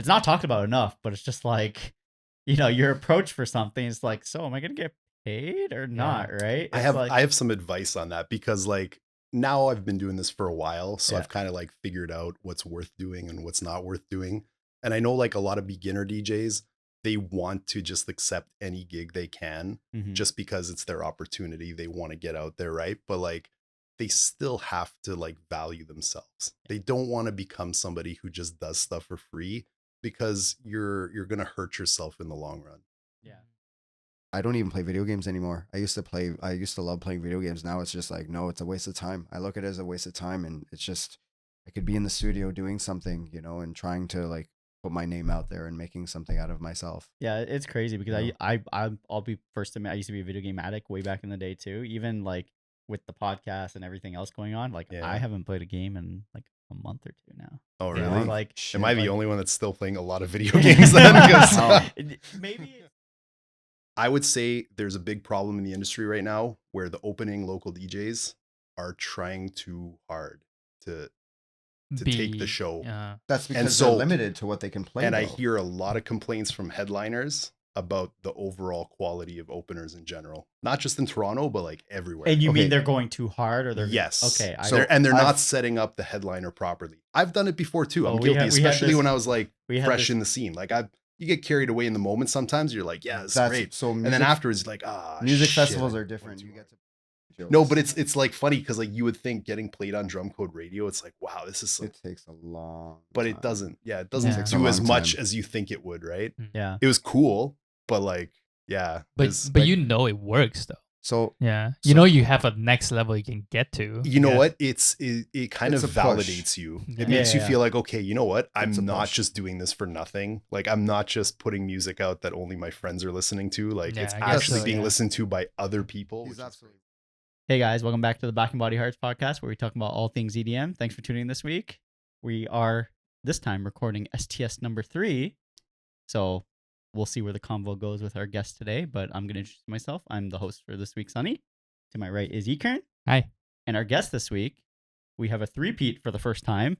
it's not talked about enough, but it's just like, your approach for something is like, so am I going to get paid or not? Right. I have some advice on that because like now I've been doing this for a while. So I've kind of like figured out what's worth doing and what's not worth doing. And I know like a lot of beginner DJs, they want to just accept any gig they can just because it's their opportunity. They want to get out there. Right. But like, they still have to like value themselves. They don't want to become somebody who just does stuff for free because you're going to hurt yourself in the long run. Yeah. I don't even play video games anymore. I used to love playing video games. Now it's just like, no, it's a waste of time. I look at it as a waste of time, and it's just, I could be in the studio doing something, and trying to like put my name out there and making something out of myself. Yeah, it's crazy because I'll be first to admit, I used to be a video game addict way back in the day too. Even like with the podcast and everything else going on, like I haven't played a game in like a month or two now. Oh really? Like, am I the only one that's still playing a lot of video games then? Maybe. I would say there's a big problem in the industry right now where the opening local DJs are trying too hard to take the show. Yeah. That's because they're limited to what they can play. And I hear a lot of complaints from headliners about the overall quality of openers in general, not just in Toronto, but like everywhere. And you mean they're going too hard, or they're okay? So they're not setting up the headliner properly. I've done it before too. I'm guilty, especially when I was like fresh in the scene. Like you get carried away in the moment. Sometimes you're like, yeah, that's great. So and then afterwards, like, music festivals are different. You get to no, but it's like funny because like you would think getting played on Drum Code Radio, it's like, wow, this is it takes a long but time. It doesn't do as much as you think it would, right? Yeah, it was cool, but like but like, it works though. So you have a next level you can get to. You know what? It kind of validates you. It makes you feel like, okay, you know what? I'm not just doing this for nothing. Like I'm not just putting music out that only my friends are listening to. Like it's actually being listened to by other people. Hey guys, welcome back to the Back and Body Hearts podcast, where we talk about all things EDM. Thanks for tuning in this week. We are this time recording STS number 3. So we'll see where the convo goes with our guest today, but I'm going to introduce myself. I'm the host for this week, Sunny. To my right is Ekern. Hi. And our guest this week, we have a three-peat for the first time.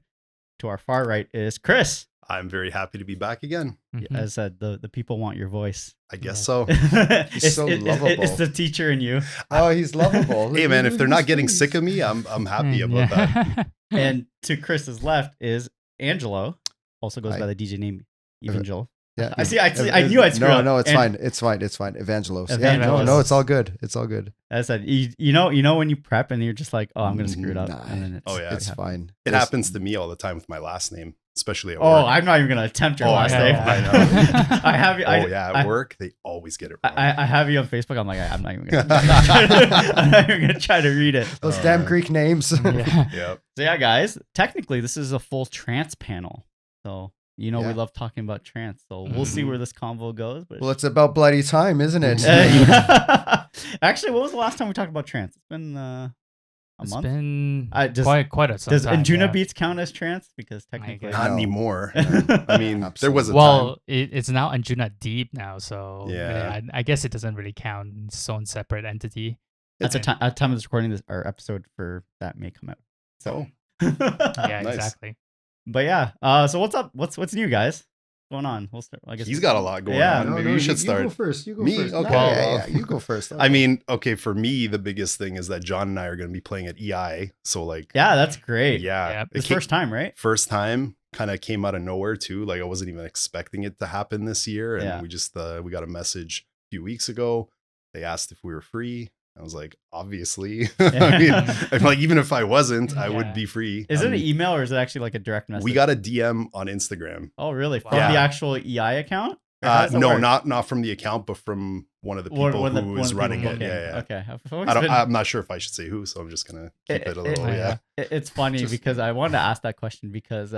To our far right is Chris. I'm very happy to be back again. As I said, the people want your voice. I guess so. He's so lovable. It's the teacher in you. Oh, he's lovable. Hey man, if they're not getting sick of me, I'm happy about that. And to Chris's left is Angelo. Also goes by the DJ name Evangel. Yeah, I knew I'd screw up. No, it's fine. It's fine. Evangelos. Evangelos. Yeah, no, it's all good. It's all good. As I said, you know when you prep and you're just like, oh, I'm gonna screw it up. Nah. And then it's fine. It happens to me all the time with my last name, especially at work. Oh, I'm not even gonna attempt your last name. I know. I have you. At work they always get it wrong. I have you on Facebook. I'm like, I'm not even gonna try to read it. Those damn Greek names. Yeah. So yeah, guys, technically this is a full trance panel. So we love talking about trance. So we'll see where this convo goes. But well, it's about bloody time, isn't it? Actually, what was the last time we talked about trance? It's been a month. It's been quite a some Does time. Anjuna Beats count as trance? Because technically, not anymore. I mean, there was a time. Well, it's now Anjuna Deep now, so yeah. I guess it doesn't really count. It's its own separate entity. At the time of this recording, our episode for that may come out. So yeah, Nice. Exactly. But yeah, so what's up? What's new, guys? What's going on? We'll start. I guess He's got a lot going on. Maybe you should start. You go first. You go Me? first. Okay. Yeah, you go first. I mean, okay, for me, the biggest thing is that John and I are going to be playing at EI. So like, yeah, that's great. yeah, It's first time, right? First time, kind of came out of nowhere too. Like I wasn't even expecting it to happen this year, and we just we got a message a few weeks ago. They asked if we were free. I was like, obviously. I mean, I'm like, even if I wasn't, I would be free. Is it an email or is it actually like a direct message? We got a DM on Instagram. Oh, really? From the actual EI account? No, not from the account, but from one of the people who is running it. Yeah. Okay. I'm not sure if I should say who, so I'm just gonna keep it a little. It's funny because I wanted to ask that question because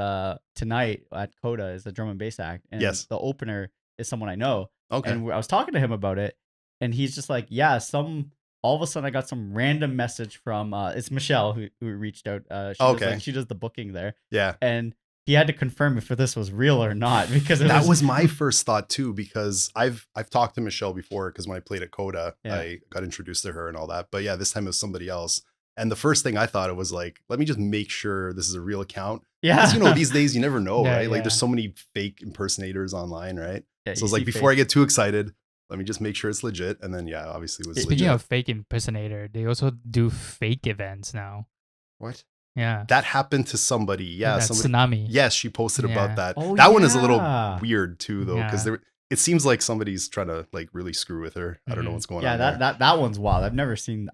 tonight at Coda is a drum and bass act, and the opener is someone I know. Okay. And I was talking to him about it, and he's just like, yeah, all of a sudden I got some random message from it's Michelle who reached out. She does the booking there. Yeah. And he had to confirm if this was real or not because that was my first thought too, because I've talked to Michelle before because when I played at Coda, I got introduced to her and all that. But yeah, this time it was somebody else. And the first thing I thought it was like, let me just make sure this is a real account. Yeah. Because, you know, these days you never know, Yeah, right? Like yeah. there's so many fake impersonators online, right? Yeah, So you it's like, see before I fake- get too excited, let me just make sure it's legit. And then, yeah, obviously it was Speaking legit. of fake impersonator, they also do fake events now. What? Yeah. That happened to somebody. Yeah. That Somebody. tsunami. Yes, she posted Yeah. about that. Oh, That one is a little yeah. weird too, though, because Yeah. it seems like somebody's trying to like really screw with her. I don't know Mhm. what's going Yeah, on there. that one's wild. I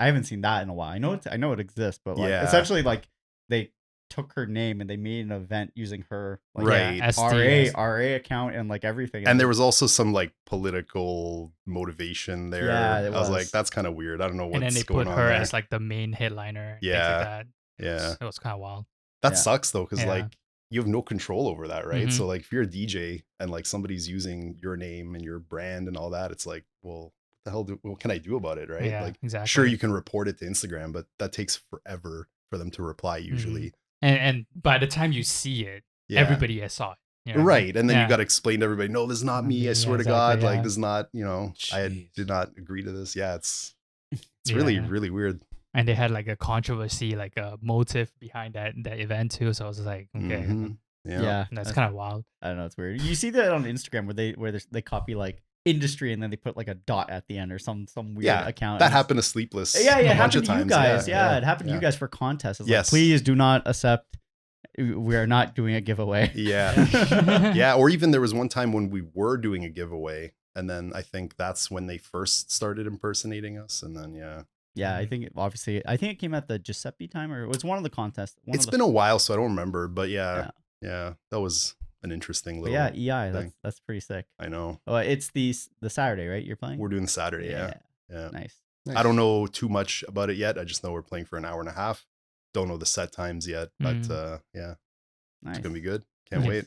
haven't seen that in a while. I know it exists, but like Yeah. essentially like they took her name and they made an event using her like Right. Yeah, STS. RA account and like everything. And there was also some like political motivation there. Yeah, I it was was. like, that's kind of weird. I don't know what's And then they going put on her there. as like the main headliner. Things Yeah. like that. Yeah. It was kind of wild. That Yeah. sucks though, because Yeah. like you have no control over that, right? Mhm. So like if you're a DJ and like somebody's using your name and your brand and all that, it's like, well, what the hell what can I do about it, right? Yeah, Like exactly. sure you can report it to Instagram, but that takes forever for them to reply usually. And by the time you see it, Yeah. everybody has saw it. You know what I mean? Right. And then Yeah. you got to explain to everybody, no, this is not me. I Yeah, swear to exactly, God. Like yeah. this is not, you know, I Jeez. did not agree to this. Yeah. It's Yeah. really, really weird. And they had like a controversy, like a motive behind that event too. So I was like, okay, Mhm. Yeah. yeah. that's kind of wild. I don't know, it's weird. You see that on Instagram where they copy like industry and then they put like a dot at the end or some weird Yeah, account. That and it's- happened to Sleepless. Yeah, a it bunch happened of to you times. guys. Yeah, it happened to yeah. you guys for contests. It's Yes. like, please do not accept. We are not doing a giveaway. Yeah. Yeah. Or even there was one time when we were doing a giveaway. And then I think that's when they first started impersonating us. And then, yeah. Yeah, I think it came at the Giuseppe time, or it was one of the contests. It's been a while, so I don't remember. But yeah. That was an interesting But little. yeah, EI, thing. that's pretty sick. I know. Oh, it's the Saturday, right? You're playing. We're doing Saturday. Yeah. Nice. I don't know too much about it yet. I just know we're playing for an hour and a half. Don't know the set times yet, but yeah, Nice. it's gonna be good. Can't Nice. wait.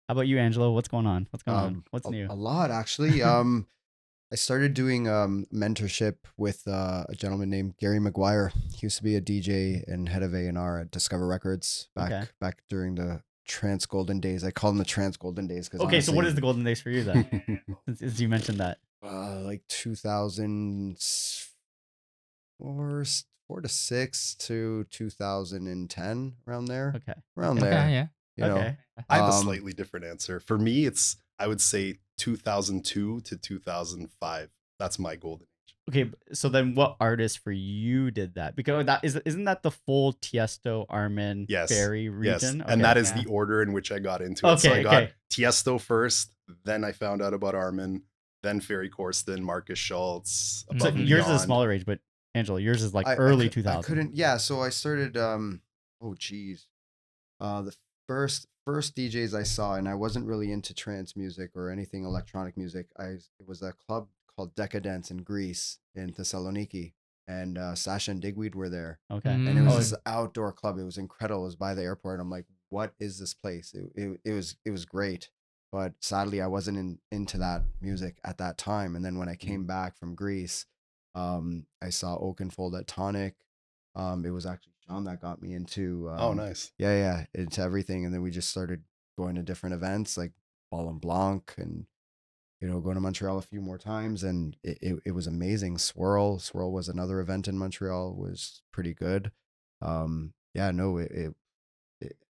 How about you, Angelo? What's going on? What's going on? What's new? A lot actually. I started doing mentorship with a gentleman named Gary McGuire. He used to be a DJ and head of A&R at Discover Records back during the Trance Golden Days. I call them the Trance Golden Days because Okay, so what is the golden days for you then? Since you mentioned that. Like 2004 to 6 to 2010, around there. Okay. Around Okay, there. yeah. You know. Okay. I have a Um, slightly different answer. For me, I would say 2002 to 2005. That's my golden age. Okay, so then what artist for you did that? Because isn't that the full Tiesto, Armin, Yes. Ferry Yes, region? and that is yeah. the order in which I got into it. So Okay, I got okay. Tiesto first, then I found out about Armin, then Ferry Corsten, Marcus Schultz. So So Above and yours is a Beyond. smaller age, but Angela, yours is like I early cou- 2000s. I couldn't. Yeah, so I started. The first DJs I saw, and I wasn't really into trance music or anything electronic music. It was a club called Decadence in Greece in Thessaloniki, and Sasha and Digweed were there, Okay. and it was Oh, this outdoor club. It was incredible. It was by the airport. I'm like, what is this place? It was great, but sadly, I wasn't into that music at that time. And then when I came back from Greece, I saw Oakenfold at Tonic. It was actually Sean that got me into Oh, nice. yeah, into everything. And then we just started going to different events like Ball and Blanc, and going to Montreal a few more times, and it was amazing. Swirl was another event in Montreal, was pretty good.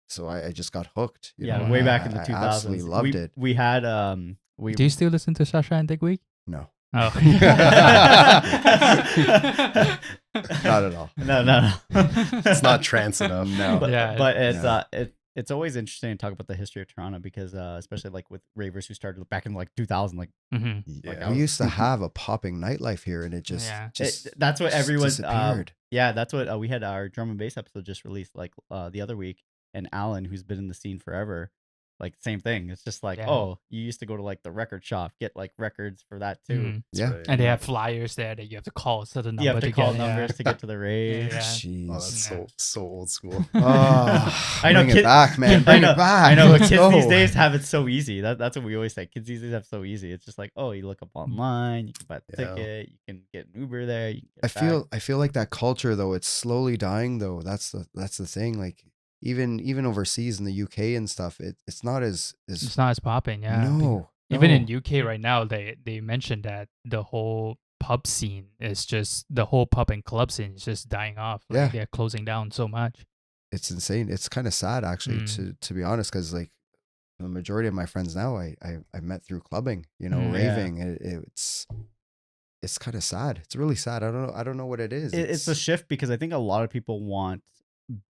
So I just got hooked. Yeah, way back in the I 2000s. absolutely loved it. We had Do you still listen to Sasha and Digweed? No, Oh. not at all. No. It's not trance enough. No. But, Yeah, but it's no. it's always interesting to talk about the history of Toronto because especially like with ravers who started back in like 2000, like Mhm. Yeah. We used to have a popping nightlife here, and it just Yeah. that's what just everyone disappeared. yeah, that's what we had our drum and bass episode just released like the other week, and Alan, who's been in the scene forever, like same thing. It's just like, Yeah. oh, you used to go to like the record shop, get like records for that too. Mhm. Yeah. Right. And they have flyers there that you have to call a certain number You have to call get, yeah. numbers to get to the rave. Yeah. Jeez. Oh, that's so old school. Oh, I know, bring kid- it back, man. I Bring know, it back. I know, but Let's kids these go. days have it so easy. That's what we always say. Kids these days have it so easy. It's just like, oh, you look up online, you can buy the Yeah. ticket, you can get an Uber there. You can get back. I feel like that culture though, it's slowly dying though. That's the thing. Like even overseas in the UK and stuff, it's not as It's not as popping, yeah. no. Even in no. UK right now, they mentioned that the whole pub scene is just the whole pub and club scene is just dying off. Like, Yeah. they're closing down so much. It's insane. It's kind of sad actually, to be honest, because like the majority of my friends now I met through clubbing, you know, raving. It's kind of sad. It's really sad. I don't know what it is. It's a shift because I think a lot of people want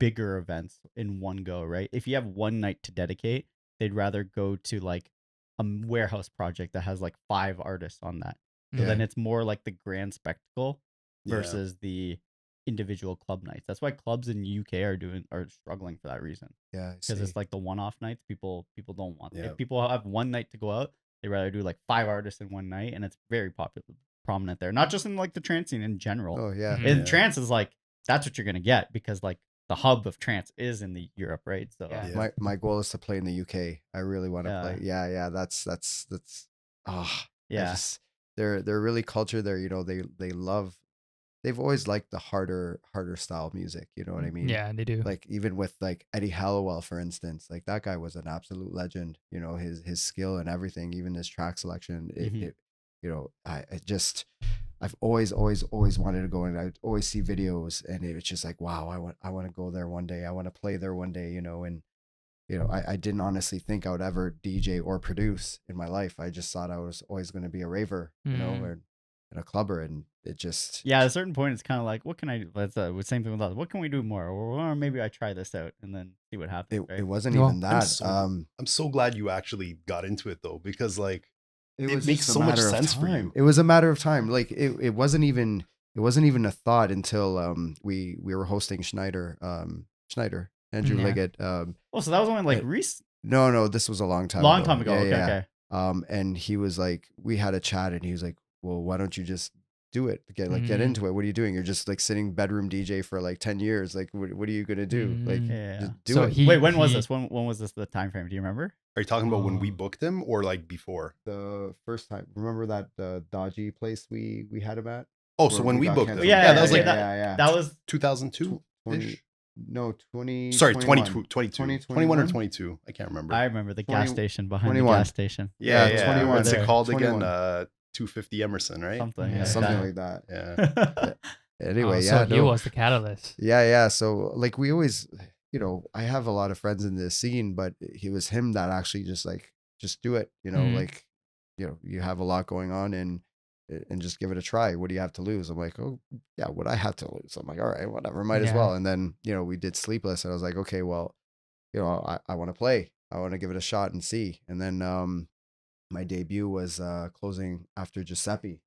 bigger events in one go, right? If you have one night to dedicate, they'd rather go to like a warehouse project that has like 5 artists on that. So then it's more like the grand spectacle versus the individual club nights. That's why clubs in UK are struggling for that reason. Yeah, Because it's like the one-off nights. People don't want. Yeah. If people have one night to go out, they rather do like 5 artists in one night, and it's very prominent there. Not just in like the trance scene in general. Oh yeah. And trance is like that's what you're gonna get because like the hub of trance is in the Europe, right? So Yeah. My goal is to play in the UK. I really want to play. Yeah. That's they're really cultured there. You know, they've always liked the harder style music. You know what I mean? Yeah, they do. Like even with like Eddie Halliwell, for instance, like that guy was an absolute legend. You know, his skill and everything, even his track selection. You know, I've always wanted to go, and I always see videos, and it's just like, wow, I want to go there one day. I want to play there one day, you know. And you know, I didn't honestly think I would ever DJ or produce in my life. I just thought I was always going to be a raver, you know, or a clubber, and it just at a certain point, it's kind of like, what can I do? That's same thing with us. What can we do more? Or maybe I try this out and then see what happens. It wasn't even that. I'm so glad you actually got into it though, because like it makes just a so much matter of sense for time. you. It was a matter of time. Like it wasn't even a thought until we were hosting Schneider Andrew Liggett. So that was only like recent. No, this was a long time ago. Yeah, Okay. And he was like, we had a chat, and he was like, well, why don't you just do it? Get into it. What are you doing? You're just like sitting bedroom DJ for like 10 years. Like, what are you gonna do? Like, just do it. Wait, when was this? When was this the time frame? Do you remember? Are you talking about when we booked him or like before? The first time. Remember that dodgy place we had him at? Oh, so when we booked him. That was like that was 2002. 20. Sorry, 21. 21 or 22. I can't remember. I remember the gas station behind 21. the gas station. Yeah. 21. What's it called 21. again? 250 Emerson, right? Something. Something like that. Yeah. Anyway, so he was the catalyst. Yeah. So like we always, you know, I have a lot of friends in this scene, but it was him that actually just do it. You know, like, you know, you have a lot going on and just give it a try. What do you have to lose? I'm like, oh yeah, what I have to lose. I'm like, all right, whatever, might as well. And then, you know, we did Sleepless, and I was like, okay, well, you know, I want to play. I want to give it a shot and see. And then my debut was closing after Giuseppe.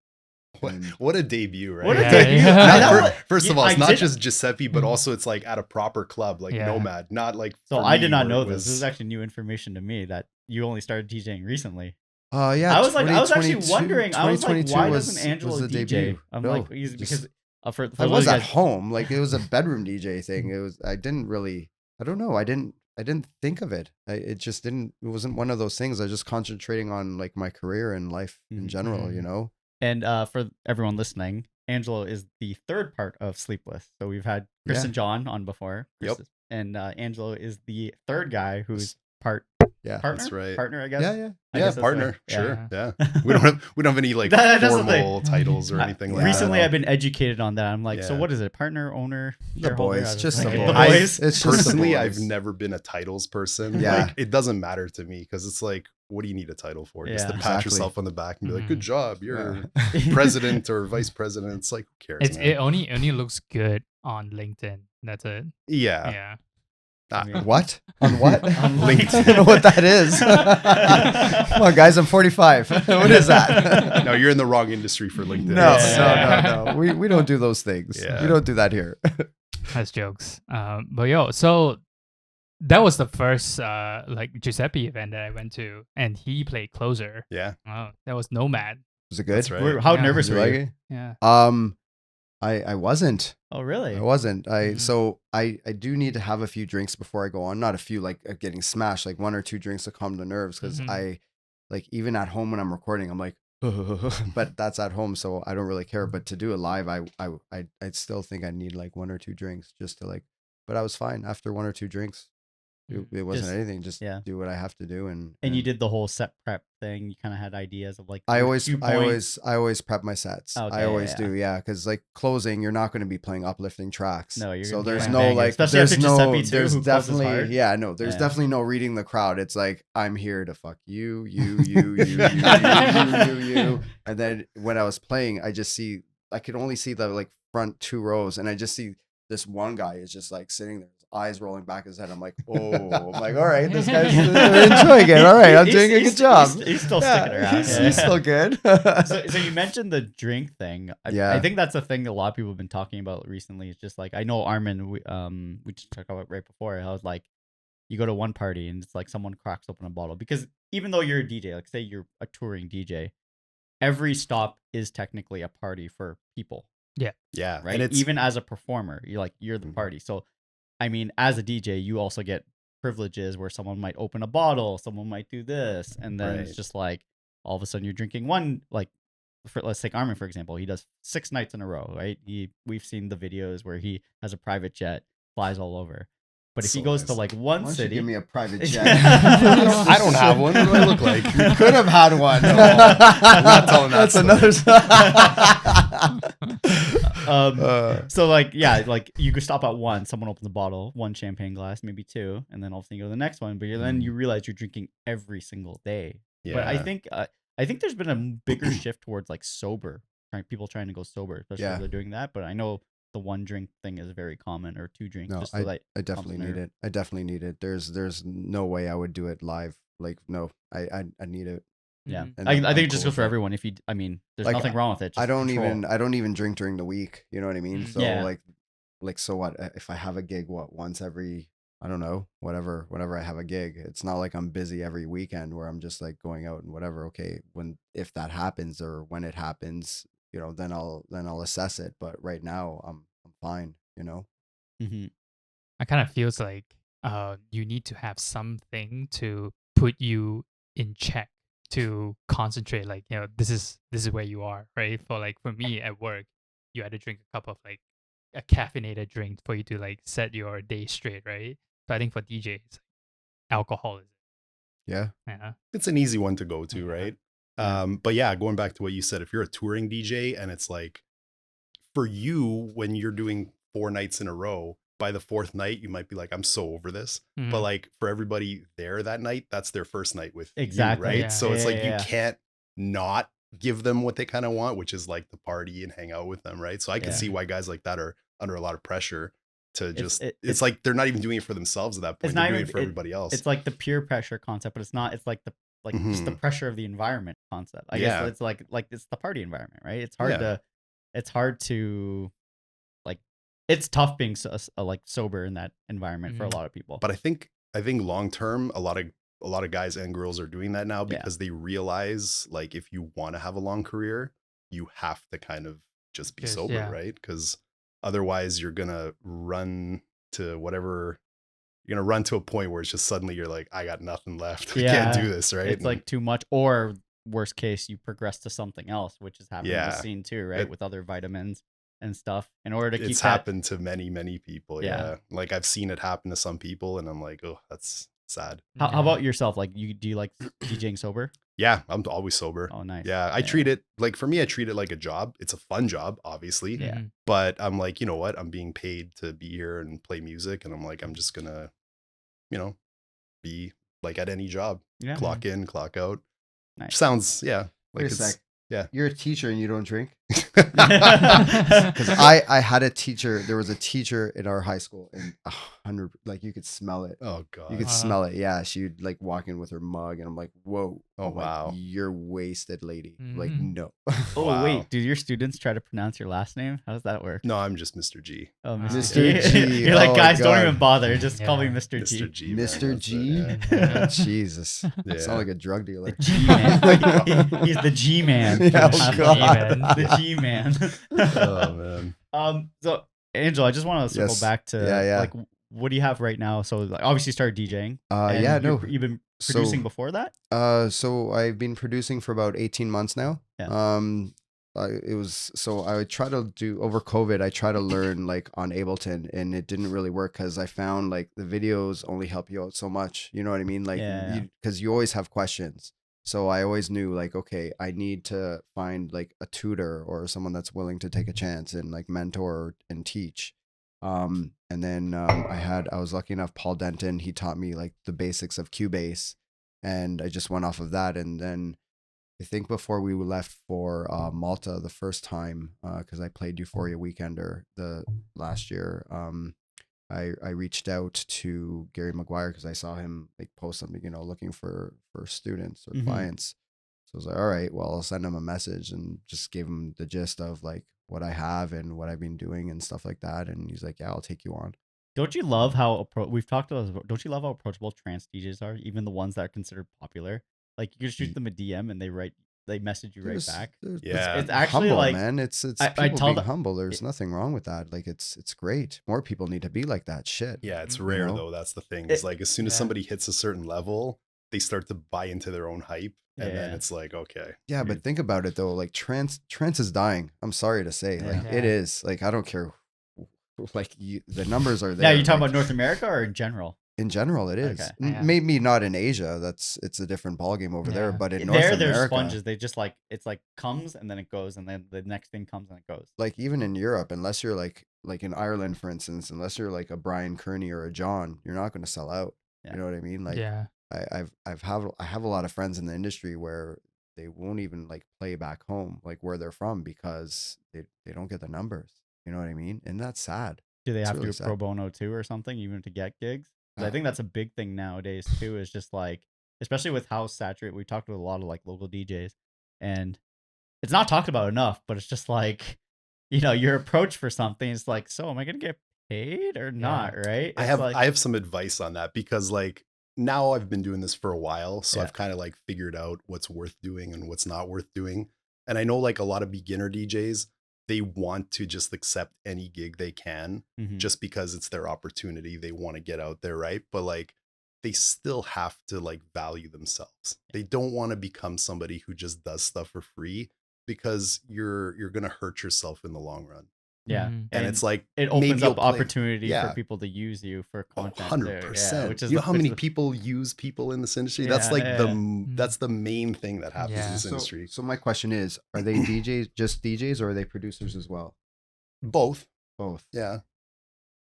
What a debut, right? What a debut. First of all, it's not just Giuseppe, but also it's like at a proper club, like Nomad, not like. So I did not know this. This is actually new information to me that you only started DJing recently. Yeah. I was actually wondering. I was like, why doesn't Angelo DJ? Debut. I'm no, like, because for I was at home. Like it was a bedroom DJ thing. It was. I don't know. I didn't think of it. It just didn't. It wasn't one of those things. I was just concentrating on like my career and life in general. You know. And for everyone listening, Angelo is the third part of Sleepless. So we've had Chris and John on before. And Angelo is the third guy who's partner. That's right. Partner, I guess. Yeah, partner. Right. Sure. Yeah. We don't have any like formal titles or anything like that. Recently I've been educated on that. I'm like, so what is it? Partner, owner, the boys. Just the boys. It's personally, I've never been a titles person. Yeah. Like, it doesn't matter to me because it's like, what do you need a title for? Just to pat yourself on the back and be like, good job, you're president or vice president. It's like, who cares? It only looks good on LinkedIn. That's it. Yeah. What? On what? On LinkedIn. I don't know what that is. Come on, guys, I'm 45. What is that? No, you're in the wrong industry for LinkedIn. No. We don't do those things. Yeah. We don't do that here. That's jokes. But so that was the first like Giuseppe event that I went to, and he played closer. Yeah. Oh, that was Nomad. Was it good? That's right. How nervous were you? Yeah. I wasn't. Oh, really? I wasn't. So I do need to have a few drinks before I go on. Not a few like getting smashed, like 1 or 2 drinks to calm the nerves. Because I like even at home when I'm recording, I'm like, but that's at home, so I don't really care. But to do it live, I still think I need like 1 or 2 drinks just to like. But I was fine after 1 or 2 drinks. It wasn't Just- anything. Just yeah. do what I have to do, and you did the whole set prep thing. You kind of had ideas of like I your always, cue I point. always prep my sets. Okay, I always yeah. do, yeah. Because like closing, you're not going to be playing uplifting tracks. No, you're so gonna be there's playing no bangers. like, Especially there's after no, Giuseppe too, there's who closes definitely, hard. yeah, no, there's Yeah. definitely no reading the crowd. It's like I'm here to fuck you, you, and then when I was playing, I could only see the like front 2 rows, and I just see this one guy is just like sitting there. Eyes rolling back his head. I'm like, oh, I'm like, all right, this guy's enjoying it. All right, I'm doing a good job. He's still sticking around. He's still good. So you mentioned the drink thing. I think that's a thing that a lot of people have been talking about recently. It's just like I know Armin. We just talked about it right before. I was like, you go to one party and it's like someone cracks open a bottle because even though you're a DJ, like say you're a touring DJ, every stop is technically a party for people. Yeah. Right. And Even as a performer, you're the party. So. I mean, as a DJ, you also get privileges where someone might open a bottle, someone might do this, and then it's just like all of a sudden you're drinking one. Like, let's take Armin for example. He does 6 nights in a row, right? We've seen the videos where he has a private jet, flies all over. But if he goes to like one Why don't city, you give me a private jet. I don't have one. What do I look like? You could have had one. No, I'm not telling that That's story. so like like you could stop at one, someone opens a bottle, 1 champagne glass, maybe 2, and then all of a sudden you go to the next one. But then you realize you're drinking every single day. Yeah. But I think there's been a bigger shift towards like sober, people trying to go sober, especially if they're doing that. But I know the 1 drink thing is very common, or 2 drinks. No, just so that I definitely need it. I definitely need it. There's no way I would do it live. Like no, I need it. Yeah, Mhm. And I I'm think it just cool goes with for it. everyone. If you, I mean, there's Like, nothing wrong with it. Just I don't control. even drink during the week. You know what I mean? So Yeah. like so what if I have a gig once every, I don't know, whenever I have a gig. It's not like I'm busy every weekend where I'm just like going out and whatever. Okay, if that happens or when it happens, you know, then I'll assess it. But right now I'm fine, you know. Mm-hmm. I kind of feels like you need to have something to put you in check to concentrate. Like, you know, this is where you are, right? For me at work, you had to drink a cup of like a caffeinated drink for you to like set your day straight, right? So I think for DJs, alcohol is Yeah. It's an easy one to go to, Yeah. right? Yeah. But yeah, going back to what you said, if you're a touring DJ and it's like for you, when you're doing 4 nights in a row, by the 4th night, you might be like, I'm so over this. Mhm. But like for everybody there that night, that's their first night with Exactly. you, right? Yeah. So it's like Yeah. you can't not give them what they kind of want, which is like the party and hang out with them, right? So I can Yeah. see why guys like that are under a lot of pressure to just it's like they're not even doing it for themselves at that point. They're doing it for everybody else. It's like the peer pressure concept, but it's not. It's like just the pressure of the environment concept. I guess it's like it's the party environment, right? It's hard to like. It's tough being like sober in that environment for a lot of people. But I think long term, a lot of guys and girls are doing that now because they realize like if you want to have a long career, you have to kind of just be sober, right? Because otherwise you're gonna run to a point where it's just suddenly you're like, I got nothing left. I can't do this, right? It's like too much, or worst case, you progress to something else, which is happening in the Yeah. scene too, right? With other vitamins and stuff in order to keep it's that. happened to many people. Yeah. Yeah. Like I've seen it happen to some people and I'm like, oh, that's sad. How about yourself? Like, do you like DJing sober? Yeah, I'm always sober. Oh, nice. Yeah, I treat it like, for me, I treat it like a job. It's a fun job, obviously. Yeah. But I'm like, you know what? I'm being paid to be here and play music. And I'm like, I'm just gonna, be like at any job. Yeah. Clock in, clock out. Nice. Like Wait a it's sec. yeah. You're a teacher and you don't drink? Because I had a teacher. There was a teacher in our high school, and 100, like you could smell it. Oh god. You could smell it. Yeah, she'd like walk in with her mug, and I'm like, whoa. Oh, I'm like, wow. you're wasted, lady. Like, Mhm. no. Oh Wow. wait, do your students try to pronounce your last name? How does that work? No, I'm just Mr. G. Oh, Mr. G. You're like, Oh, guys, don't God. even bother. Just call me Yeah. Mr. G. Mr. G. man, Mr. that's G? it, yeah. Jesus. Yeah. Sound like a drug dealer. The G man. He's the G man. Yeah, oh, God. The G man. Oh man. So Angel, I just want to circle Yes. back to Yeah. like, what do you have right now? So like, obviously you started DJing. and Yeah, no. you've been So- producing before that. So I've been producing for about 18 months now. Yeah. it was so I would try to do over COVID. I try to learn like on Ableton, and it didn't really work because I found like the videos only help you out so much. You know what I mean? Like Yeah. because you always have questions. So I always knew like, okay, I need to find like a tutor or someone that's willing to take a chance and like mentor and teach. And then I was lucky enough, Paul Denton, he taught me like the basics of Cubase, and I just went off of that. And then I think before we left for Malta the first time, because I played Euphoria Weekender the last year, I reached out to Gary McGuire because I saw him like post something, looking for students or clients. So I was like, all right, well, I'll send him a message and just give him the gist of like what I have and what I've been doing and stuff like that. And he's like, yeah, I'll take you on. Don't you love how we've talked about this, don't you love how approachable trance DJs are, even the ones that are considered popular? Like you just shoot them a DM and they message you right back. Yeah. It's actually humble, like, man. It's I people tell being the- humble. There's nothing wrong with that. Like it's great. More people need to be like that shit. Yeah, it's Mhm. rare know? though. That's the thing. It's like as soon as Yeah. somebody hits a certain level, they start to buy into their own hype, and then Yeah. it's like, okay, Yeah, but think about it though. Like trance is dying. I'm sorry to say, like Yeah. it is. Like I don't care. Like the numbers are there. Yeah, you talking like, about North America or in general? in general, it is. Okay. Yeah. Maybe not in Asia. It's a different ballgame over there. Yeah. But in North They're America, sponges. They just like it's like comes and then it goes and then the next thing comes and it goes. like even in Europe, unless you're like in Ireland, for instance, unless you're like a Brian Kearney or a John, you're not going to sell out. Yeah. You know what I mean? Like yeah. I have a lot of friends in the industry where they won't even like play back home, like where they're from, because they don't get the numbers. You know what I mean? And that's sad. Do they It's have to really do sad. pro bono too or something even to get gigs? 'Cause I think that's a big thing nowadays too. Is just like, especially with how saturated. We talked to a lot of like local DJs, and it's not talked about enough. But it's just like, your approach for something is like, so am I gonna get paid or not? Right? I It's have like, I have some advice on that because like now I've been doing this for a while, so Yeah. I've kind of like figured out what's worth doing and what's not worth doing. And I know like a lot of beginner DJs, they want to just accept any gig they can Mhm. just because it's their opportunity. They want to get out there, right? But like they still have to like value themselves. They don't want to become somebody who just does stuff for free because you're going to hurt yourself in the long run. Yeah, Mhm. And it's like it maybe opens you'll up play- opportunity Yeah. for people to use you for content. too. 100%. Which is You know how which many is- people use people in this industry? That's Yeah, like yeah. that's the main thing that happens in Yeah. this industry. So my question is, are they DJs, just DJs, or are they producers as well? Both. Both. Yeah.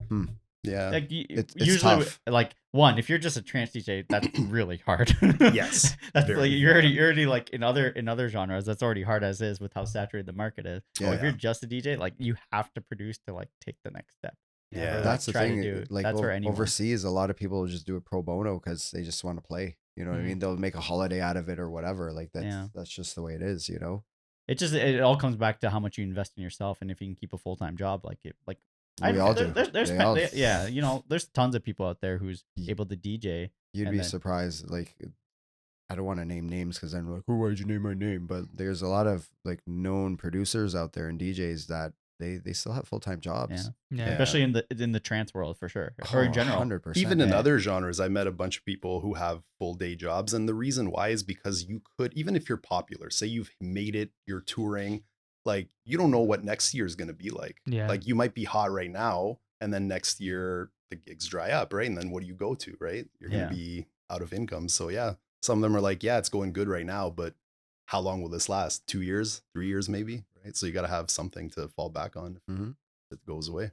Hmm. Yeah. Like It's usually, tough. like one, if you're just a trance DJ, that's really hard. Yes, that's very like you're already like in other genres. That's already hard as is with how saturated the market is. Yeah. If you're just a DJ, like you have to produce to like take the next step. Yeah. Or, That's the try to thing. do. Like That's for anyone. overseas, a lot of people just do it pro bono because they just want to play. You know what I Mm. mean? They'll make a holiday out of it or whatever. Like Yeah. that's just the way it is. You know. It all comes back to how much you invest in yourself and if you can keep a full-time job We all do. There's They all- yeah, there's tons of people out there who's Ye- able to DJ. You'd And be then- surprised. Like, I don't want to name names because then we're like, oh, why'd you name my name? But there's a lot of like known producers out there and DJs that they still have full time jobs. Yeah. Especially in the trance world for sure. Or in general. 100%. Even in Yeah. other genres, I met a bunch of people who have full day jobs. And the reason why is because you could, even if you're popular, say you've made it, you're touring, like you don't know what next year is going to be like. Yeah. Like you might be hot right now, and then next year the gigs dry up, right? And then what do you go to, right? You're going Yeah. to be out of income. So yeah, some of them are like, yeah, it's going good right now, but how long will this last? 2 years, 3 years, maybe, right? So you got to have something to fall back on Mhm. if it goes away.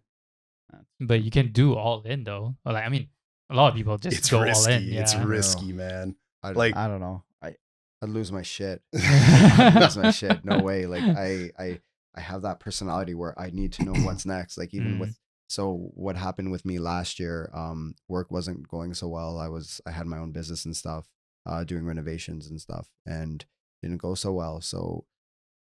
But you can do all in though. Or like, I mean, a lot of people just It's go risky. all in. Yeah. It's risky, man. I'd, Like, I don't know. I'd lose my shit. I'd lose my shit. No way. Like I have that personality where I need to know what's next. Like even Mm. with so what happened with me last year, work wasn't going so well. I had my own business and stuff, doing renovations and stuff, and didn't go so well. So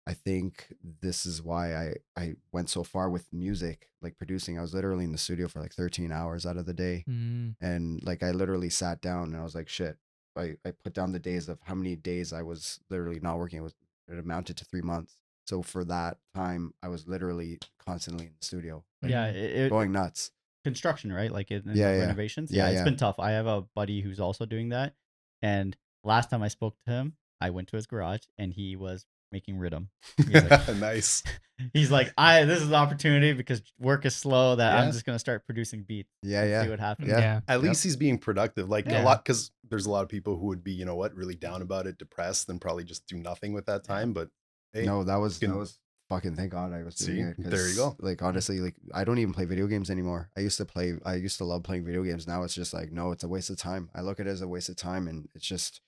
I think this is why I went so far with music, like producing. I was literally in the studio for like 13 hours out of the day. Mm. And like I literally sat down and I was like, shit. I put down the days of how many days I was literally not working. It amounted to 3 months. So for that time, I was literally constantly in the studio, like, Yeah, it, going nuts. construction, right? Like in Yeah, yeah. renovations. Yeah, It's yeah. been tough. I have a buddy who's also doing that. And last time I spoke to him, I went to his garage and he was making rhythm. He's like, Nice. he's like, this is an opportunity because work is slow that I'm Yeah. just gonna start producing beats. Yeah, and yeah. See what happens. Yeah. At least he's being productive. Like Yeah. a lot, because there's a lot of people who would be, you know what, really down about it, depressed, and probably just do nothing with that time. But hey, No, that was can- fucking, thank God I was doing See? it. 'cause, There you go. Like honestly, like I don't even play video games anymore. I used to love playing video games. Now it's just like, no, it's a waste of time. I look at it as a waste of time, and it's just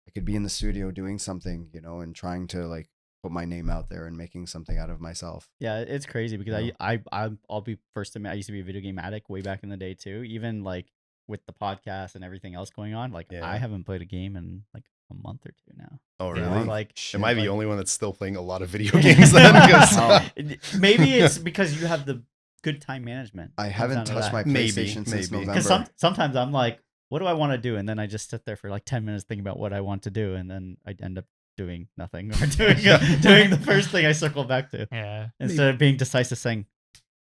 I could be in the studio doing something, you know, and trying to like put my name out there and making something out of myself. Yeah, it's crazy because Yeah. I'll be first to admit I used to be a video game addict way back in the day too. Even like with the podcast and everything else going on, like Yeah. I haven't played a game in like a month or two now. oh You know, really? like Am I the like- only one that's still playing a lot of video games then? 'Cause- Maybe it's because you have the good time management. I Comes haven't down to touched that. my Maybe, PlayStation since maybe. November. Because sometimes I'm like, what do I want to do? And then I just sit there for like 10 minutes thinking about what I want to do. And then I end up doing nothing or doing the first thing I circle back to. Yeah. Instead of being decisive saying,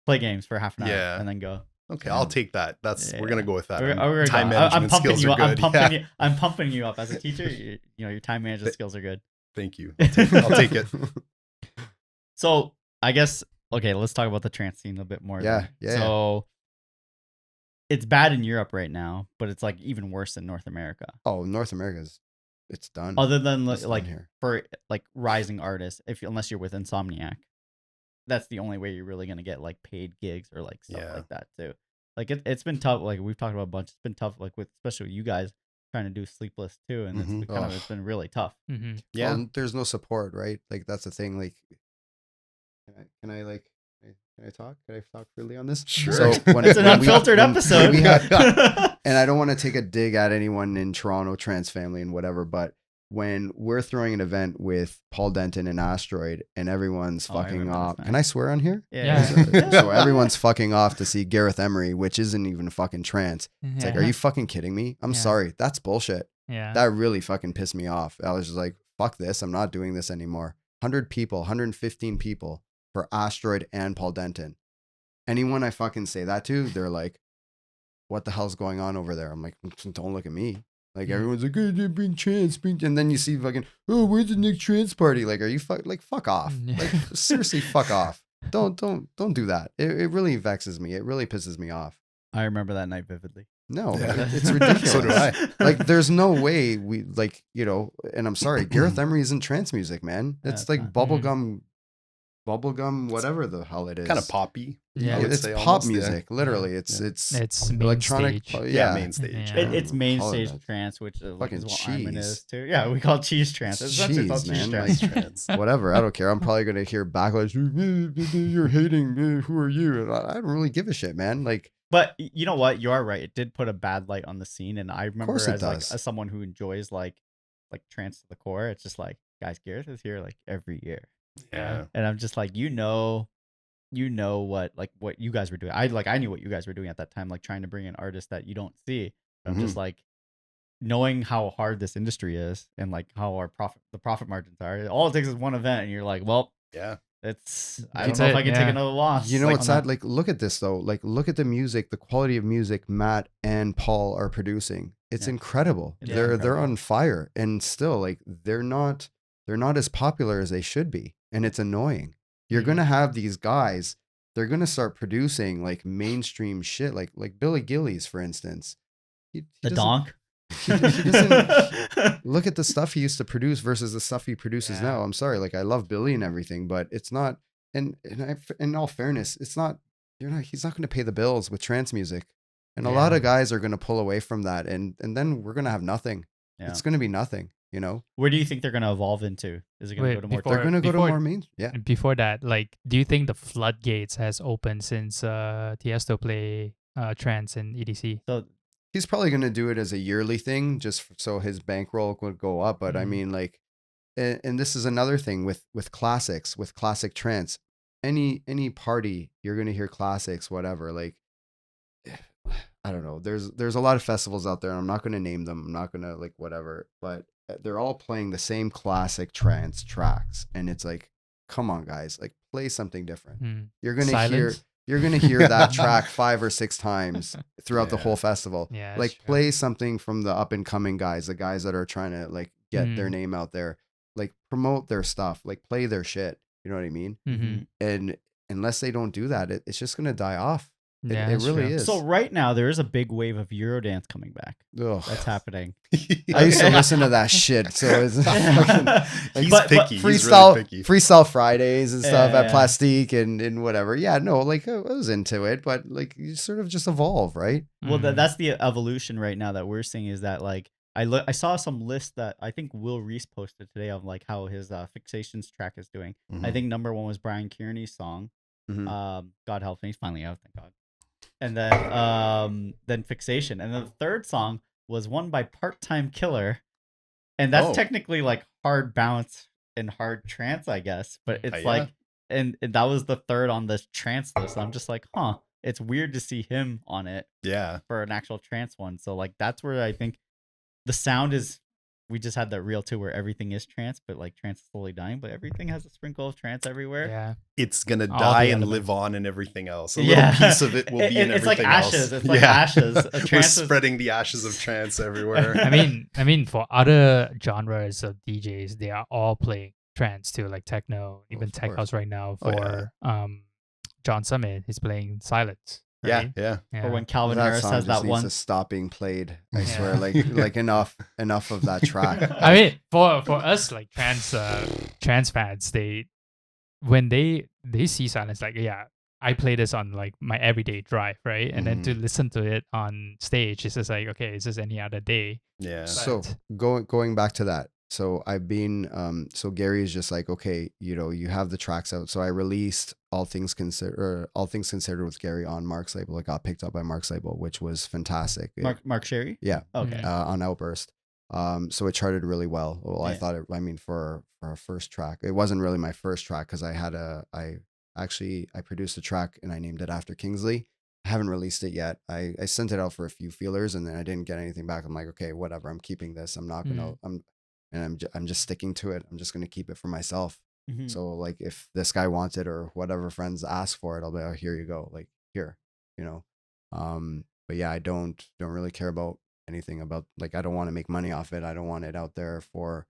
play games for half an hour Yeah. and then go. Okay, I'll take that. We're gonna go with that. I'm Time management pumping skills you are up. good. I'm pumping you up as a teacher. Your time management skills are good. Thank you. I'll take it. So I guess, okay, let's talk about the trance scene a bit more. Yeah, then. yeah, So it's bad in Europe right now, but it's like even worse in North America. Oh, North America's, it's done. Other than It's done like here. for like rising artists, unless you're with Insomniac, that's the only way you're really gonna get like paid gigs or like stuff Yeah. like that too. Like it's been tough. Like we've talked about a bunch. It's been tough. Like with especially you guys trying to do Sleepless too, and Mhm. it's it's been really tough. Mm-hmm. Yeah. Well, there's no support, right? Like that's the thing. Like, can I talk? Can I talk freely on this? Sure. So It's an unfiltered episode. we had, and I don't want to take a dig at anyone in Toronto trans family and whatever, but when we're throwing an event with Paul Denton and Asteroid and everyone's Oh, I fucking remember off. this Can night. I swear on here? Yeah. So everyone's fucking off to see Gareth Emery, which isn't even fucking trance. It's like, are you fucking kidding me? I'm Yeah. sorry. That's bullshit. Yeah. That really fucking pissed me off. I was just like, fuck this. I'm not doing this anymore. 100 people, 115 people for Asteroid and Paul Denton. Anyone I fucking say that to, they're like, what the hell's going on over there? I'm like, don't look at me. Like everyone's like, oh, they're being trans, and then you see fucking, oh, where's the next trans party? Like, are you fuck off? Yeah. Like, seriously, fuck off. Don't do that. It really vexes me. It really pisses me off. I remember that night vividly. No, Yeah. it's ridiculous. So do I. Like, there's no way we like, you know. And I'm sorry, Gareth Emery isn't trance music, man. Yeah, It's it's like not. bubblegum, whatever the hell it is. Kind of poppy. Yeah. I would It's say pop almost, yeah. music, literally. Yeah. It's main electronic. stage. Yeah, main stage. Yeah. yeah. It's main Call it stage that. trance, which like, is Fucking what Iron cheese. is too. Yeah, we call it cheese trance. It's It's essentially called cheese, cheese man. trance. Like, Trans. whatever. I don't care. I'm probably gonna hear backlash. You're hating. Who are you? And I don't really give a shit, man. Like, But you know what? You are right. It did put a bad light on the scene, and I remember course it as like does. as someone who enjoys like trance to the core, it's just like, guys, Gareth is here like every year, Yeah. and I'm just like, you know what you guys were doing. I knew what you guys were doing at that time, like trying to bring in artists that you don't see. I'm just like knowing how hard this industry is and like how the profit margins are. All it takes is one event, and you're like, well, Yeah. I don't That's know if it, I can yeah. take another loss. you know like, what's on sad? that. Like, look at this though. Like, look at the music, the quality of music Matt and Paul are producing. It's Yeah. incredible. It's They're incredible. on fire, and still like they're not as popular as they should be, and it's annoying. You're Mhm. gonna have these guys. They're gonna start producing like mainstream shit, like Billy Gillies, for instance. He The doesn't- donk. he doesn't look at the stuff he used to produce versus the stuff he produces Yeah. now. I'm sorry, like I love Billy and everything, but it's not. And in all fairness, it's not. He's not going to pay the bills with trance music, and a lot Yeah. of guys are going to pull away from that, and then we're going to have nothing. Yeah. It's going to be nothing. You know, Where do you think they're going to evolve into? Is it going to Wait, go to more? before- they're going to go to before- more main. Yeah, Before that, like, do you think the floodgates has opened since Tiesto play trance in EDC? So he's probably going to do it as a yearly thing, just so his bankroll would go up. But I Mhm. mean, like, and this is another thing with classics, with classic trance. Any party, you're going to hear classics, whatever. Like, I don't know. There's a lot of festivals out there. And I'm not going to name them. I'm not going to like whatever, but they're all playing the same classic trance tracks, and it's like, come on, guys, like play something different. Hmm. You're gonna hear Silence? that track 5 or 6 times throughout the Yeah. whole festival. Yeah, that's Like true. play something from the up and coming guys, the guys that are trying to like get their Mm. name out there. like promote their stuff, like play their shit. You know what I mean? Mhm. And unless they don't do that, it's just gonna die off. Yeah, It that's really true. is. So right now there is a big wave of Eurodance coming back. Ugh. That's happening. I used to Okay. listen to that shit. So it's fucking He's But picky. He's freestyle really picky. freestyle Fridays and stuff Yeah. at Plastique and whatever. Yeah, no, like I was into it, but like you sort of just evolve, right? Well, Mhm. that's the evolution right now that we're seeing is that like I saw some list that I think Will Reese posted today of like how his Fixations track is doing. I Mhm. think number one was Brian Kearney's song. Mhm. God help me, he's finally out, thank God. And then Fixation, and then the third song was one by Part Time Killer, and that's Oh. technically like hard bounce and hard trance, I guess. But it's Yeah. like, and that was the third on this trance list. I'm just like, huh, it's weird to see him on it Yeah. for an actual trance one. So like that's where I think the sound is. We just had that reel too, where everything is trance, but like trance is slowly dying. But everything has a sprinkle of trance everywhere. Yeah. It's gonna All die the and elements. live on in everything else. A Yeah. little piece of it will be in It's like everything ashes. else. It's like ashes. A We're trance is- spreading the ashes of trance everywhere. I mean, for other genres of DJs, they are all playing trance too, like techno, even of tech course. house right now. Oh, For John Summit, he's playing silence. Yeah, Right? yeah. Yeah. Or when Calvin That Harris song has just that needs one. to stop being played. I Yeah. swear, like enough of that track. I mean, for us like trance fans, when they see silence, like I play this on like my everyday drive, right? And then to listen to it on stage, it's just like, okay, it's just any other day. Yeah. So going back to that. So I've been so Gary is just like, okay, you have the tracks out. So I released All Things Considered with Gary on Mark's label. It got picked up by Mark's label, which was fantastic. Mark Sherry? Yeah. Okay. On Outburst. So it charted really well. Well, I Yeah. thought for our first track, it wasn't really my first track because I produced a track and I named it after Kingsley. I haven't released it yet. I sent it out for a few feelers and then I didn't get anything back. I'm like, okay, whatever. I'm keeping this. I'm not gonna. I'm just sticking to it. I'm just gonna keep it for myself. Mhm. So like, if this guy wants it or whatever friends ask for it, I'll be like, oh, here you go. Like here, But yeah, I don't really care about anything about, like, I don't want to make money off it. I don't want it out there for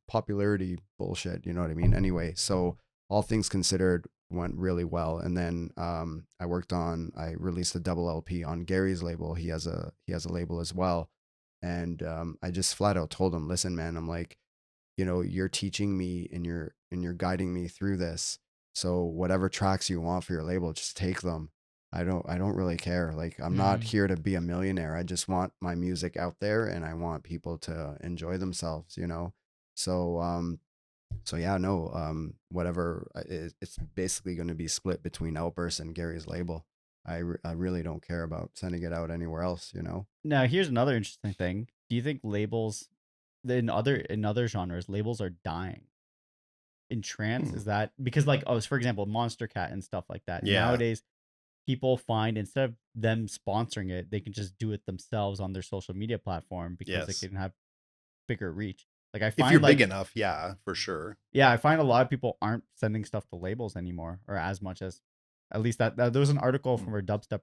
popularity bullshit. You know what I mean? Anyway, so All Things Considered went really well, and then I released a double LP on Gary's label. He has a label as well, and I just flat out told him, listen, man, I'm like, you're teaching me and you're guiding me through this. So whatever tracks you want for your label, just take them. I don't really care. Like, I'm not here to be a millionaire. I just want my music out there and I want people to enjoy themselves, So yeah, no, whatever. It's basically going to be split between Outburst and Gary's label. I really don't care about sending it out anywhere else, Now, here's another interesting thing. Do you think labels in other genres, labels are dying? In trance, is that because, like, for example, Monster Cat and stuff like that. Yeah. Nowadays, people find instead of them sponsoring it, they can just do it themselves on their social media platform because Yes. they can have bigger reach. Like, I If find you're like, big enough, yeah, for sure. yeah, I find a lot of people aren't sending stuff to labels anymore, or as much as, at least that there was an article from a dubstep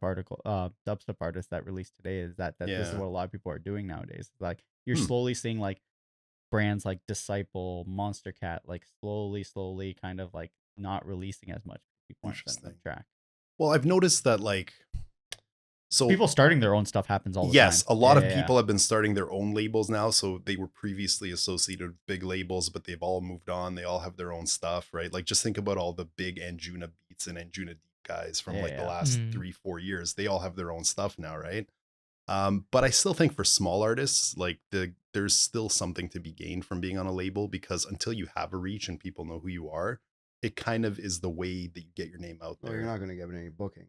artist that released today, is that this is Yeah. what a lot of people are doing nowadays. Like, you're Hmm. slowly seeing like brands like Disciple, Monster Cat, like slowly kind of like not releasing as much. People aren't sending them Interesting. track. Well, I've noticed that, like, so People starting their own stuff happens all the time. yes, a lot Yeah, of yeah, people have been starting their own labels now. So they were previously associated with big labels, but they've all moved on. They all have their own stuff, right? Like, just think about all the big Anjuna Beats and Anjuna Deep guys from like the Yeah. last 3-4 years. They all have their own stuff now, right? But I still think for small artists, like, there's still something to be gained from being on a label, because until you have a reach and people know who you are, it kind of is the way that you get your name out Well, there. you're not going to get any booking.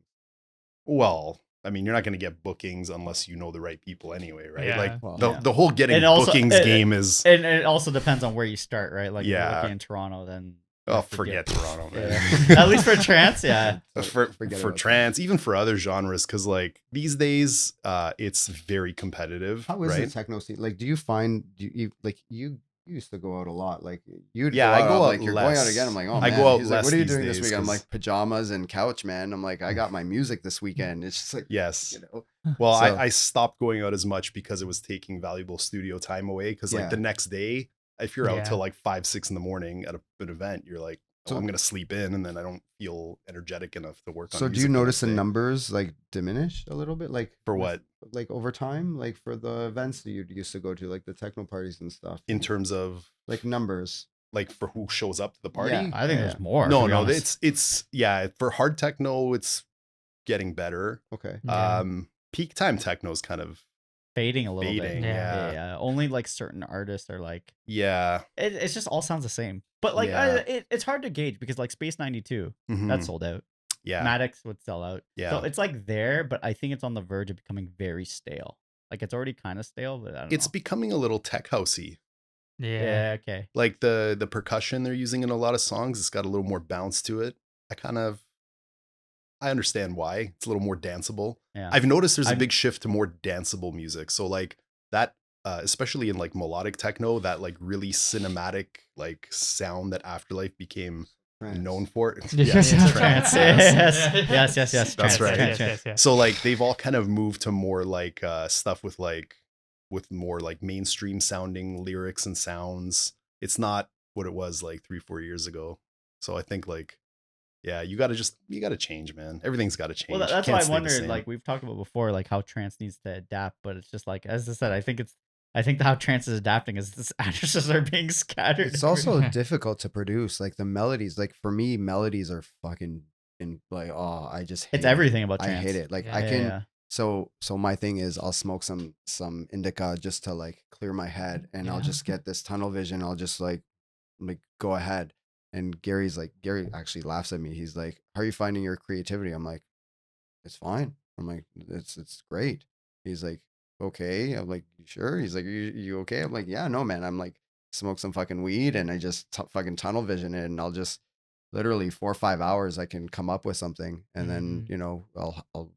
Well, I mean, you're not going to get bookings unless you know the right people anyway, right? Yeah. Like, Well, the whole getting And also- bookings game is, And it also depends on where you start, right? Like, if Yeah. you're looking in Toronto, then oh, forget Toronto, man. Yeah. At least for trance, yeah. for Forget for about trance, even for other genres, because like these days, it's very competitive, How is right? the techno scene? Like, do you find you used to go out a lot? Like, you'd Yeah, I go out like you're going out less. again. I'm like, oh I man. go out He's like, less what are you these doing this days, weekend? I'm 'cause- like, pajamas and couch, man. I'm like, I got my music this weekend. It's just like, Yes. you know. Well, So- I stopped going out as much because it was taking valuable studio time away. Because like Yeah. the next day, If you're out Yeah. till like 5, 6 in the morning at an event, you're like, oh, So- I'm gonna sleep in, and then I don't feel energetic enough to work on. So do music you the notice next the day. numbers like diminish a little bit? Like For with- what? Like over time, like for the events that you used to go to, like the techno parties and stuff. In terms of like numbers. like for who shows up to the party? Yeah. I think there's more. No, to be no, honest. it's yeah, for hard techno it's getting better. Okay. Yeah. Peak time techno is kind of Fading a little fading. bit. Yeah. Yeah. Only like certain artists are like. Yeah. It just all sounds the same. But like, Yeah. it's hard to gauge because like Space 92, Mhm. that's sold out. yeah. Maddox would sell out. Yeah. So it's like there, but I think it's on the verge of becoming very stale. Like it's already kind of stale, but I don't It's know. becoming a little tech housey. Yeah. Yeah. Okay. Like the percussion they're using in a lot of songs, it's got a little more bounce to it. I understand why. It's a little more danceable. Yeah. I've noticed there's a I'm- big shift to more danceable music. So like that, especially in like melodic techno, that like really cinematic like sound that Afterlife became known for. Yes, it's trance. trance, Yes. Yes. That's Trance, right. trance, Yes, trance. yes, yes. So like they've all kind of moved to more like stuff with more like mainstream sounding lyrics and sounds. It's not what it was like 3-4 years ago. So I think like, yeah, you got to change, man. Everything's got to change. Well, You that's can't why I stay the wondered. same. Like we've talked about before, like how trance needs to adapt, but it's just like as I said, I think how trance is adapting is this addresses are being scattered. It's also difficult to produce. Like the melodies, like for me, melodies are fucking in like, oh, I just hate it's everything about I trance. hate it. Like Yeah. I can Yeah. so my thing is I'll smoke some indica just to like clear my head, and I'll Yeah. just get this tunnel vision. I'll just like go ahead. And Gary actually laughs at me. He's like, "How are you finding your creativity?" I'm like, "It's fine." I'm like, "It's great." He's like, "Okay." I'm like, "You sure?" He's like, you okay?" I'm like, "Yeah, no, man." I'm like, smoke some fucking weed and I just fucking tunnel vision it, and I'll just literally 4 or 5 hours I can come up with something, and then I'll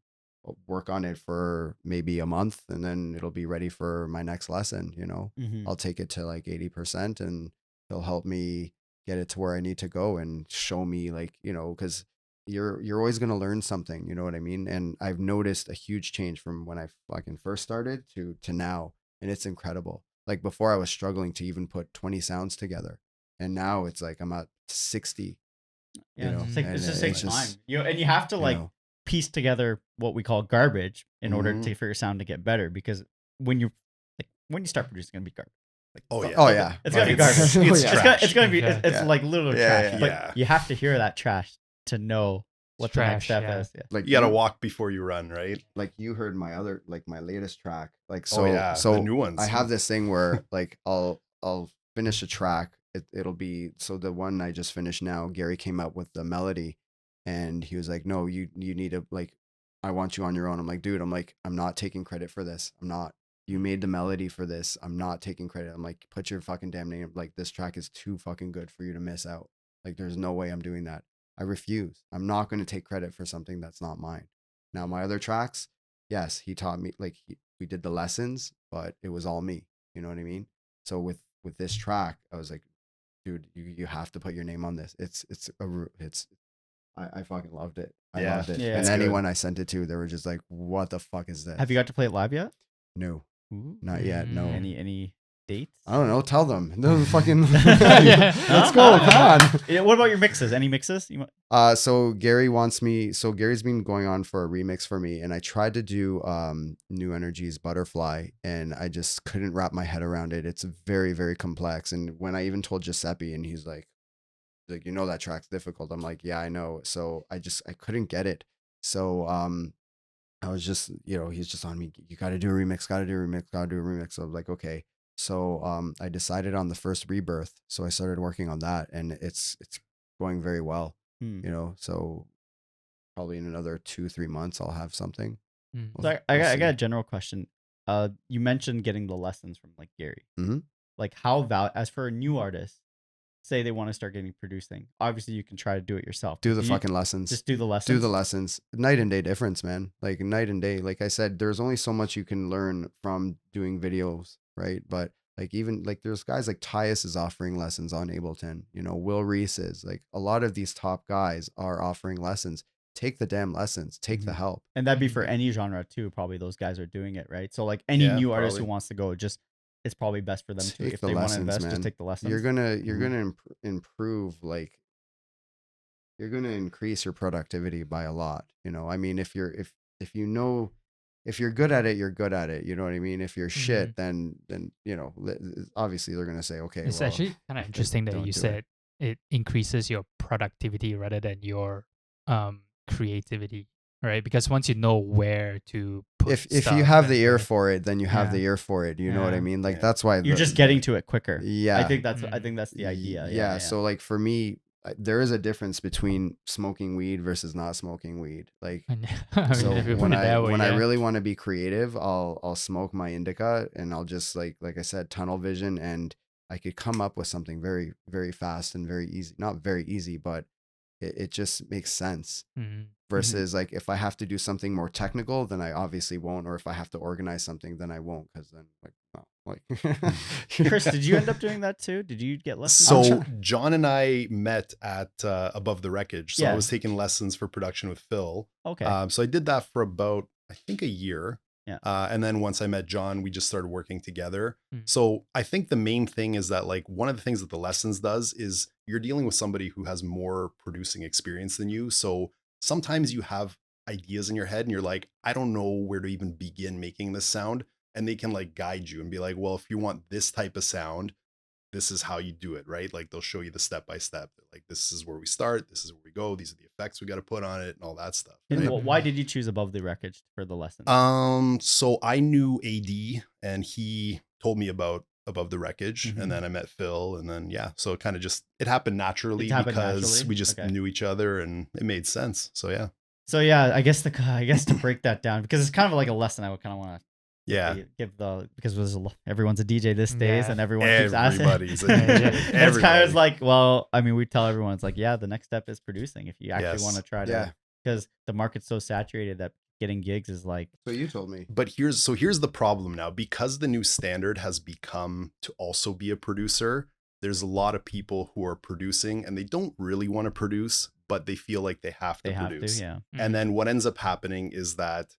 work on it for maybe a month, and then it'll be ready for my next lesson. Mhm. I'll take it to like 80%, and he'll help me get it to where I need to go and show me like, because you're always going to learn something, you know what I mean? And I've noticed a huge change from when I fucking first started to now, and it's incredible. Like before I was struggling to even put 20 sounds together, and now it's like I'm at 60. Yeah, know, it's just, and it just it's takes just, time. And you have to you like know. piece together what we call garbage in order Mhm. for your sound to get better. Because when you start producing, it's gonna be garbage. Oh yeah. Oh yeah. It's gonna be It's- garbage. it's yeah. trash. It's gonna be. Yeah. It's Yeah. like literal Yeah, trash. yeah. But Yeah. you have to hear that trash to know what the next Trash, step yeah. is. Yeah. Like You got to walk before you run, right? like you heard my other, like my latest track, like Oh, yeah, so the new ones. I have this thing where like I'll finish a track, it'll be, so the one I just finished now, Gary came up with the melody, and he was like, "No, you need to, like, I want you on your own." I'm like, "Dude, I'm not taking credit for this. I'm not. You made the melody for this. I'm not taking credit." I'm like, "Put your fucking damn name, like, this track is too fucking good for you to miss out. Like, there's no way I'm doing that. I refuse. I'm not going to take credit for something that's not mine." Now, my other tracks, yes, he taught me, like, we did the lessons, but it was all me. You know what I mean? So with this track, I was like, "Dude, you have to put your name on this." I fucking loved it. I Yeah. loved it. Yeah, and it's anyone I sent it to, they were just like, "What the fuck is this?" Have you got to play it live yet? No, Ooh. not yet. No. Any dates? I don't know. Tell them. No fucking. Yeah. Let's go. Come on. Yeah, what about your mixes? Any mixes? So Gary wants me. So Gary's been going on for a remix for me, and I tried to do New Energy's Butterfly, and I just couldn't wrap my head around it. It's very, very complex. And when I even told Giuseppe, and he's like, that track's difficult. I'm like, yeah, I know. So I couldn't get it. So I was just, he's just on me. You got to do a remix. Got to do a remix. Got to do a remix. So I was like, okay. So I decided on the first Rebirth. So I started working on that, and it's going very well. So probably in another 2-3 months I'll have something. Mm. So I got a general question. You mentioned getting the lessons from like Gary. Mhm. Like as for a new artist, say they want to start getting producing. Obviously, you can try to do it yourself. Do the You fucking lessons. just do the lessons. Do the lessons. Night and day difference, man. Like night and day. Like I said, there's only so much you can learn from doing videos, right? But like even like there's guys like Tyus is offering lessons on Ableton. Will Reese is, like, a lot of these top guys are offering lessons. Take the damn lessons. Take the help. And that'd be for any genre too. Probably those guys are doing it, right? So like any Yeah, new artist who probably. wants to go, just it's probably best for them to, Take if the they want to lessons, invest, man. just take the lessons. You're gonna improve, like you're gonna increase your productivity by a lot. You know, I mean, if you're good at it, you're good at it. You know what I mean? If you're shit, then you know, obviously they're gonna say, okay, It's well, actually kind of interesting that don't you do said it increases your productivity rather than your creativity, right? Because once you know where to put if you stuff have the and ear where- for it, then you have the Yeah. ear for it. You know what I Yeah. mean? Like Yeah. that's why You're just getting to it quicker. Yeah. I think that's the Y- idea. Yeah. So like for me, there is a difference between smoking weed versus not smoking weed. Like I mean, so if you put when it that way, I yeah. really want to be creative, I'll smoke my indica and I'll just like I said, tunnel vision, and I could come up with something very, very fast and very easy. Not very easy, but it just makes sense. Mhm. Versus like if I have to do something more technical, then I obviously won't. Or if I have to organize something, then I won't, because then like Chris, did you end up doing that too? Did you get lessons? So John and I met at Above the Wreckage. So I Yeah. was taking lessons for production with Phil. Okay. So I did that for about, I think, a year. Yeah. And then once I met John, we just started working together. Mm. So I think the main thing is that like one of the things that the lessons does is you're dealing with somebody who has more producing experience than you. So sometimes you have ideas in your head and you're like, I don't know where to even begin making this sound. And they can like guide you and be like, well, if you want this type of sound, this is how you do it, right? Like they'll show you the step by step. Like this is where we start, this is where we go, these are the effects we got to put on it, and all that stuff. And Right? why did you choose Above the Wreckage for the lessons? So I knew AD, and he told me about Above the Wreckage, Mhm. and then I met Phil, and then so it kind of just happened naturally It happened because naturally? we just Okay. knew each other, and it made sense. So yeah, So yeah, I guess to break that down, because it's kind of like a lesson I would kind of want to give because everyone's a DJ these days, Yeah. and everyone keeps asking. Everybody's It's kind of everybody. like, well, I mean, we tell everyone, it's like, yeah, the next step is producing if you actually Yes. want to try to, Yeah. because the market's so saturated that getting gigs is like, So you told me. But here's the problem now, because the new standard has become to also be a producer. There's a lot of people who are producing and they don't really want to produce, but they feel like they have to produce. yeah. And then what ends up happening is that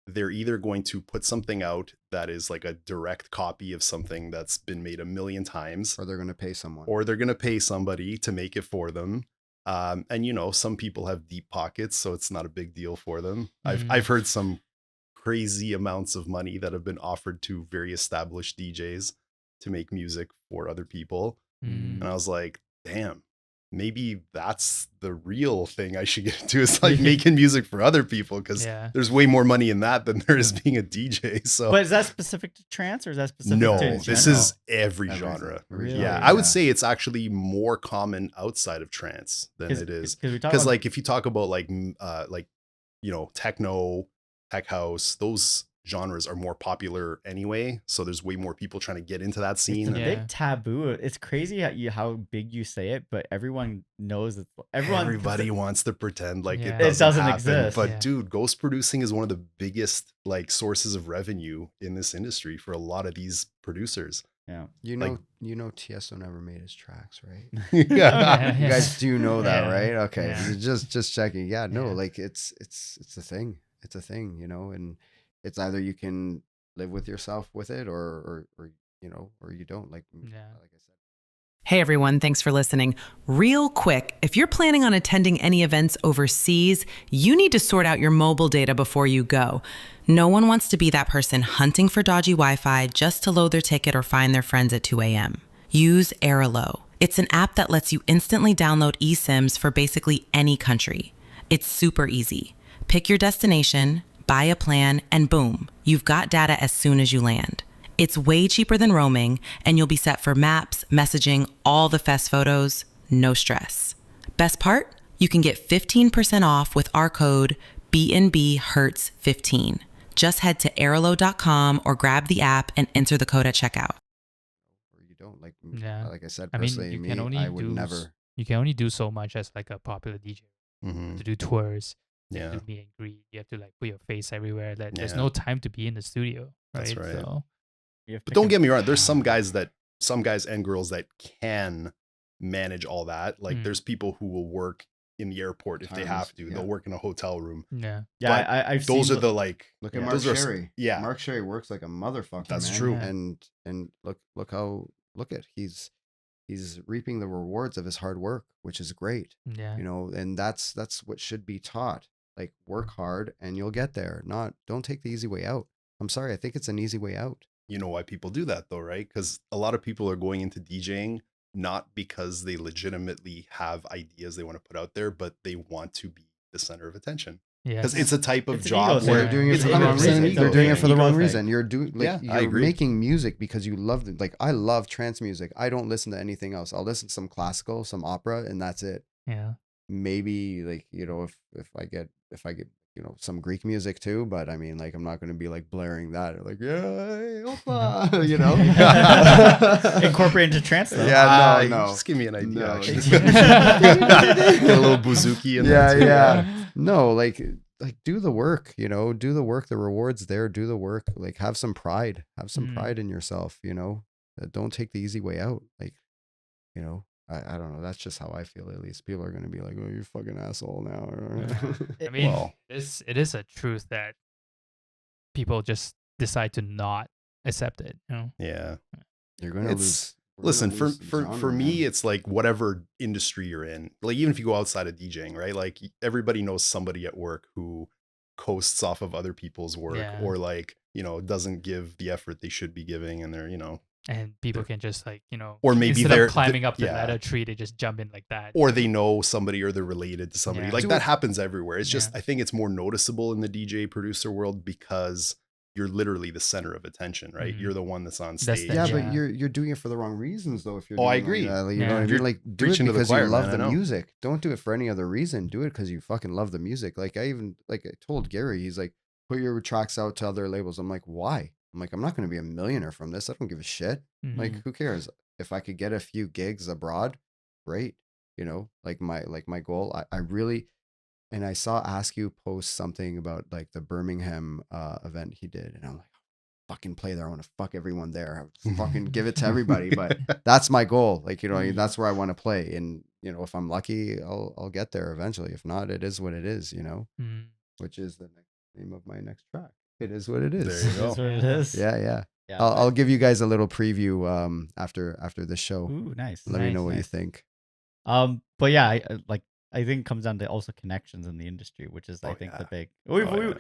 they're either going to put something out that is like a direct copy of something that's been made a million times, Or they're going to pay someone. or they're going to pay somebody to make it for them. And you know, some people have deep pockets, so it's not a big deal for them. I've heard some crazy amounts of money that have been offered to very established DJs to make music for other people. Mm. And I was like, damn, maybe that's the real thing I should get into, is like making music for other people, because Yeah. there's way more money in that than there is being a DJ. So But is that specific to trance or is that specific no, to this general? is every Everything. genre. Really? Yeah, I would say it's actually more common outside of trance than it is. Because like if you talk about like you know, techno, tech house, those genres are more popular anyway, so there's way more people trying to get into that It's scene. a Yeah. big taboo. It's crazy how big you say it, but everyone knows it's Everybody wants to pretend like Yeah. it It doesn't, doesn't happen. exist. But Yeah. dude, ghost producing is one of the biggest like sources of revenue in this industry for a lot of these producers. Yeah. You like- know Tiesto never made his tracks, right? Yeah. You guys do know that, Yeah. right? Okay. Yeah. Just checking. Yeah, no, Yeah. like it's a thing. It's a thing, you know, and it's either you can live with yourself with it or you know, or you don't, like I said. Hey everyone, thanks for listening. Real quick, if you're planning on attending any events overseas, you need to sort out your mobile data before you go. No one wants to be that person hunting for dodgy Wi-Fi just to load their ticket or find their friends at 2 a.m. Use Airalo. It's an app that lets you instantly download eSIMs for basically any country. It's super easy. Pick your destination, buy a plan, and boom, you've got data as soon as you land. It's way cheaper than roaming, and you'll be set for maps, messaging, all the fest photos, no stress. Best part? You can get 15% off with our code BnB Hertz 15. Just head to airalo.com or grab the app and enter the code at checkout. Or you don't, like Yeah. like I said, I mean, personally, you can only I would do never. you can only do so much as like a popular DJ. Mhm. To do tours, you have Yeah. to meet and greet. You have to like put your face everywhere. That there's Yeah. no time to be in the studio. That's right. So But don't get me wrong, there's some guys and girls that can manage all that. Like Mm. there's people who will work in the airport if they Times, have to. yeah. They'll work in a hotel room. Yeah. Yeah, But I've Those seen are the like. Look at Yeah. Mark Those are Sherry. yeah. Mark Sherry works like a motherfucker. That's man. true. Yeah. And look at he's reaping the rewards of his hard work, which is great. Yeah. You know, and that's what should be taught. Like, work hard and you'll get there. Don't take the easy way out. I'm sorry, I think it's an easy way out. You know why people do that though, right? Because a lot of people are going into DJing not because they legitimately have ideas they want to put out there, but they want to be the center of attention. Yeah. Because it's a type of It's an job ego where They're doing it it's for the wrong 100% reason. an ego They're doing it thing. for the Ego wrong thing. reason. You're doing Yeah, I you're agree. making music because you love it. Like, I love trance music. I don't listen to anything else. I'll listen to some classical, some opera, and that's it. Yeah. Maybe, like, you know, if I get you know, some Greek music too, but I mean, like, I'm not going to be like blaring that, like, yeah, opa, you know. incorporate into trance though. Yeah, no. Just give me an idea. No. Actually. Get a little bouzouki in there. too, Yeah. No, like do the work, you know, do the work. The reward's there. Do the work. Like, have some pride. Have some pride in yourself, you know. Don't take the easy way out. Like, you know, I don't know. That's just how I feel, at least. People are going to be like, oh, you're a fucking asshole now. I mean, Well- it is a truth that people just decide to not accept it. You know. Yeah. You're going to It's- lose. Listen, for me, it's like whatever industry you're in. Like, even if you go outside of DJing, right? Like, everybody knows somebody at work who coasts off of other people's work, Yeah. or like, you know, doesn't give the effort they should be giving, and they're, you know, And people can just, like, you know, or maybe instead they're of climbing up the yeah. ladder tree, they just jump in like that. or they know somebody, or they're related to somebody. Yeah. Like, Do that it- happens everywhere. It's just, Yeah. I think it's more noticeable in the DJ producer world because you're literally the center of attention, right? Mhm. You're the one that's on That's stage. the- Yeah, Yeah. but you're doing it for the wrong reasons, though. If you're Oh, I doing agree. like that, like, you Yeah. know what I mean? You're Like, do it preaching to the because choir, you love man, I the know. music. Don't do it for any other reason. Do it because you fucking love the music. Like, I told Gary, he's like, put your tracks out to other labels. I'm like, why? I'm like, I'm not going to be a millionaire from this. I don't give a shit. Mhm. Like, who cares? If I could get a few gigs abroad, great. You know, like my goal. I really, and I saw Askew post something about like the Birmingham event he did, and I'm like, fucking play there. I want to fuck everyone there. Fucking give it to everybody. But that's my goal. Like, you know, that's where I want to play. And, you know, if I'm lucky, I'll get there eventually. If not, it is what it is, you know, Mhm. which is the name of my next track. It is what it is. There you go. That's what it is. Yeah. Yeah. I'll give you guys a little preview after the show. Ooh, nice. Let me know Nice, what you nice. think. But yeah, I think it comes down to also connections in the industry, which is I Oh, think yeah. the big. yeah.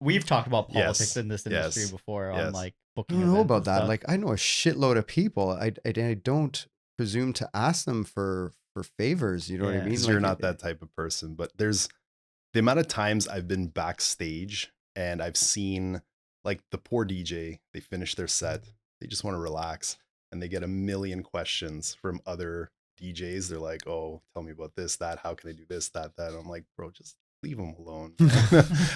We've talked about politics Yes, in this industry yes, before on yes. like I booking. don't know events about and that. stuff. Like, I know a shitload of people. I don't presume to ask them for favors. You know what I Yeah. mean? Because Like, you're not that type of person. But there's the amount of times I've been backstage and I've seen like the poor DJ, they finish their set, they just want to relax, and they get a million questions from other DJs. They're like, oh, tell me about this, that, how can I do this, that. I'm like, bro, just leave them alone.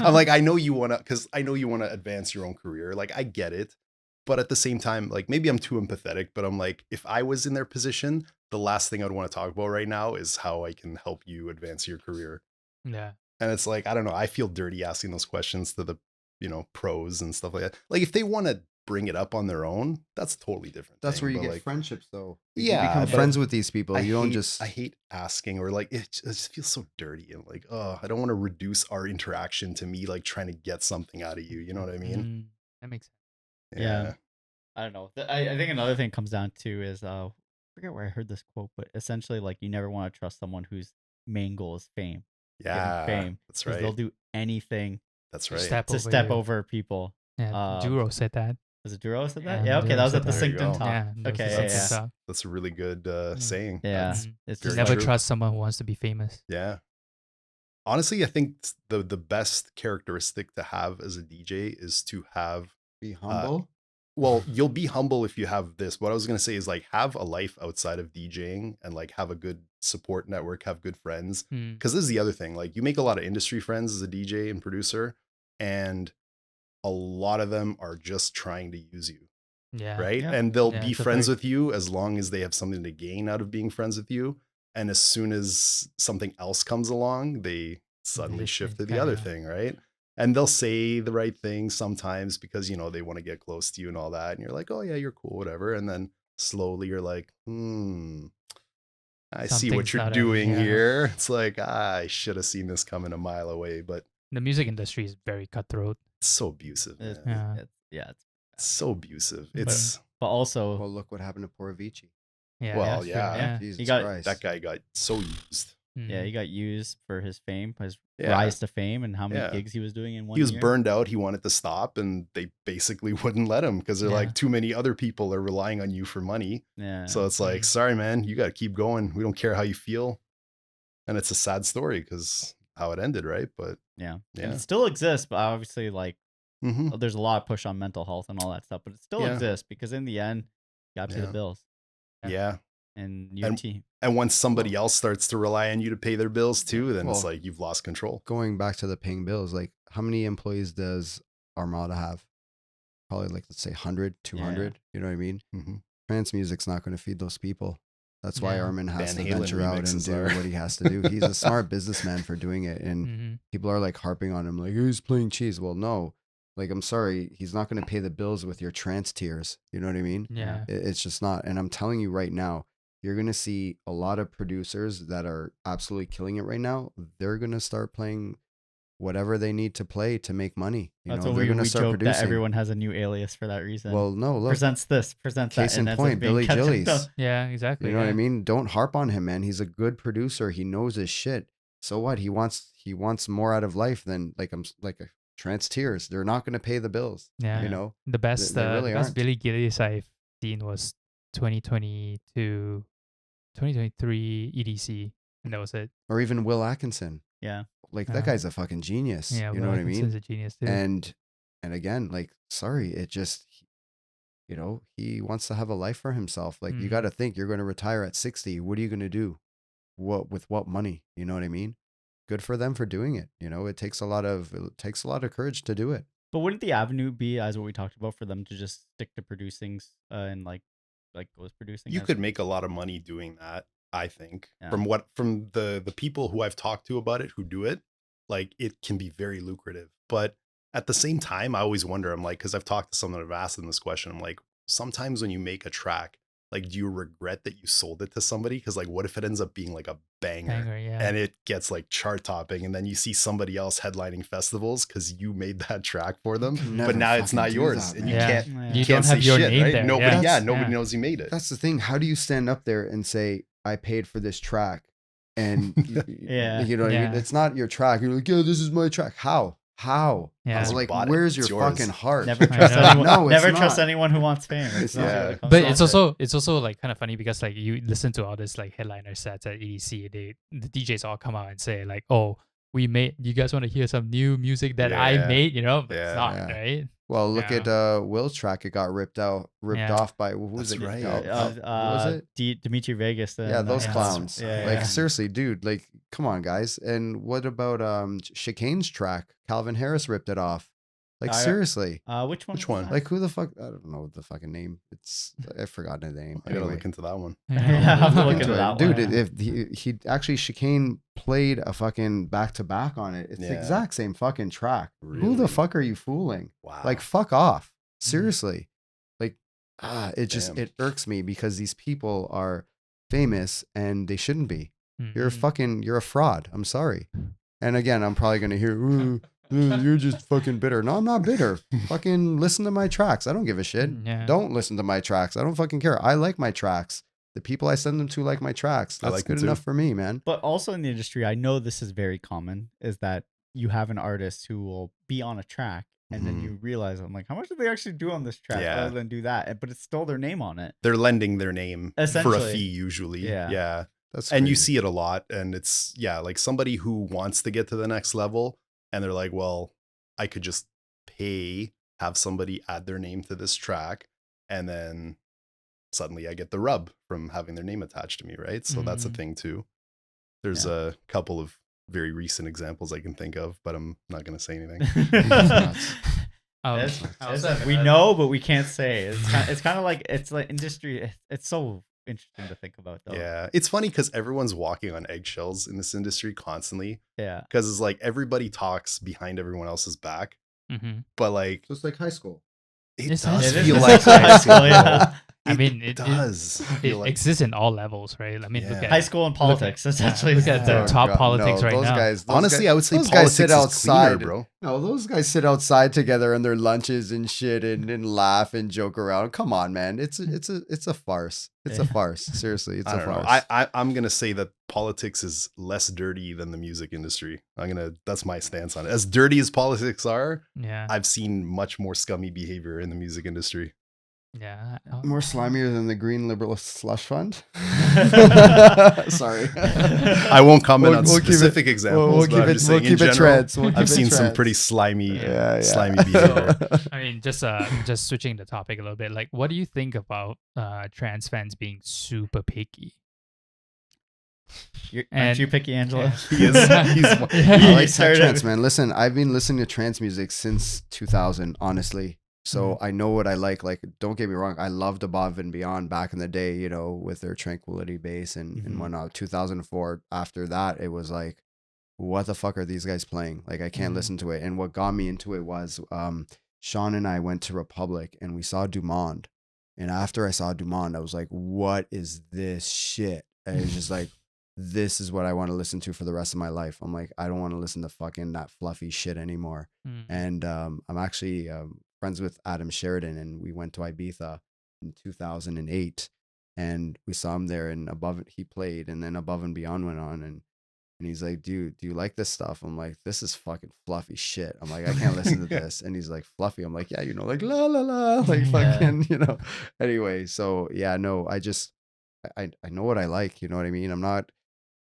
I'm like, I know you want to advance your own career. Like, I get it. But at the same time, like, maybe I'm too empathetic, but I'm like, if I was in their position, the last thing I'd want to talk about right now is how I can help you advance your career. Yeah. And it's like, I don't know, I feel dirty asking those questions to the, you know, pros and stuff like that. Like, if they want to bring it up on their own, that's a totally different. That's thing. where you But, get like, friendships, though. Yeah, You become but friends with these people. You don't hate, just. I hate asking, or like, it just feels so dirty, and like, oh, I don't want to reduce our interaction to me like trying to get something out of you. You know what I mean? Mhm. That makes sense. Yeah. I don't know. I think another thing comes down to is I forget where I heard this quote, but essentially like you never want to trust someone whose main goal is fame. Yeah, Getting fame. that's 'Cause right. They'll do anything That's To right. step to over step you. over people. Yeah. Duro said that. Was it Duro said that? Yeah, Yeah, okay, Duro that was said at the that. There you Syncton go. talk. Yeah. that was Okay, the yeah, Syncton yeah. talk. That's a really good saying. Yeah. That's- Mhm. It's very just Never true. trust someone who wants to be famous. Yeah. Honestly, I think the best characteristic to have as a DJ is to have, Be humble. well, you'll be humble if you have this. What I was going to say is like, have a life outside of DJing and like have a good support network, have good friends. Mm. Because this is the other thing. Like, you make a lot of industry friends as a DJ and producer, and a lot of them are just trying to use you. Yeah. Right. Yeah. And they'll Yeah, be it's a friends very- with you as long as they have something to gain out of being friends with you. And as soon as something else comes along, they suddenly shift to the other thing. Right. And they'll say the right thing sometimes because, you know, they want to get close to you and all that. And you're like, oh, yeah, you're cool, whatever. And then slowly you're like, I see what Something's you're not doing yeah. here. It's like, I should have seen this coming a mile away, but The music industry is very cutthroat. it's so abusive, man. It's, Yeah. it's It's so abusive. Mhm. It's, but also Well, look what happened to poor Avicii. Yeah. Well, true, yeah. Yeah. Jesus got- Christ. that guy got so used. yeah, Mhm. he got used for his fame, his Yeah. rise to fame, and how many Yeah. gigs he was doing in one He was year. burned out. He wanted to stop, and they basically wouldn't let him because they're Yeah. like, too many other people are relying on you for money. Yeah. So it's like, Mhm. sorry, man, you got to keep going. We don't care how you feel. And it's a sad story because how it ended, right? But yeah. yeah. And it still exists, but obviously, like, hmm there's a lot of push on mental health and all that stuff, but it still Yeah. exists because in the end, you got to pay the Yeah. bills Yeah. and your And- team. And once somebody else starts to rely on you to pay their bills too, then it's Well, like you've lost control. Going back to the paying bills, like how many employees does Armada have? Probably like, let's say 100, 200. You know what I mean? hmm Trance music's not going to feed those people. That's why Yeah. Armin has Van to Halen venture out and remixes do are- what he has to do. He's a smart businessman for doing it. And Mhm. people are like harping on him, like, he's playing cheese. Well, no, like, I'm sorry. He's not going to pay the bills with your trance tears. You know what I mean? Yeah. It's just not. And I'm telling you right now, you're going to see a lot of producers that are absolutely killing it right now. They're going to start playing whatever they need to play to make money. You That's know, what they're we going to start joke producing. that everyone has a new alias for that reason. Well, no, look, presents this, presents that. case in and ends up point, being Billy kept in Gillies. the- Yeah. Exactly. You know what I yeah. mean? Don't harp on him, man. He's a good producer. He knows his shit. So what? He wants more out of life than like a trance tears. They're not going to pay the bills. Yeah. You know? The best, they really the best aren't. Billy Gillies I've seen was 2022, 2023 EDC, and that was it. Or even Will Atkinson. Yeah. Like Yeah. that guy's a fucking genius. Yeah, you know what I Atkinson's mean? a genius too. And again, like, sorry, it just, you know, he wants to have a life for himself. Like, you Mhm. got to think you're going to retire at 60. What are you going to do? With what money? You know what I mean? Good for them for doing it. You know, it takes a lot of courage to do it. But wouldn't the avenue be, as what we talked about, for them to just stick to producing and like ghost producing? You as- could make a lot of money doing that, I think. Yeah. From the people who I've talked to about it who do it, like it can be very lucrative. But at the same time, I always wonder, I'm like, because I've talked to someone, I've asked them this question, I'm like, sometimes when you make a track, like, do you regret that you sold it to somebody? Because like, what if it ends up being like a banger? yeah. And it gets like chart topping, and then you see somebody else headlining festivals because you made that track for them, can but never now it's fucking not do yours, that, and you man. can't. Yeah. You can't don't say have your shit, name right? there. Nobody, yeah. nobody knows you made it. That's the thing. How do you stand up there and say, I paid for this track? And Yeah. you know what I mean? Yeah. It's not your track. You're like, yeah, this is my track. How? Yeah. Because you Like, bought it. where's your It's yours. fucking heart? Never I trust know. anyone. No, it's never trust not. anyone who wants fame. It's not Yeah. what it comes But down to. it's also like kind of funny because like you listen to all this like headliner sets at EDC, the DJs all come out and say like, oh, you guys want to hear some new music that I Yeah. made, you know? But Yeah. it's not, Yeah. right? Well, look Yeah. at Will's track. It got ripped Yeah. off by who was That's it? right. What was it? Dimitri Vegas. Yeah, those yeah. clowns. Yeah, Like yeah. seriously, dude. Like, come on, guys. And what about Chicane's track? Calvin Harris ripped it off. Like, seriously. Which one? Which was one? that? Like, who the fuck? I don't know the fucking name. I've forgotten the name. I gotta Anyway. look into that one. Yeah, I'm Look looking into at it. that Dude, one. if he actually, Chicane played a fucking back-to-back on it. It's the Yeah. exact same fucking track. Who Really? the fuck are you fooling? Wow. Like, fuck off. Seriously. Like, it Damn. it irks me because these people are famous and they shouldn't be. You're Mhm. you're a fraud. I'm sorry. And again, I'm probably gonna hear, "Ooh, you're just fucking bitter." No, I'm not bitter. Fucking listen to my tracks. I don't give a shit. Yeah. Don't listen to my tracks. I don't fucking care. I like my tracks. The people I send them to like my tracks. I That's like them good too. enough for me, man. But also in the industry, I know this is very common, is that you have an artist who will be on a track and then Mhm. you realize, I'm like, how much did they actually do on this track Yeah. rather than do that? But it's still their name on it. They're lending their name for a Essentially. fee usually. Yeah. Yeah. That's And you crazy. see it a lot, and it's like somebody who wants to get to the next level, and they're like, well, I could just have somebody add their name to this track, and then suddenly I get the rub from having their name attached to me, right? So that's a Mhm. thing too. There's a couple of very recent examples I can think of, but I'm not going to say anything. Oh, It's- I was it's- like, we know, but we can't say. It's kind of like, it's like industry. It's so interesting to think about, though. Yeah. It's funny because everyone's walking on eggshells in this industry constantly, Yeah. because it's like everybody talks behind everyone else's back, Mhm. but like So it's like high school. it It's does It is feel just like high school. yeah. I mean, it does. I it feel like- exists in all levels, right? I mean, look Yeah. at High school and politics, essentially. look at the Oh, top God, politics no, right those now. Guys, those Honestly, guys, I would say those politics guys sit is outside, cleaner, bro. No, those guys sit outside together on their lunches and shit and laugh and joke around. Come on, man. It's a farce. It's a farce. Seriously, it's I a don't know. farce. I'm gonna say that politics is less dirty than the music industry. That's my stance on it. As dirty as politics are, Yeah, I've seen much more scummy behavior in the music industry. yeah. More slimier than the Green Liberal Slush Fund. Sorry. I won't comment on We'll keep it- specific examples. We'll but keep I'm it. just We'll saying in keep it general, trends. We'll keep I've it seen some trends. pretty slimy, slimy yeah. behavior. I mean, just switching the topic a little bit. Like, what do you think about trans fans being super picky? Aren't And- you picky, Angela? He is. I You like started- trance, man. Listen, I've been listening to trance music since 2000, honestly. So I know what I like. Like, don't get me wrong. I loved Above and Beyond back in the day, you know, with their Tranquility bass and whatnot. 2004. After that, it was like, what the fuck are these guys playing? Like, I can't listen to it. And what got me into it was Sean and I went to Republic and we saw Dumond. And after I saw Dumond, I was like, what is this shit? And it's just like, this is what I want to listen to for the rest of my life. I'm like, I don't want to listen to fucking that fluffy shit anymore. Mm. And I'm actually friends with Adam Sheridan, and we went to Ibiza in 2008, and we saw him there. And he played, and then Above and Beyond went on, and he's like, dude, do you like this stuff? I'm like, this is fucking fluffy shit. I'm like, I can't listen to this. And he's like, fluffy. I'm like, yeah, you know, like la la la, like fucking, you know. Anyway, so yeah, no, I know what I like. You know what I mean?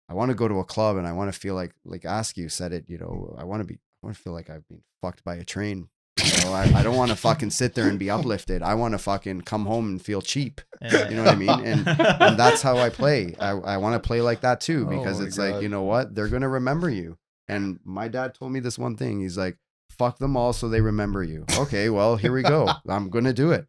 I want to go to a club and I want to feel like Askew said it, you know, I want to feel like I've been fucked by a train. You know, I don't want to fucking sit there and be uplifted. I want to fucking come home and feel cheap. You know what I mean? And that's how I play. I want to play like that too, because it's like, you know what? They're going to remember you. And my dad told me this one thing. He's like, fuck them all so they remember you. Okay, well, here we go. I'm going to do it.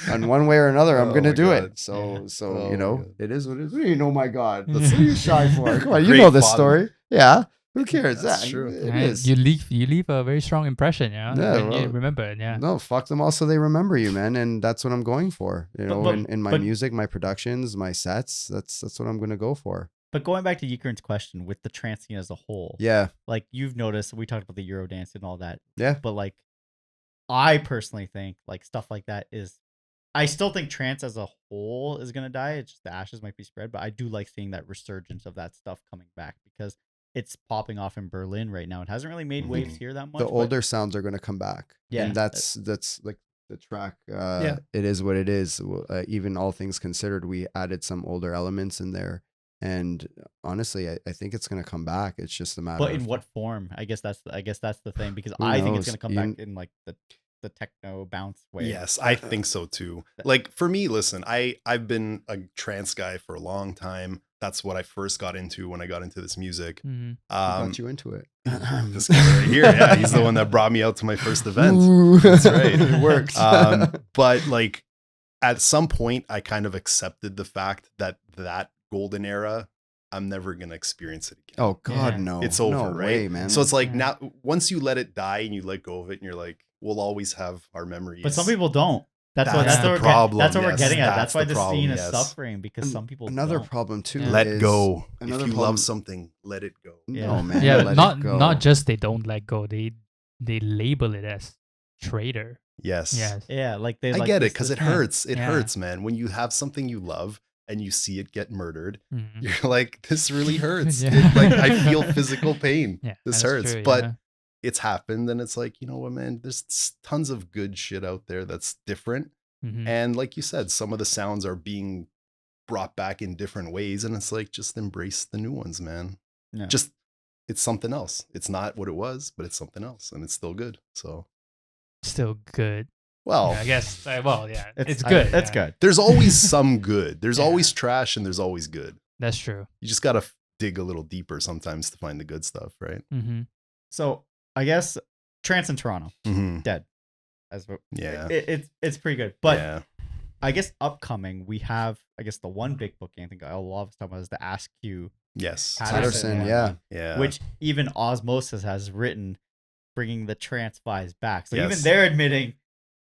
And one way or another, I'm Oh going to my do God. it. So Oh you my know, God. it is what it is. What do you know, my God? What are you shy for? Come on, you Great know this father. story. Yeah. Who cares? That's Yeah, true. It Right? is. You leave a very strong impression, yeah. Yeah, When you well, remember it, yeah. No, fuck them all so they remember you, man. And that's what I'm going for. You know, but- in my but- music, my productions, my sets, that's what I'm going to go for. But going back to Yikern's question with the trance scene as a whole, Yeah. like you've noticed, we talked about the Eurodance and all that. Yeah. But like, I personally think like stuff like that is, I still think trance as a whole is gonna die. It's just the ashes might be spread, but I do like seeing that resurgence of that stuff coming back because it's popping off in Berlin right now. It hasn't really made waves here that much. The but- older sounds are going to come back. Yeah. And that's like the track. It is what it is. Even all things considered, we added some older elements in there. And honestly, I think it's going to come back. It's just a matter But of in what form? I guess that's the thing because Who I think it's knows? gonna come back in like the techno bounce way. Yes, I think so too. Like for me, listen, I've been a trance guy for a long time. That's what I first got into when I got into this music. Mhm. got you into it. This guy right here, yeah, he's the one that brought me out to my first event. Ooh. That's right. It works. But like at some point, I kind of accepted the fact that golden era, I'm never gonna experience it again. Oh God, Yeah. no! It's over, no right? way, man. So it's like Yeah. now, once you let it die and you let go of it, and you're like, we'll always have our memories. But some people don't. That's That's what the we're problem, That's what we're yes. getting at. That's That's why the the scene problem, is yes. suffering because some people another don't. problem too. Yeah. let is- go. Another If you problem- love something, let it go. Yeah. No, man. Yeah, let it not go. not just they don't let go. They label it as traitor. Yes. Yes. Yeah, like they. I like get this- it because this- it hurts. It Yeah. hurts, man. When you have something you love and you see it get murdered, Mhm. you're like, this really hurts. Yeah. Like I feel physical pain. Yeah, This that's hurts. true, But yeah. it's happened, and it's like, you know what, man? There's tons of good shit out there that's different. Mhm. And like you said, some of the sounds are being brought back in different ways, and it's like just embrace the new ones, man. Yeah. Just it's something else. It's not what it was, but it's something else, and it's still good. So, Still good. well, Yeah, I guess. Well, yeah, it's I- good. It's yeah. good. there's always some good. There's Yeah. always trash, and there's always good. That's true. You just gotta dig a little deeper sometimes to find the good stuff, right? Mm-hmm. So I guess trance in Toronto Mm-hmm. dead. As what Yeah. it's pretty good, but yeah. I guess upcoming we have I guess the one big booking I think a lot of us talking about is the Ask You, Yes. Patterson, Patterson, yeah. Yeah. which even Osmosis has written, bringing the trance vibes back. So even Yes. they're admitting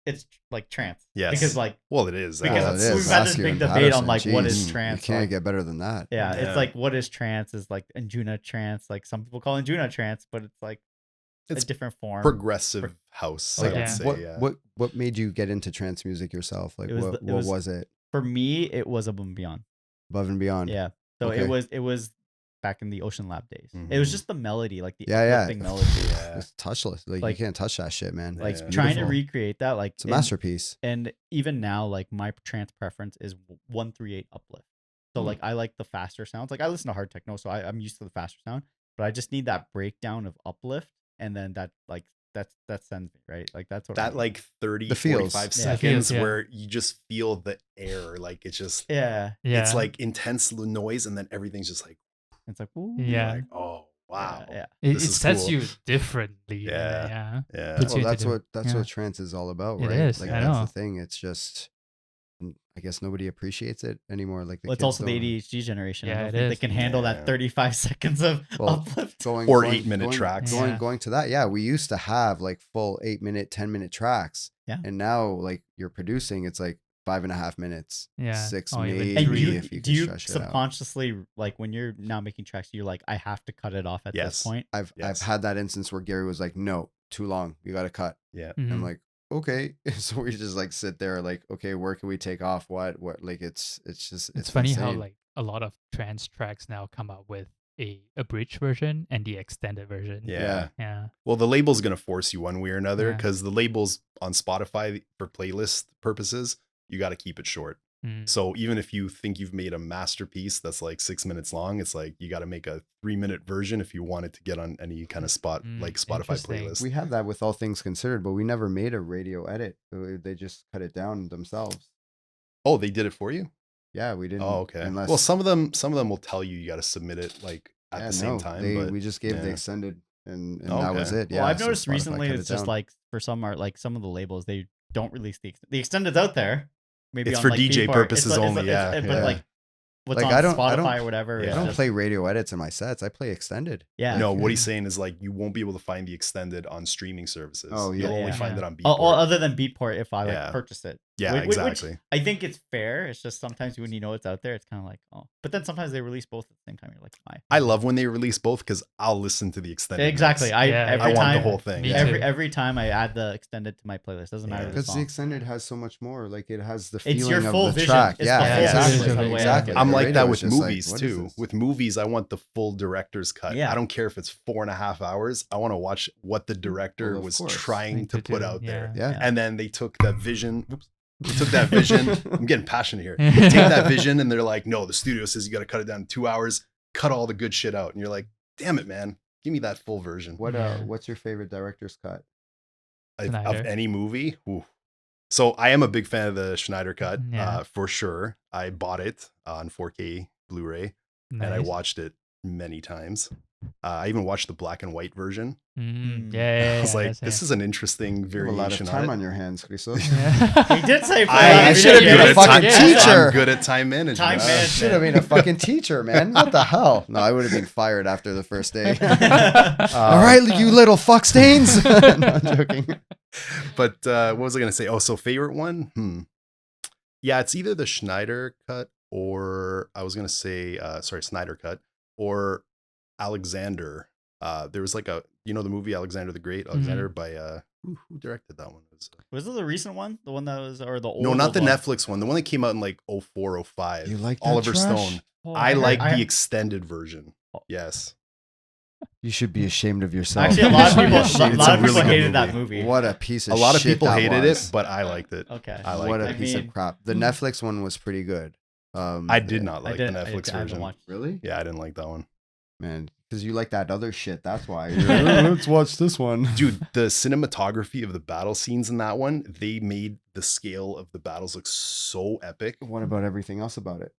it's like trance. Yes. Because like Well, it is. Because it is. we've had this Ask you big in debate on Patterson. like what is Jeez, trance. You can't like, get better than that. yeah, Yeah. it's like what is trance is like Anjuna trance. Like some people call Anjuna trance, but it's like It's a different form. progressive house, I Like, would yeah. say. What made you get into trance music yourself? Like It was what the- it was it? For me, it was Above and Beyond. Above and Beyond. Yeah. So Okay. it was back in the Ocean Lab days. It was Mhm. just the melody, like the Yeah, yeah. uplifting melody. Yeah. It's touchless. Like, Like- you can't touch that shit, man. Like Yeah. trying to Beautiful. recreate that, like It's a masterpiece. And even now, like my trance preference is 138 uplift. So like I like the faster sounds. Like I listen to hard techno, so I'm used to the faster sound. But I just need that breakdown of uplift, and then that like that sends me right. Like that's what I That need. like 30, The feels. 45 Yeah. seconds Feels, yeah. where you just feel the air. Like it's just, yeah. Yeah. it's like intense noise, and then everything's just like, It's like ooh, Yeah. like, oh, wow. yeah. It, This it is sets cool. you differently. Yeah. Yeah. Yeah. Puts Well, you that's into what yeah. what trance is all about, It right? is, Like I that's know. the thing. It's just I guess nobody appreciates it anymore. Like the Well, it's kids also the don't. ADHD generation. I Yeah, don't it think they is. can handle Yeah. that 35 seconds of Well, uplift. Going Or going- 8-minute going- tracks. Yeah. Going to that, yeah. We used to have like full 8-minute, 10-minute tracks. Yeah. And now like you're producing, it's like 5.5 minutes. Yeah. 6 Or even maybe And three. if you do can you stretch it out. subconsciously like when you're now making tracks, you're like, I have to cut it off at Yes. this point. I've Yes. had that instance where Gary was like, "No, too long. You got to cut." Yeah. I'm Mhm. like, "Okay." So we just like sit there like, "Okay, where can we take off? What like it's just It's funny how insane. like a lot of trance tracks now come out with a abridged version and the extended version. Yeah. Yeah. Well, the label's going to force you one way or another Yeah. because the labels on Spotify for playlist purposes, you got to keep it short. Mm. So even if you think you've made a masterpiece that's like 6 minutes long, it's like you got to make a 3-minute version if you want it to get on any kind of like Spotify Interesting. playlist. We have that with All Things Considered, but we never made a radio edit. They just cut it down themselves. Oh, they did it for you? Yeah, we didn't. Oh, okay. Unless, Well, some of them will tell you got to submit it like at yeah, the same no, time. But we just gave the yeah. extended, and Oh, that was okay. it. Yeah. Well, I've so noticed Spotify recently cut it's it just down. like for some art, like some of the labels, they don't release the extended's out there. Maybe It's on, for like, DJ Beatport. purposes It's only, yeah, But yeah. like what's Like, on I don't- Spotify or whatever. Yeah. I is don't just- play radio edits in my sets. I play extended. Yeah. no, what he's Mm. saying is like you won't be able to find the extended on streaming services. Oh, yeah, You'll only yeah. find Yeah. it on Oh, Beatport. other than Beatport, if I like Yeah. purchase it. Yeah, Which exactly. I think it's fair. It's just sometimes when you know it's out there, it's kind of like, oh. But then sometimes they release both at the same time. You're like, why? I love when they release both because I'll listen to the extended. Exactly. mix. I Yeah, every I want time the whole thing. Me Yeah. too. every time I add the extended to my playlist. Doesn't matter Yeah. the Because the song. extended has so much more. Like it has the It's feeling your of full the vision. track. It's Yeah, the full exactly. vision of the way I Exactly. look at I'm it. like Radio that is with just like, movies what is too. this? With movies, I want the full director's cut. Yeah. I don't care if it's 4.5 hours. I want to watch what the director Well, of was course. trying Like to to put do, out there. Yeah. And then they took that vision. Oops. They took that vision. I'm getting passionate here. They take that vision and they're like, no, the studio says you got to cut it down to 2 hours, cut all the good shit out. And you're like, damn it, man. Give me that full version. Yeah. What's your favorite director's cut? Of Schneider. any movie. Ooh. So I am a big fan of the Schneider cut, Yeah. for sure. I bought it on 4K Blu-ray and I Nice. watched it many times. I even watched the black and white version. Mm, Mm. yeah, I was like, that's this it. is an interesting You have a variation lot of on time it. on your hands, Christos. He did say I should have been a fucking teacher. I'm good at time management. Time I management. should have been a fucking teacher, man. What the hell? No, I would have been fired after the first day. All right, you little fuck stains. No, I'm joking. But what was I going to say? Oh, so favorite one? Yeah, it's either the Schneider cut or I was going to say, Snyder cut or Alexander. There was like the movie Alexander the Great, Alexander by, who directed that one? Was it the recent one? The one that was, or the old? No, not the one? Netflix one. The one that came out in like 04, 05. You like that Oliver trash? Stone. Oh, I heard- like I- the extended version. Yes. You should be ashamed of yourself. Actually, a lot of You should be people, ashamed. a lot of It's a people really good hated that movie. movie. What a piece of A lot of shit people that hated was. it, but I liked it. Okay. I liked What it. a piece of crap. The Netflix one was pretty good. I did not I like did- the I Netflix haven't version. watched- Really? Yeah, I didn't like that one. Man, because you like that other shit. That's why. You're like, "Oh, let's watch this one. Dude, the cinematography of the battle scenes in that one, they made the scale of the battles look so epic. What about everything else about it?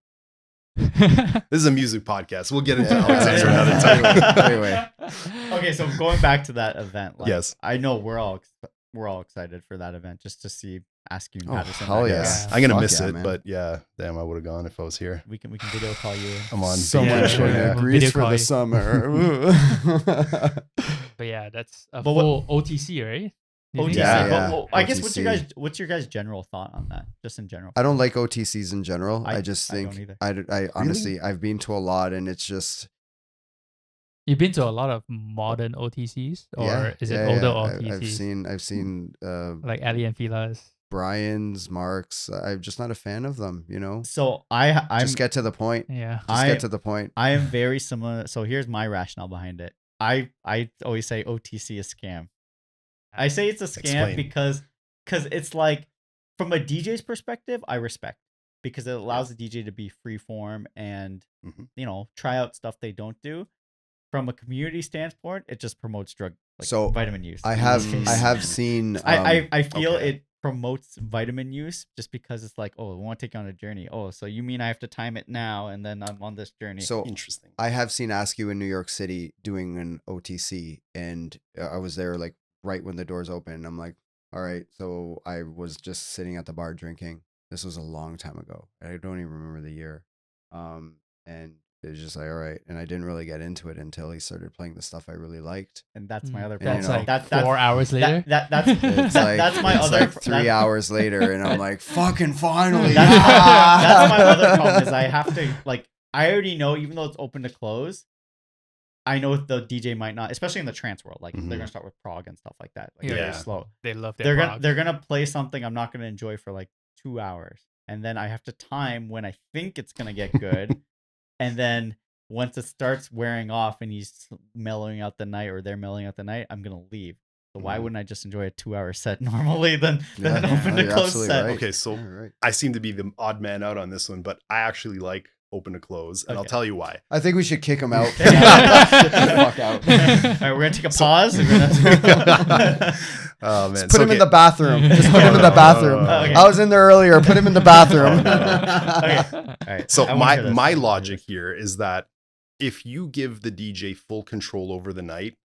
This is a music podcast. We'll get into Yeah. Alexander another time. Anyway. Okay, so going back to that event, like, Yes. I know we're all excited for that event just to see Askew and Oh, Patterson. hell back yeah. again. I'm gonna Fuck miss yeah, it, man. but yeah, damn, I would have gone if I was here. We can video call you. I'm on Someone Yeah, showing yeah. Grease Video for call the you. summer. But yeah, that's a But what- full OTC, right? You think OTC. so? Yeah. Well, I guess OTC. what's your guys' general thought on that? Just in general. I don't like OTCs in general. I I just don't think either. I honestly I've been to a lot and it's just You've been to a lot of modern OTCs, or is it older OTCs? I've seen Like Ali and Fila's. Brian's, Mark's. I'm just not a fan of them, you know. So I'm Just get to the point. Yeah. Just get to the point. I am very similar. So here's my rationale behind it. I always say OTC is scam. I say it's a scam Explain. because it's like from a DJ's perspective, I respect because it allows the DJ to be free form and try out stuff they don't do. From a community standpoint, it just promotes vitamin use. I have seen. I feel it promotes vitamin use just because it's like, oh, I want to take you on a journey. Oh, so you mean I have to time it now and then I'm on this journey. So interesting. I have seen Askew in New York City doing an OTC, and I was there like right when the doors opened. I'm like, all right. So I was just sitting at the bar drinking. This was a long time ago. I don't even remember the year. And it was just like, all right. And I didn't really get into it until he started playing the stuff I really liked. And that's my other And, problem. you know, That's like 4 hours later. That's It's like, that's my it's other like 3 hours later, and I'm like, fucking finally. That's my other problem is I have to I already know, even though it's open to close, I know the DJ might not, especially in the trance world. Like they're gonna start with prog and stuff like that. Like they're slow. They love their they're gonna play something I'm not gonna enjoy for like 2 hours, and then I have to time when I think it's gonna get good, and then once it starts wearing off and he's mellowing out the night or they're mellowing out the night, I'm gonna leave. So why wouldn't I just enjoy a 2-hour set normally than open to close set? Right. Okay, so I seem to be the odd man out on this one, but I actually like open to close, and I'll tell you why. I think we should kick him out. Get the fuck out. All right, we're gonna take a pause. Oh man, put him in the bathroom. Just put him in the bathroom. Okay. I was in there earlier. Put him in the bathroom. Okay. All right. So my logic here is that if you give the DJ full control over the night,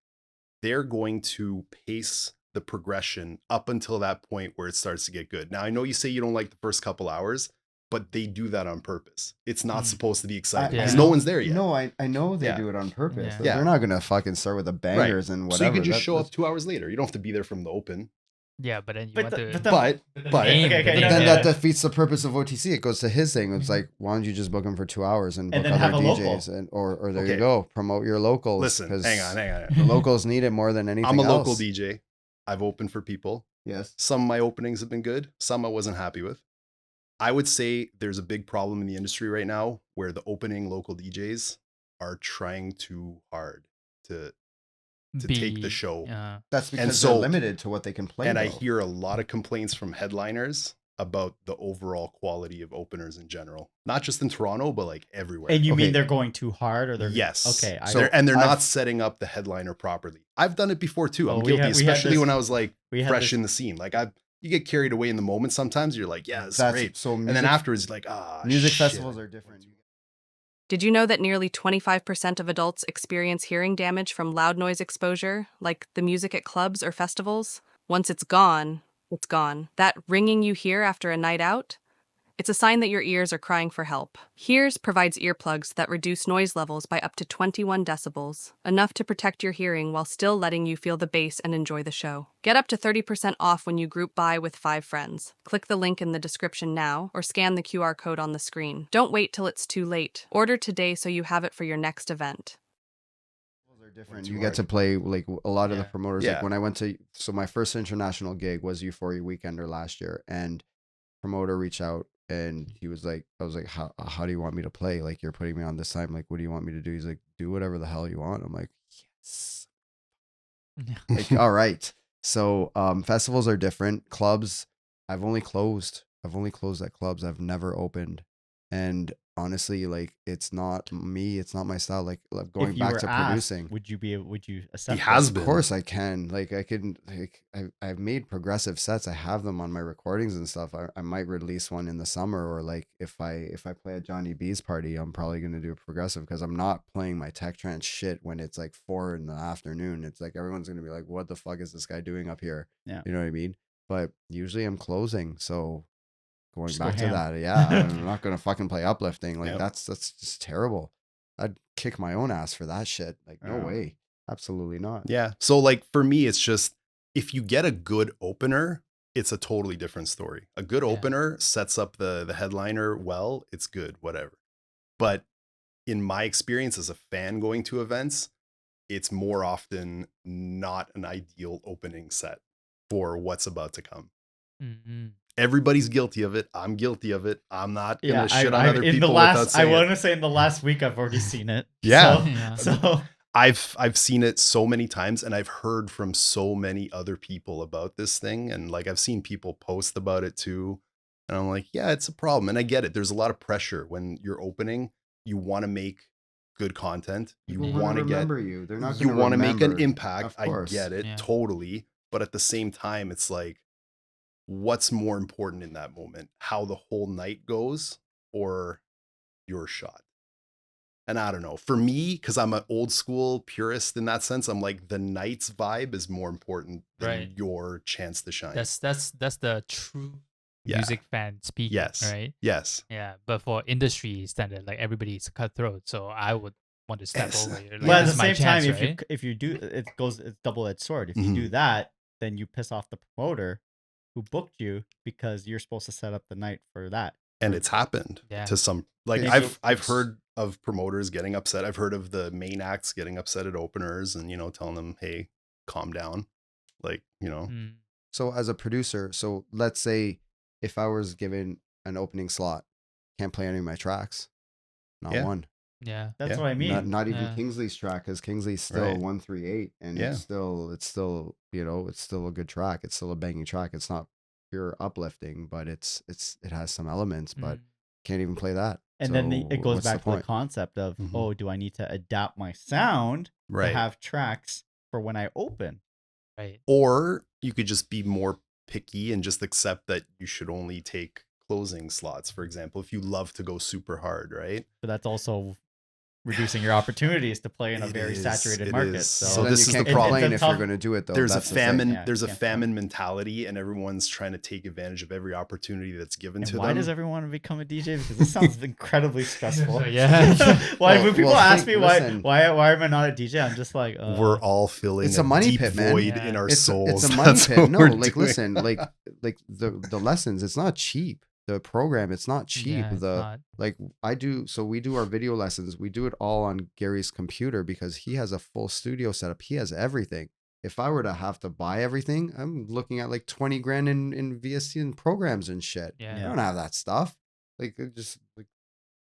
they're going to pace the progression up until that point where it starts to get good. Now, I know you say you don't like the first couple hours, but they do that on purpose. It's not supposed to be exciting because no one's there yet. No, I know they do it on purpose. Yeah. They're not going to fucking start with the bangers and whatever. So you can just show up 2 hours later. You don't have to be there from the open. Yeah, but then you But want the- to. but But Okay, then that defeats the purpose of OTC. It goes to his thing. It's like, why don't you just book him for 2 hours and book then other have a local. DJs or there you go, promote your locals. Listen, 'cause hang on. The locals need it more than anything I'm a else. local DJ. I've opened for people. Yes. Some of my openings have been good. Some I wasn't happy with. I would say there's a big problem in the industry right now where the opening local DJs are trying too hard to take the show. That's because And so- they're limited to what they can play. And I though. hear a lot of complaints from headliners about the overall quality of openers in general. Not just in Toronto, but like everywhere. And you Okay. mean they're going too hard, or they're Yes. Okay. So- They're I've- not setting up the headliner properly. I've done it before too. I'm Oh, we guilty, had- we had especially this- when I was like we had fresh this- in the scene. Like you get carried away in the moment sometimes. You're like, yeah, this is great. So And then afterwards, like, music shit. festivals are different. Did you know that nearly 25% of adults experience hearing damage from loud noise exposure, like the music at clubs or festivals? Once it's gone, it's gone. That ringing you hear after a night out? It's a sign that your ears are crying for help. Hears provides earplugs that reduce noise levels by up to 21 decibels, enough to protect your hearing while still letting you feel the bass and enjoy the show. Get up to 30% off when you group buy with 5 friends. Click the link in the description now or scan the QR code on the screen. Don't wait till it's too late. Order today so you have it for your next event. Are different. You get to play like a lot of the promoters. Yeah. Like when I went to, so my first international gig was Euphoria Weekender last year, and promoter reached out and he was like, I was like, how do you want me to play? Like, you're putting me on this time. Like, what do you want me to do? He's like, do whatever the hell you want. I'm like, yes. Like, all right. So festivals are different. Clubs, I've only closed at clubs. I've never opened. And honestly, like, it's not me. It's not my style. Like going If you back were to asked, producing. would you accept? He has it? been. Of course I can. Like I can. Like I've made progressive sets. I have them on my recordings and stuff. I might release one in the summer, or like if I play at Johnny B's party, I'm probably gonna do a progressive because I'm not playing my tech trance shit when it's like 4 p.m. It's like everyone's gonna be like, "What the fuck is this guy doing up here?" Yeah. You know what I mean? But usually I'm closing, so. Going Just back go to ham. that, yeah, I'm not gonna fucking play uplifting. Like Yep. that's just terrible. I'd kick my own ass for that shit. Like no Yeah. way, absolutely not. Yeah. So like for me, it's just if you get a good opener, it's a totally different story. A good opener sets up the headliner well, it's good, whatever. But in my experience as a fan going to events, it's more often not an ideal opening set for what's about to come. Mm-hmm. Everybody's guilty of it. I'm guilty of it. I'm not gonna shit on I, other in people the without last, I saying want it. to say in the last week I've already seen it. Yeah. So I've seen it so many times, and I've heard from so many other people about this thing, and like I've seen people post about it too, and I'm like, yeah, it's a problem, and I get it. There's a lot of pressure when you're opening. You want to make good content. You People want to get remember you. They're not you going to want to make an remember. impact. Of I course. get it Yeah. totally, but at the same time, it's like, what's more important in that moment? How the whole night goes, or your shot? And I don't know, for me, because I'm an old school purist in that sense, I'm like, the night's vibe is more important than Right. your chance to shine. That's the true Yeah. music fan speaking, Yes. right? Yes. Yeah, but for industry standard, like everybody's cutthroat, so I would want to step Yes. over here. Like, but at this the is my same chance, time, right? if you do, it's double-edged sword. If you Mhm. do that, then you piss off the promoter who booked you because you're supposed to set up the night for that. And it's happened Yeah. to some, like Maybe I've heard of promoters getting upset. I've heard of the main acts getting upset at openers and, telling them, hey, calm down. Like, Mm, So as a producer, so let's say if I was given an opening slot, can't play any of my tracks. Not Yeah. one. yeah. That's Yeah. what I mean. Not even Yeah. Kingsley's track, because Kingsley's still Right. 138, and Yeah. it's still it's still a good track. It's still a banging track. It's not pure uplifting, but it has some elements, but Mm, can't even play that. And then So it goes what's the back to the point? concept of, Mhm. oh, do I need to adapt my sound Right. to have tracks for when I open? right. Or you could just be more picky and just accept that you should only take closing slots, for example, if you love to go super hard, right? But that's also reducing your opportunities to play in a It very is, saturated it market. is. So, So then this you is can't the problem. complain It's if a you're tough- going to do it though. There's That's a the thing. famine. Yeah, there's a can't famine mentality, and everyone's trying to take advantage of every opportunity that's given and to why them. does everyone want to become a DJ? Because this sounds incredibly stressful. Yeah. Why Well- when people well, ask think- me why listen. why am I not a DJ? I'm just like We're all filling It's a money deep pit, man. void Yeah. in our It's souls. a money That's pit. what No, we're like doing. listen, like the lessons. It's not cheap. The program, it's not cheap. Yeah, it's not. Like we do our video lessons. We do it all on Gary's computer because he has a full studio setup. He has everything. If I were to have to buy everything, I'm looking at like 20 grand in VST and programs and shit. Yeah. I don't have that stuff. Like it just like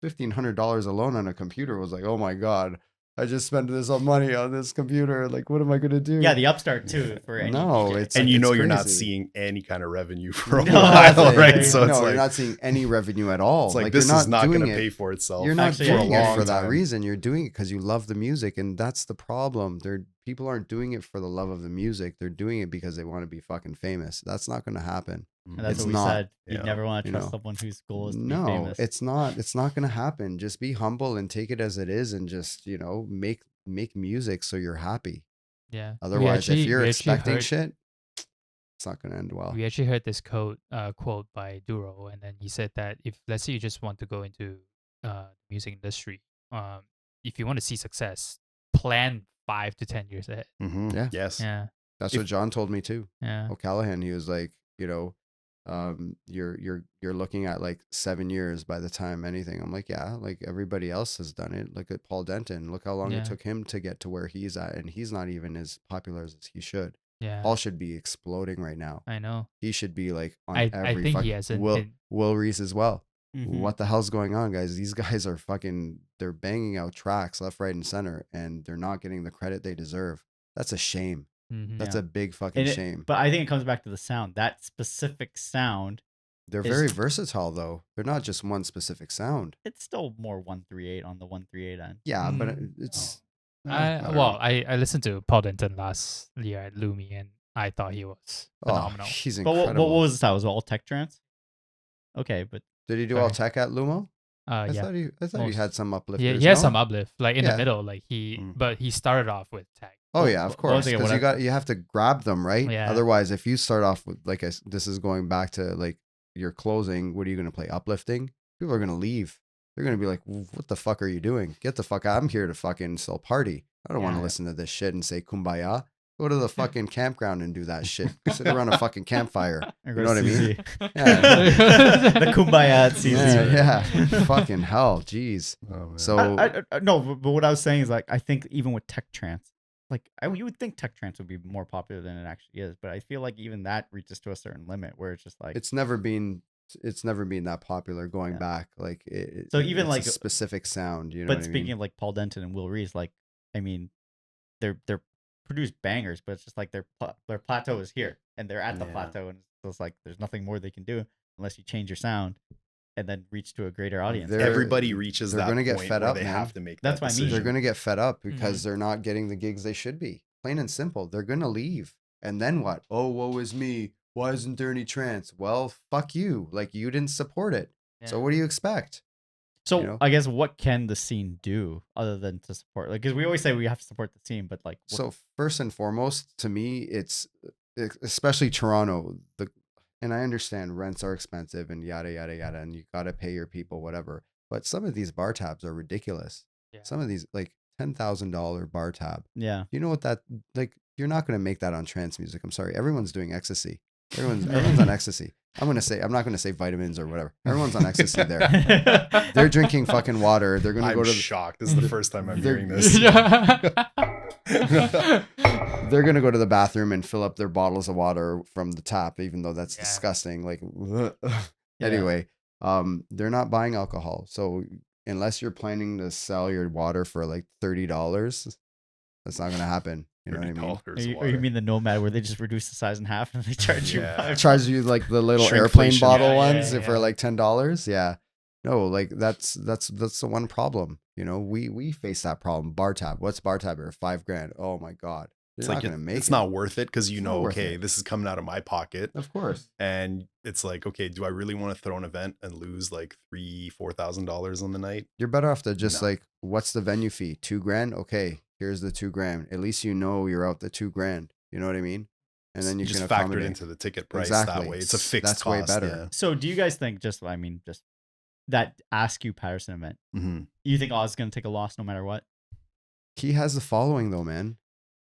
$1,500 alone on a computer was like, oh my God, I just spent this money on this computer. Like, what am I gonna do? yeah, the upstart too for any No, DJ. it's And like, you it's know you're not crazy. seeing any kind of revenue for a No, while, that's right? right. So it's no, like, you're not seeing any revenue at all. it's like you're this is not doing going to it- pay for itself. You're not Actually, doing for a it long for that time. reason. You're doing it because you love the music, and that's the problem. People aren't doing it for the love of the music. They're doing it because they want to be fucking famous. That's not going to happen. And that's It's what we not, said. You yeah, never want to you trust know. someone whose goal is to be No, famous. it's not. It's not going to happen. Just be humble and take it as it is, and just make music so you're happy. Yeah. Otherwise, if you're we actually expecting heard, shit, it's not going to end well. we actually heard this quote by Duro, and then he said that if let's say you just want to go into music industry, if you want to see success, plan 5 to 10 years ahead. Mhm. Yeah. Yes. Yeah. That's If- what John told me too. Yeah. O'Callaghan, he was like, you're looking at like 7 years by the time anything. I'm like, yeah, like everybody else has done it. Look at Paul Denton. Look how long Yeah. it took him to get to where he's at, and he's not even as popular as he should. Yeah. Paul should be exploding right now. I know. He should be like on I every. think fuck- he has an- Will an- Will Reese as well. Mhm. What the hell's going on, guys? These guys are fucking. They're banging out tracks left, right, and center, and they're not getting the credit they deserve. That's a shame. Mhm. That's Yeah. a big fucking And it- shame. But I think it comes back to the sound. That specific sound, They're is- very versatile, though. They're not just one specific sound. it's still more 138 on the 138 end. Yeah, but Mm. it's. I don't know. listened to Paul Denton last year at Lumi, and I thought he was phenomenal. He's But incredible. what was the style? Was it all tech trance? Okay, but Did he do all Sorry. tech at Lumo? I Yeah. thought he Most. had some uplifters. He has no? some uplift, like in Yeah. the middle, like but he started off with tech. Oh Well, yeah, of well, course. again, Because what you have to grab them, right? Yeah. Otherwise, if you start off with this is going back to like your closing. What are you going to play? Uplifting? People are going to leave. They're going to be like, "What the fuck are you doing? Get the fuck out! I'm here to fucking still party. I don't want to Yeah. listen to this shit and say kumbaya. Go to the fucking campground and do that shit. Sit around a fucking campfire. Or You go know what I to mean? CZ. Yeah. The kumbaya at CZ. Yeah. Fucking hell. Jeez. Oh, man. So No, but what I was saying is like I think even with tech trance, like you would think tech trance would be more popular than it actually is, but I feel like even that reaches to a certain limit where it's just like it's never been that popular going back. Like So even it's like a specific sound, you know But what I speaking mean? of like Paul Denton and Will Reese, like I mean, they're produce bangers, but it's just like their plateau is here, and they're at the Yeah. plateau, and it's like there's nothing more they can do unless you change your sound, and then reach to a greater audience. They're- Everybody reaches they're that gonna get point fed where up, they man. have to make That's that what I mean. decision. They're going to get fed up Mm-hmm. because they're not getting the gigs they should be. Plain and simple. They're going to leave. And then what? Oh, woe is me. Why isn't there any trance? Well, fuck you. Like, you didn't support it. So what do you expect? So you know? I guess what can the scene do other than to support? Like, because we always say we have to support the scene, but like, So first and foremost, to me, it's especially Toronto. And I understand rents are expensive and yada yada yada, and you got to pay your people whatever. But some of these bar tabs are ridiculous. Yeah. Some of these like $10,000 bar tab. yeah, You know what that like? You're not going to make that on trance music. I'm sorry. Everyone's doing ecstasy. Everyone's on ecstasy. I'm not going to say vitamins or whatever. Everyone's on ecstasy there. They're drinking fucking water. They're going to I'm go to shocked. This is the first time I'm They're- hearing this. they're going to go to the bathroom and fill up their bottles of water from the tap, even though that's Yeah. disgusting. Like, anyway, they're not buying alcohol. So unless you're planning to sell your water for like $30, that's not going to happen. You know what I mean? $30 or you mean the Nomad where they just reduce the size in half and they charge you? Yeah. Charge you like the little airplane Shrinkflation. bottle Yeah, ones yeah, for yeah. like $10. Yeah. No, like that's the one problem. You know, we face that problem. Bar tab. What's bar tab here? $5,000. Oh my God. It's You're like not gonna make it's it. not worth it because you It's not know, worth okay, it. this is coming out of my pocket, Of course. and it's like, okay, do I really want to throw an event and lose like $3,000-$4,000 on the night? You're better off to just No. like, what's the venue fee? $2,000. Okay, here's the $2,000. At least you know you're out the $2,000. You know what I mean? And then you just can factor it accommodate. into the ticket price Exactly. that way. It's a fixed That's cost. way better. Yeah. So do you guys think just that Ask You Patterson event? Mhm. You think Oz is going to take a loss no matter what? He has the following though, man.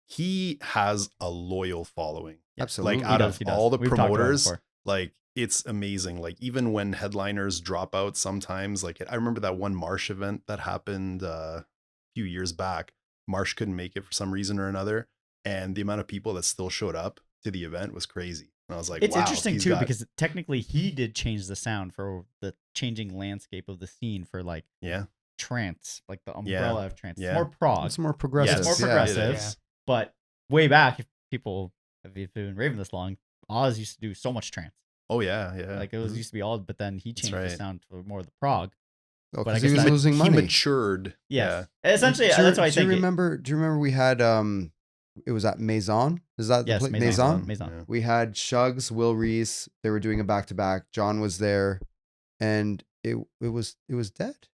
He has a loyal following. Absolutely. Like out of He does. all the We've talked about it promoters, before. like it's amazing. Like even when headliners drop out sometimes, like I remember that one Marsh event that happened a few years back. Marsh couldn't make it for some reason or another. And the amount of people that still showed up to the event was crazy. And I was like, It's wow, interesting he's too got- because technically he did change the sound for the changing landscape of the scene for like yeah, trance, like the umbrella of trance. It's Yeah. more prog. It's more progressive. It's more Yeah, it progressive. is. But way back, if people have been raving this long, Oz used to do so much trance. Oh yeah, yeah. Like it was used to be all, but then he changed the right. sound to more of the prog. Oh, But I because he guess was that- losing He money. matured. Yes. Essentially, Do you- that's what I think. Do you remember we had it was at Maison? Is that Yes, the place? Maison. Maison? Maison. We had Shugs, Will Reese. They were doing a back to back. John was there, and it was dead.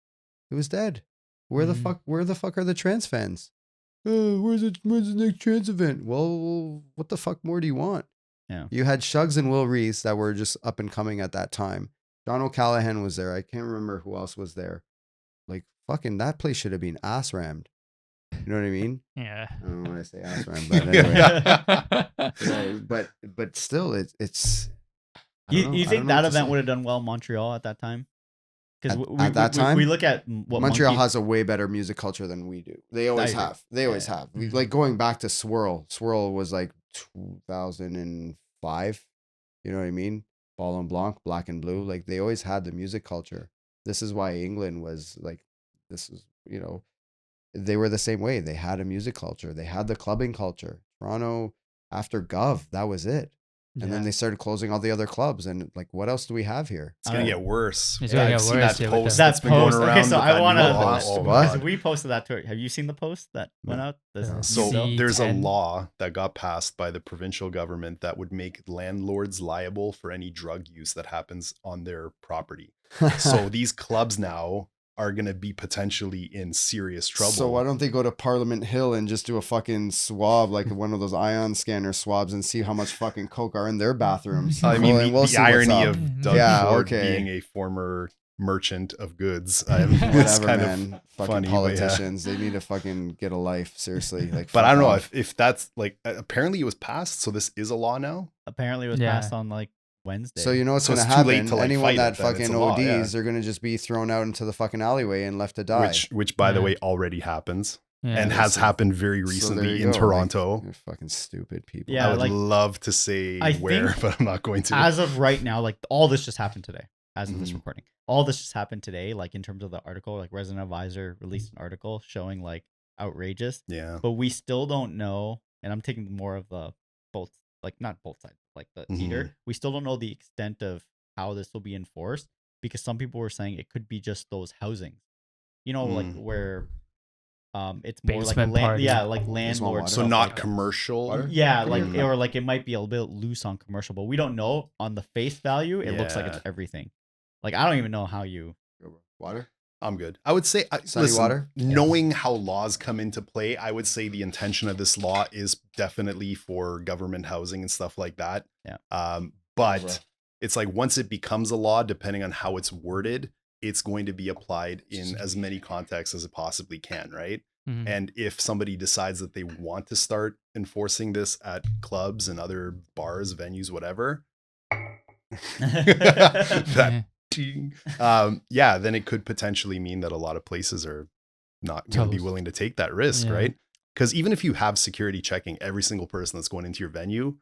It was dead. Where the fuck are the trance fans? Where's the next trance event? Well, what the fuck more do you want? Yeah. You had Shugs and Will Reese that were just up and coming at that time. John O'Callaghan was there. I can't remember who else was there. Like fucking that place should have been ass rammed. You know what I mean? Yeah. I don't want to say ass rammed, but anyway. Yeah, but still, it's. I don't know. You I think don't know that what to event say. would have done well in Montreal at that time? Because At that time? we look at what Montreal Monkey- has a way better music culture than we do. They always agree. have. They always Yeah. have. Like going back to Swirl. Swirl was like 2005. You know what I mean? Ball and Blanc, Black and Blue. Like they always had the music culture. This is why England was like, this is, you know, they were the same way. They had a music culture. They had the clubbing culture. Toronto, after Gov, that was it. And then they started closing all the other clubs. And like, what else do we have here? It's gonna get worse. It's gonna I've get seen worse, that yeah, with post the- that's been going post. around. Okay, so with I that want new to. law. Oh, Because God. we posted that to it. Have you seen the post that went out? So C10. there's a law that got passed by the provincial government that would make landlords liable for any drug use that happens on their property. So these clubs now are going to be potentially in serious trouble. So why don't they go to Parliament Hill and just do a fucking swab, like one of those ion scanner swabs, and see how much fucking coke are in their bathrooms? I mean, Well, and we'll the see what's irony up. of Doug Yeah, Ford okay. being a former merchant of goods. It's Whatever, kind man. of Fucking funny, politicians. They need to fucking get a life. Seriously. Like, But I don't know off. if that's like, apparently it was passed, so this is a law now. Apparently, it was Yeah. passed on like Wednesday. So you know what's So gonna it's too late happen? to, like, Anyone fight that it, then. It's fucking a law, ODs yeah. are gonna just be thrown out into the fucking alleyway and left to die. Which by the Yeah. way, already happens Yeah. and has happened very recently in Toronto. You're fucking stupid people. Yeah, I would like, love to say I where, think but I'm not going to. as of right now, like all this just happened today. As of this Mhm. recording, all this just happened today. Like in terms of the article, like Resident Advisor released an article showing like outrageous, Yeah. but we still don't know. And I'm taking more of the both, like not both sides, like the heater. We still don't know the extent of how this will be enforced because some people were saying it could be just those housings, you know, like where it's more like Basement party. like water. landlord. So stuff not like that. commercial. Water? Yeah, Can like you- or like it might be a bit loose on commercial, but we don't know on the face value. It looks like it's Yeah. everything. Like I don't even know how you. Water? I'm good. I would say, Sunny listen, water? knowing how laws come into play, I would say the intention of this law is definitely for government housing and stuff like that. Yeah. But Right. it's like once it becomes a law, depending on how it's worded, it's going to be applied in as many contexts as it possibly can, right? Mhm. And if somebody decides that they want to start enforcing this at clubs and other bars, venues, whatever, that Yeah. then it could potentially mean that a lot of places are not going to be Toast. willing to take that risk, Yeah. right? Because even if you have security checking every single person that's going into your venue,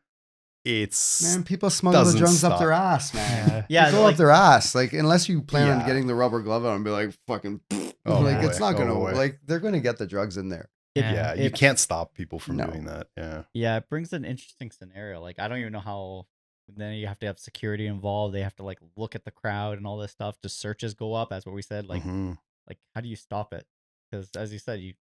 it's Man, people smuggle the doesn't drugs up stop. their ass, man. Yeah. Yeah, They go like- up their ass. Like, unless you plan on Yeah. getting the rubber glove on and be like, fucking, Oh, like, boy. it's not Oh, gonna, boy. like, they're gonna get the drugs in there. yeah, you it- can't stop people from No. doing that. Yeah. Yeah, it brings an interesting scenario. Like I don't even know how. Then you have to have security involved. They have to like look at the crowd and all this stuff. Just searches go up. That's what we said. Like Mhm. like how do you stop it? Because as you said, you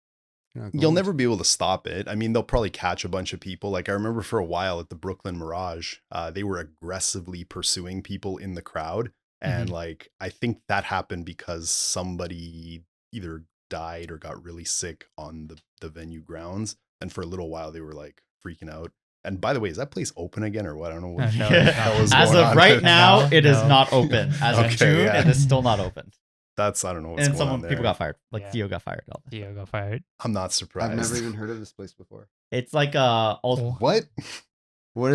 You'll never be able to stop it. I mean, they'll probably catch a bunch of people. Like I remember for a while at the Brooklyn Mirage, they were aggressively pursuing people in the crowd. And like, I think that happened because somebody either died or got really sick on the venue grounds. And for a little while, they were like freaking out. And by the way, is that place open again or what? I don't know what No, the it's hell not. is as going of on. right now, No, it is no. not open. As of Okay, June, yeah. it is still not open. That's, I don't know what's And going on there. people got fired. Like Yeah. Theo got fired. All this. Theo got fired. I'm not surprised. I've never even heard of this place before. It's like Oh. What? What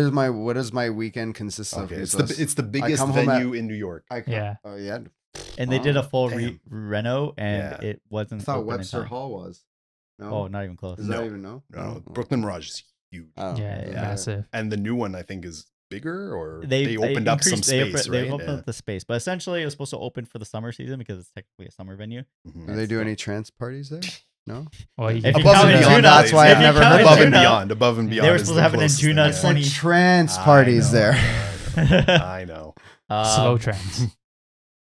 does my weekend consist of? Okay, it's Because the it's the biggest come home venue in New York. I Yeah. Oh yeah. and they did a full damn. reno and Yeah. it I wasn't thought open in Webster time. Hall was. No. Oh, not even close. Does No. that even know? No, Oh. Brooklyn Mirage is huge. Oh, Yeah, yeah. massive. And the new one, I think, is bigger, or They opened up some increased- they space, They right? opened Yeah. up the space, but essentially it was supposed to open for the summer season because it's technically a summer venue. Mhm. Do they do any trance parties there? No. Or you If can you Above count and in beyond, June, that's why if I've you never count heard in of Above it. and June, beyond, above and beyond. They were is supposed the to have it in closest June. thing, It's yeah. like trance I parties know, there. I know. slow trance.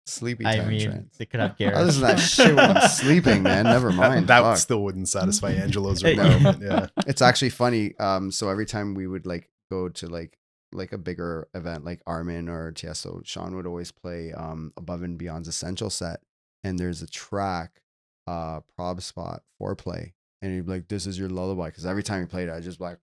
Sleepy I time mean, trance. they could have Garrett. Other than that shit when I'm sleeping, man. Never mind. That Fuck. still wouldn't satisfy Angelo's Hey. requirement. Yeah. It's actually funny. So every time we would like go to like a bigger event like Armin or Tiesto, Sean would always play Above and Beyond's Essential set, and there's a track, prob spot, foreplay, and he'd be like, "This is your lullaby," because every time he played it, I just like.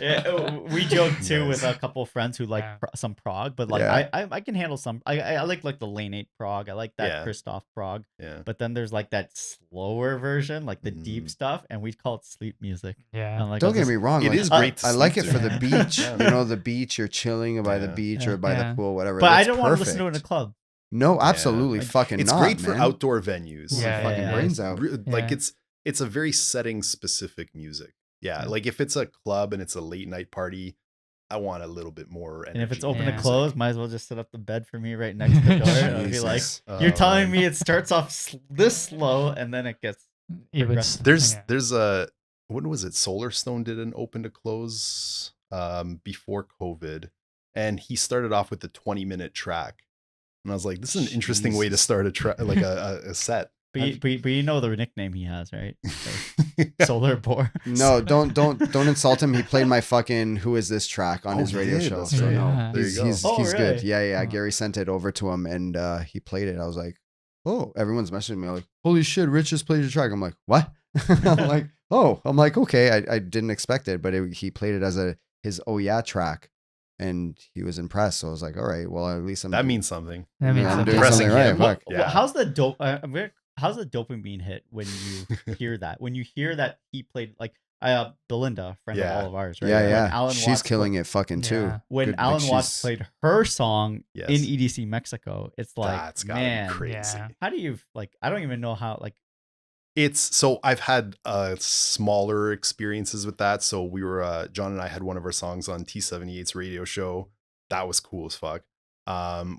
Yeah, we joked too Nice. with a couple of friends who like Yeah. some prog, but like Yeah. I can handle some. I like the Lane 8 prog. I like that Yeah. Christoph prog. Yeah. But then there's like that slower version, like the Mm. deep stuff, and we'd call it sleep music. Yeah. I'm like, Don't I'll get just- me wrong. It like, is great to I like it sleep for to. the Yeah. beach. Yeah. You know, the beach. You're chilling by the Yeah. beach or by Yeah. the pool, whatever. But I That's don't want to listen to it in a perfect. club. No, Yeah. absolutely Like, fucking It's not, great for man. outdoor venues. Blow my Yeah, fucking yeah. brains out. Like Yeah. it's a very setting specific music. Yeah. Like if it's a club and it's a late night party, I want a little bit more. And if it's energy open in to Yeah. the close, music. might as well just set up the bed for me right next to the door. And I'll be like, Jesus. you're telling man. me it starts off this slow and then it gets. Even There's a what was it? Solarstone did an open to close before COVID, and he started off with the 20-minute track, and I was like, this is an interesting way to Jesus. start a set. But you know the nickname he has, right? Solar Bore. No, don't insult him. He played my fucking "Who Is This" track on Oh, his he radio did? show. That's So right. no, Yeah. There you he's go. he's, Oh, he's good. really? Yeah. Oh. Gary sent it over to him, and he played it. I was like, oh, everyone's messaging me like, holy shit, Rich just played your track. I'm like, what? I'm like, oh, I'm like, okay, I didn't expect it, but he played it as his oh yeah track. and he was impressed. So I was like, all right, well, at least I'm. That means something. That means I'm something. doing something right. Him. Fuck. Yeah. How's the dope? How's the dopamine hit when you hear that? When you hear that he played like Belinda, friend of Yeah. all of ours, right? Yeah, When yeah. Alan She's Watts killing it fucking too. Yeah. When Good, like, Alan Watts she's- played her song Yes. in EDC Mexico, it's like, That's gotta man, be crazy. Yeah. how do you like? I don't even know how like. It's so I've had smaller experiences with that. So we were John and I had one of our songs on T78's radio show. That was cool as fuck.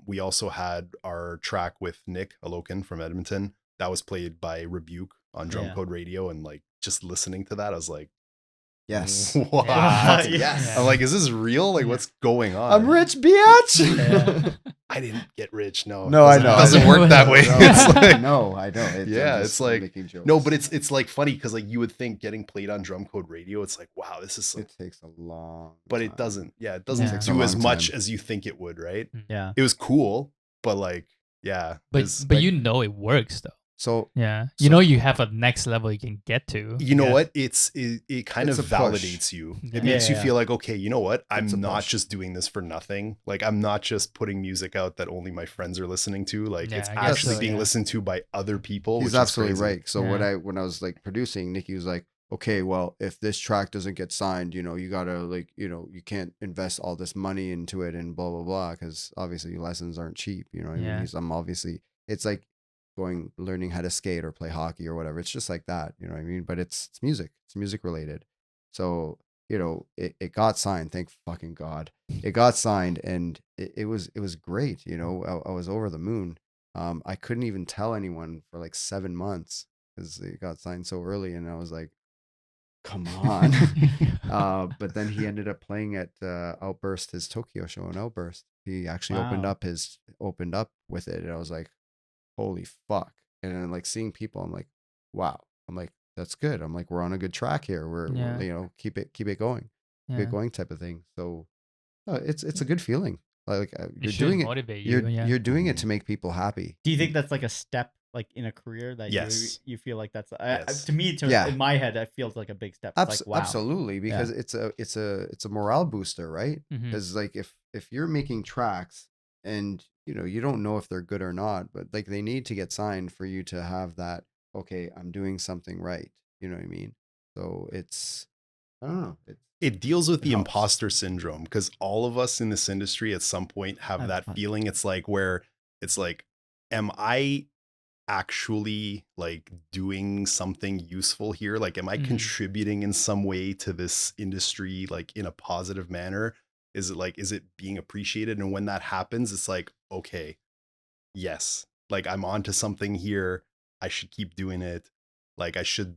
We also had our track with Nick Alokin from Edmonton. That was played by Rebuke on Drum Yeah. Code Radio, and like just listening to that, I was like, Yes. what? Yeah. Yes. I'm like, is this real? Like, Yeah. what's going on? I'm rich, bitch. Yeah. I didn't get rich. No, No, I know. It doesn't work that way. No, It's like, no, I don't. I'm Yeah, just it's like- making jokes. no, but it's like funny because like you would think getting played on Drum Code Radio, it's like, wow, this is some, it takes a long. but it time. doesn't. Yeah, it doesn't Yeah. Takes a do as long much time. as you think it would, right? Yeah. It was cool, but like, yeah, But it's- but like- you know it works though. So Yeah. So- You know you have a next level you can get to. you know Yeah. what? It kind It's of a push. validates you. Yeah. It makes Yeah, you yeah. feel like, okay, you know what? I'm It's a not push. just doing this for nothing. Like I'm not just putting music out that only my friends are listening to. Like Yeah, it's I guess actually so, being yeah. listened to by other people. he's which is absolutely crazy. right. So Yeah. when I was like producing, Nikki was like, okay, well, if this track doesn't get signed, you know, you gotta like, you know, you can't invest all this money into it and blah blah blah, because obviously lessons aren't cheap. You know what I Yeah. mean? I'm obviously, it's like learning how to skate or play hockey or whatever. It's just like that. You know what I mean? But it's music. It's music related. So you know, it got signed. Thank fucking God, it got signed, and it was great. You know, I was over the moon. I couldn't even tell anyone for like 7 months because it got signed so early, and I was like, come on. But then he ended up playing at Outburst, his Tokyo show in Outburst. He actually opened Wow. up with it, and I was like, holy fuck. And then like seeing people, I'm like, wow. I'm like, that's good. I'm like, we're on a good track here. We're Yeah. you know, keep it going, Yeah. keep it going type of thing. So it's a good feeling. Like It you're should doing it. motivate you. Yeah. You're doing it to make people happy. Do you think that's like a step like in a career that Yes. you feel like that's Yes. to me Yeah. in my head that feels like a big step. It's like wow. Absolutely, because it's a morale booster, right? Mhm. Because like if you're making tracks and you know you don't know if they're good or not, but like they need to get signed for you to have that. Okay, I'm doing something right. You know what I mean? So it's I don't know. It deals with It the helps. imposter syndrome because all of us in this industry at some point have Have that fun. feeling. It's like where it's like, am I actually like doing something useful here? Like, am I Mhm. contributing in some way to this industry, like in a positive manner? Is it being appreciated? And when that happens, it's like, okay, yes, like I'm onto something here. I should keep doing it. Like I should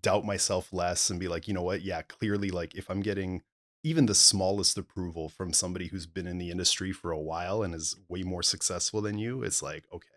doubt myself less and be like, you know what? Yeah, clearly, like if I'm getting even the smallest approval from somebody who's been in the industry for a while and is way more successful than you, it's like, okay,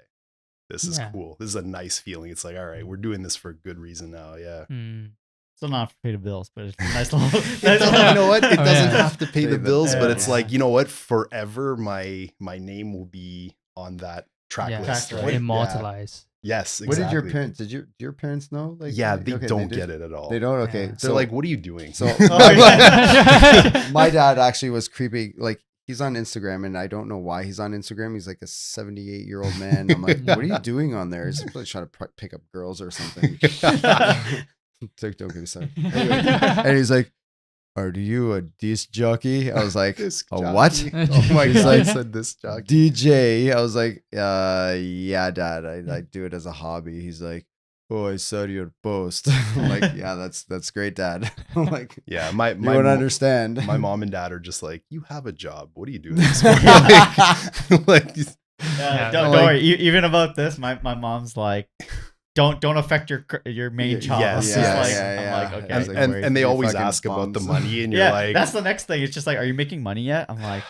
this is Yeah. cool. This is a nice feeling. It's like, all right, we're doing this for a good reason now. Yeah. Mm. Still not to pay the bills, but it's a nice little. It doesn't- you know what? It Oh, doesn't yeah. have to pay Pay the the bills, but bills. it's Yeah. like, you know what? Forever, my name will be on that track Yeah. list. Track, right? right? Immortalize. Yes, exactly. What did your parents? Do your parents know? Like Yeah, they okay, don't did? get it at all. They don't. Okay, Yeah. They're like, what are you doing? So Oh, yeah. my dad actually was creepy. Like he's on Instagram, and I don't know why he's on Instagram. He's like a 78-year-old man. I'm like, what are you doing on there? He's probably trying to pick up girls or something. Don't get me started. Anyway, and he's like, "Are you a disc jockey?" I was like, Disc "A what?" jockey. Oh my He's god, like, I said this jockey. DJ. I was like, yeah, Dad. I do it as a hobby. He's like, oh, I saw your post. I'm like, yeah, that's great, Dad. I'm like, Yeah, my you won't mo- understand. my mom and dad are just like, you have a job. What are you doing this for? Like, Yeah, Yeah. don't Like- worry. Even about this, my mom's like, don't affect your main Yeah, child. yes, It's yes. just like, Yeah. I'm like, okay. It's and, like, and, worry, and they you always fucking ask about the bums. money, and you're yeah, like, that's the next thing. It's just like, are you making money yet? I'm like,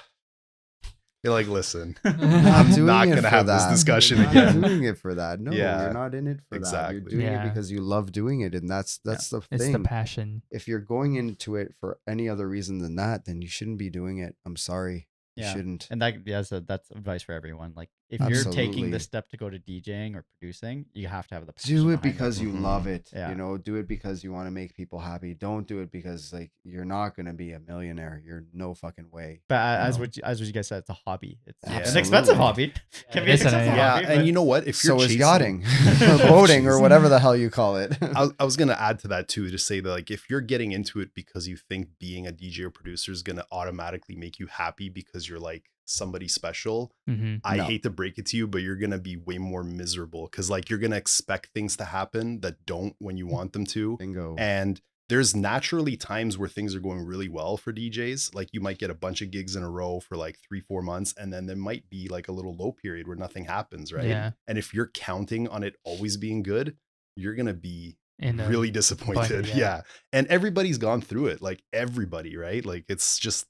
listen, I'm I'm doing not it gonna for have this that. discussion You're again. not doing it for that. No, Yeah, you're not in it for that. exactly. You're doing Yeah. it because you love doing it, and that's the It's thing. the passion. If you're going into it for any other reason than that, then you shouldn't be doing it. I'm sorry, you yeah. shouldn't. And that's advice for everyone. Like, if you're taking Absolutely. the step to go to DJing or producing, you have to have the passion Do it behind because you Mhm. love it. Yeah. You know, do it because you want to make people happy. Don't do it because like you're not gonna be a millionaire. You're no fucking way. But you as know? what you guys said, it's a hobby. It's an Absolutely. expensive hobby. Can be an It is an- expensive Yeah, hobby. and but- you know what? If you're So is chasing, yachting, or boating, or Jeez. whatever the hell you call it. I was gonna add to that too, to say that like if you're getting into it because you think being a DJ or producer is gonna automatically make you happy because you're like somebody special, Mhm. I No. hate to break it to you, but you're gonna be way more miserable because like you're gonna expect things to happen that don't when you want them to. Bingo. And there's naturally times where things are going really well for DJs. Like you might get a bunch of gigs in a row for like 3-4 months, and then there might be like a little low period where nothing happens, right? Yeah. And if you're counting on it always being good, you're gonna be In a really disappointed. budget, Yeah. yeah. And everybody's gone through it, like everybody, right? Like it's just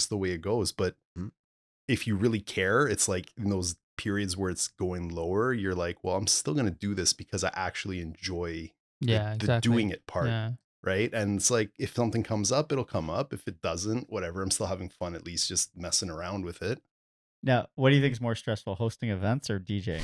the way it goes. But Mhm. if you really care, it's like in those periods where it's going lower, you're like, well, I'm still gonna do this because I actually enjoy Yeah, the exactly. doing it part. Yeah. Right. And it's like if something comes up, it'll come up. If it doesn't, whatever. I'm still having fun, at least just messing around with it. Now, what do you think is more stressful, hosting events or DJing?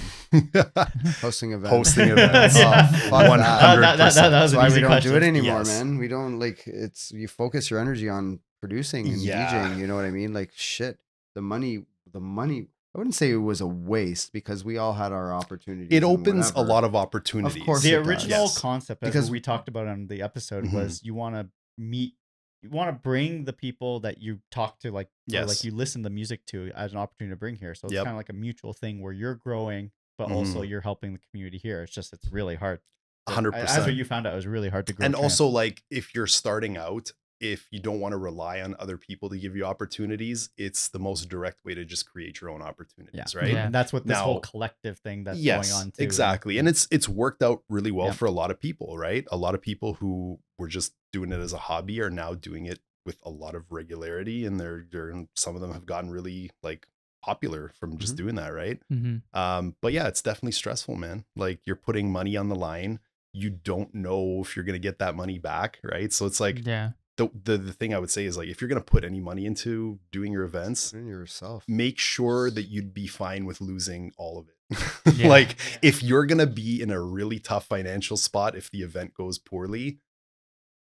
Hosting events. Hosting events. Yeah. Oh, fuck 100%. that. That was That's an why easy we don't question. do it anymore, Yes. man. We don't like it's you focus your energy on producing and Yeah. DJing, you know what I mean? Like shit. The money I wouldn't say it was a waste because we all had our opportunities. It and opens a whatever. lot of opportunities. course The it does. original Yes. concept, as Because- we talked about on the episode, Mhm. was you want to bring the people that you talk to, like, or like Yes. you listen to music to, as an opportunity to bring here. So it's Yep. kind of like a mutual thing where you're growing, but also Mhm. you're helping the community here. It's really hard. 100%. As what you found out, it was really hard to grow. And trance. also, like, if you're starting out, if you don't want to rely on other people to give you opportunities, it's the most direct way to just create your own opportunities, right? Yeah. And that's what this whole Now- collective thing that's Yes, going on too. exactly. And it's worked out really well Yeah. for a lot of people, right? A lot of people who were just doing it as a hobby are now doing it with a lot of regularity, and some of them have gotten really like popular from just doing that, right? Mm-hmm. But yeah, it's definitely stressful, man. Like you're putting money on the line. You don't know if you're gonna get that money back, right? So it's like Yeah. the thing I would say is like if you're gonna put any money into doing your events, Put in yourself. make sure that you'd be fine with losing all of it. Yeah. Like if you're gonna be in a really tough financial spot if the event goes poorly,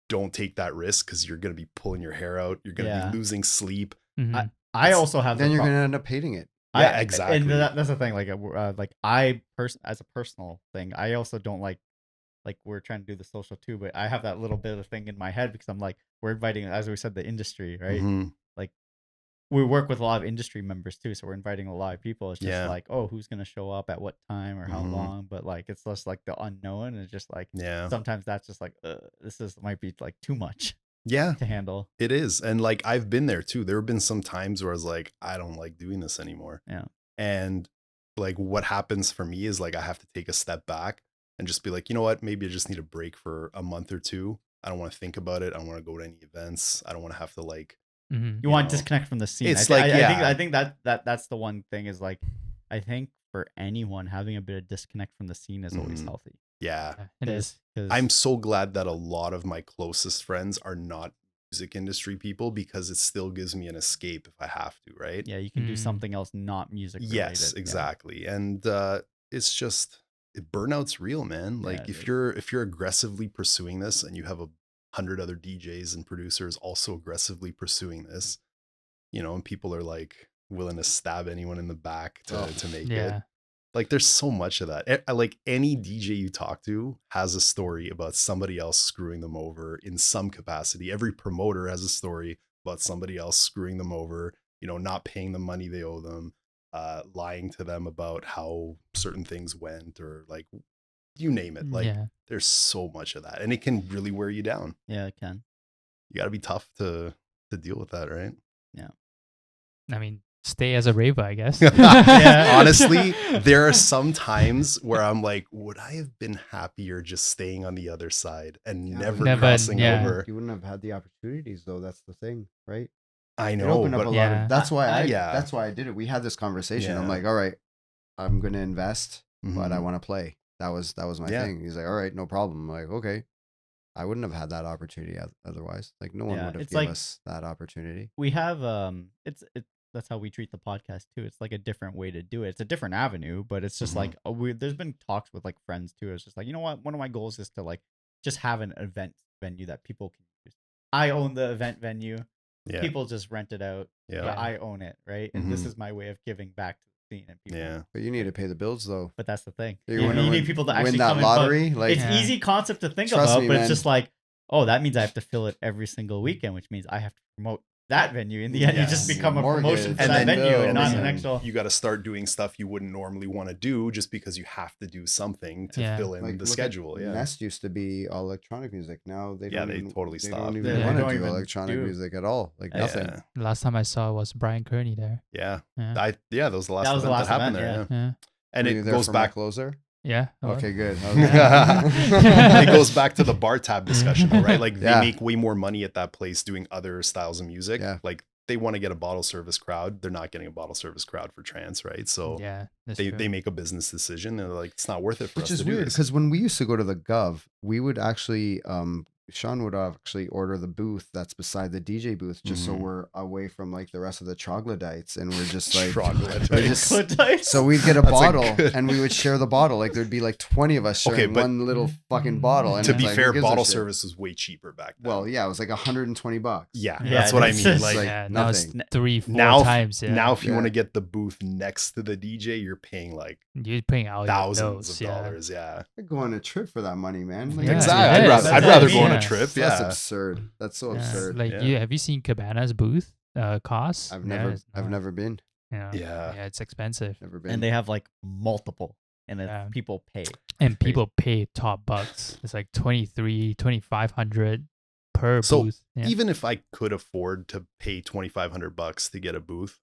don't take that risk because you're gonna be pulling your hair out. You're gonna Yeah. be losing sleep. Mm-hmm. I also have. Then the you're pro- gonna end up hating it. Yeah, exactly. And that's the thing. Like as a personal thing, I also don't like we're trying to do the social too, but I have that little bit of thing in my head because I'm like, we're inviting, as we said, the industry, right? Mhm. Like we work with a lot of industry members too, so we're inviting a lot of people. It's just Yeah. like, oh, who's gonna show up at what time or how Mhm. long? But like, it's just like the unknown, and it's just like Yeah. sometimes that's just like, might be like too much Yeah. to handle. It is. And like I've been there too. There have been some times where I was like, I don't like doing this anymore. Yeah. And like what happens for me is like I have to take a step back and just be like, you know what? Maybe I just need a break for a month or two. I don't want to think about it. I don't want to go to any events. I don't want to have to like Mm-hmm. You want to know, disconnect from the scene. it's I like, think that's the one thing is like, I think for anyone having a bit of disconnect from the scene is always Mhm. healthy. yeah. It is. Because I'm so glad that a lot of my closest friends are not music industry people because it still gives me an escape if I have to, right? yeah, you can do Mm. something else not music related. Yes, Yeah. exactly. And it's just burnout's real, man. Like Yeah, it if you're aggressively pursuing this and you have 100 other DJs and producers also aggressively pursuing this, you know, and people are like willing to stab anyone in the back to make Yeah. it. Like there's so much of that. Like any DJ you talk to has a story about somebody else screwing them over in some capacity. Every promoter has a story about somebody else screwing them over, you know, not paying the money they owe them, lying to them about how certain things went, or like you name it. Like yeah. there's so much of that, and it can really wear you down. Yeah, it can. You got to be tough to deal with that, right? I mean, stay as a raver, I guess. Yeah. Honestly, there are some times where I'm like, would I have been happier just staying on the other side and Yeah, never Never- crossing yeah. over? You wouldn't have had the opportunities though. That's the thing, right? I It know, opened up a but lot Yeah. of. That's why Yeah. That's why I did it. We had this conversation. I'm Yeah. like, all right, I'm gonna invest, but I Mhm. want to play. That was my Yeah. thing. He's like, all right, no problem. I'm like, okay. I wouldn't have had that opportunity otherwise. Like no one Yeah, would have it's given like- us that opportunity. We have it's that's how we treat the podcast too. It's like a different way to do it. It's a different avenue, but it's just like there's been talks with like friends too. It's just like, you know what? One of my goals is to like just have an event venue that people can use. I own the event venue. Yeah. People just rent it out. Yeah. But I own it, right? And this is my way of giving back to the scene and people. Yeah. But you need to pay the bills though. But that's the thing. You You, wanna you win- need people to win actually that come lottery, in. But like- it's Yeah. easy concept to think Trust about, me, but man. it's just like, oh, that means I have to fill it every single weekend, which means I have to promote that venue. In the end, you just Yes. become a promotion for Mortgage, that and then- venue and and not then an actual. You got to start doing stuff you wouldn't normally want to do just because you have to do something to Yeah. fill in Like, the look at schedule. Yeah. Nest used to be all electronic music. Now they Yeah, don't they even, totally they stopped. don't even They want don't to do even electronic do- music at all. Like Yeah. nothing. Yeah. Last time I saw was Brian Kearney there. Yeah. Yeah. That was the last That was the event last that happened event, there. Yeah. Yeah. And Were you it there goes for my back. closer. Yeah. Okay, good. It goes back to the bar tab discussion, though, right? Like Yeah. they make way more money at that place doing other styles of music. Yeah. Like they want to get a bottle service crowd. They're not getting a bottle service crowd for trance, right? So Yeah. That's they true. make a business decision and they're like, it's not worth it for Which us is to do weird this. because when we used to go to the Gov, we would actually Sean would actually order the booth that's beside the DJ booth just so Mhm. we're away from like the rest of the troglodytes and we're just like Troglodytes. we're just- Troglodytes. so we'd get a That's a bottle good- and we would share the bottle. Like there'd be like 20 of us sharing Okay, but- one little fucking bottle. And To it's be like, fair, who gives a bottle shit? service was way cheaper back then. Well, yeah, it was like $120. yeah, Yeah, that's what I it's mean. just Like, yeah, now it's nothing. 3-4 now, times. Yeah. now if you Yeah. want to get the booth next to the DJ, you're paying like you're paying out thousands of yeah. dollars. Yeah, I'd go on a trip for that money, man. Like, Yeah, exactly. it I'd is. rather, That's I'd what rather I go on mean. a trip. That's Yeah, absurd. That's so Yeah. absurd. Like Yeah. have you seen Cabana's booth costs? I've Yeah, never it's I've not- never been. Yeah. Yeah. Yeah, it's expensive. Never been. And they have like multiple, and then Yeah. people pay. And crazy. people pay top bucks. It's like 2,500 per So, booth. Yeah. even if I could afford to pay $2,500 to get a booth,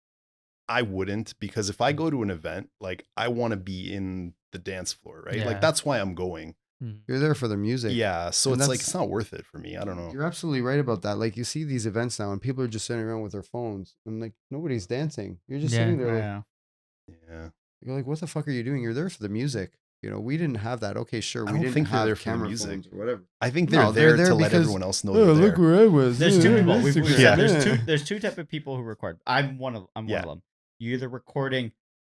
I wouldn't, because if I go to an event, like I want to be in the dance floor, right? Yeah. Like that's why I'm going. Mm. You're there for the music. Yeah. So And it's like, that's- it's not worth it for me. I don't know. You're absolutely right about that. Like you see these events now and people are just sitting around with their phones and like nobody's dancing. You're just Yeah. sitting there like, Yeah. Yeah. you're like, what the fuck are you doing? You're there for the music. You know, we didn't have that. Okay, sure. I We don't didn't think they're have there for the camera music. phones or whatever. I think No, they're they're there there to let because, everyone else know they're there. where I was. There's two people. Instagram. We've said Yeah. there's two type of people who record. I'm one of Yeah. them. You're either recording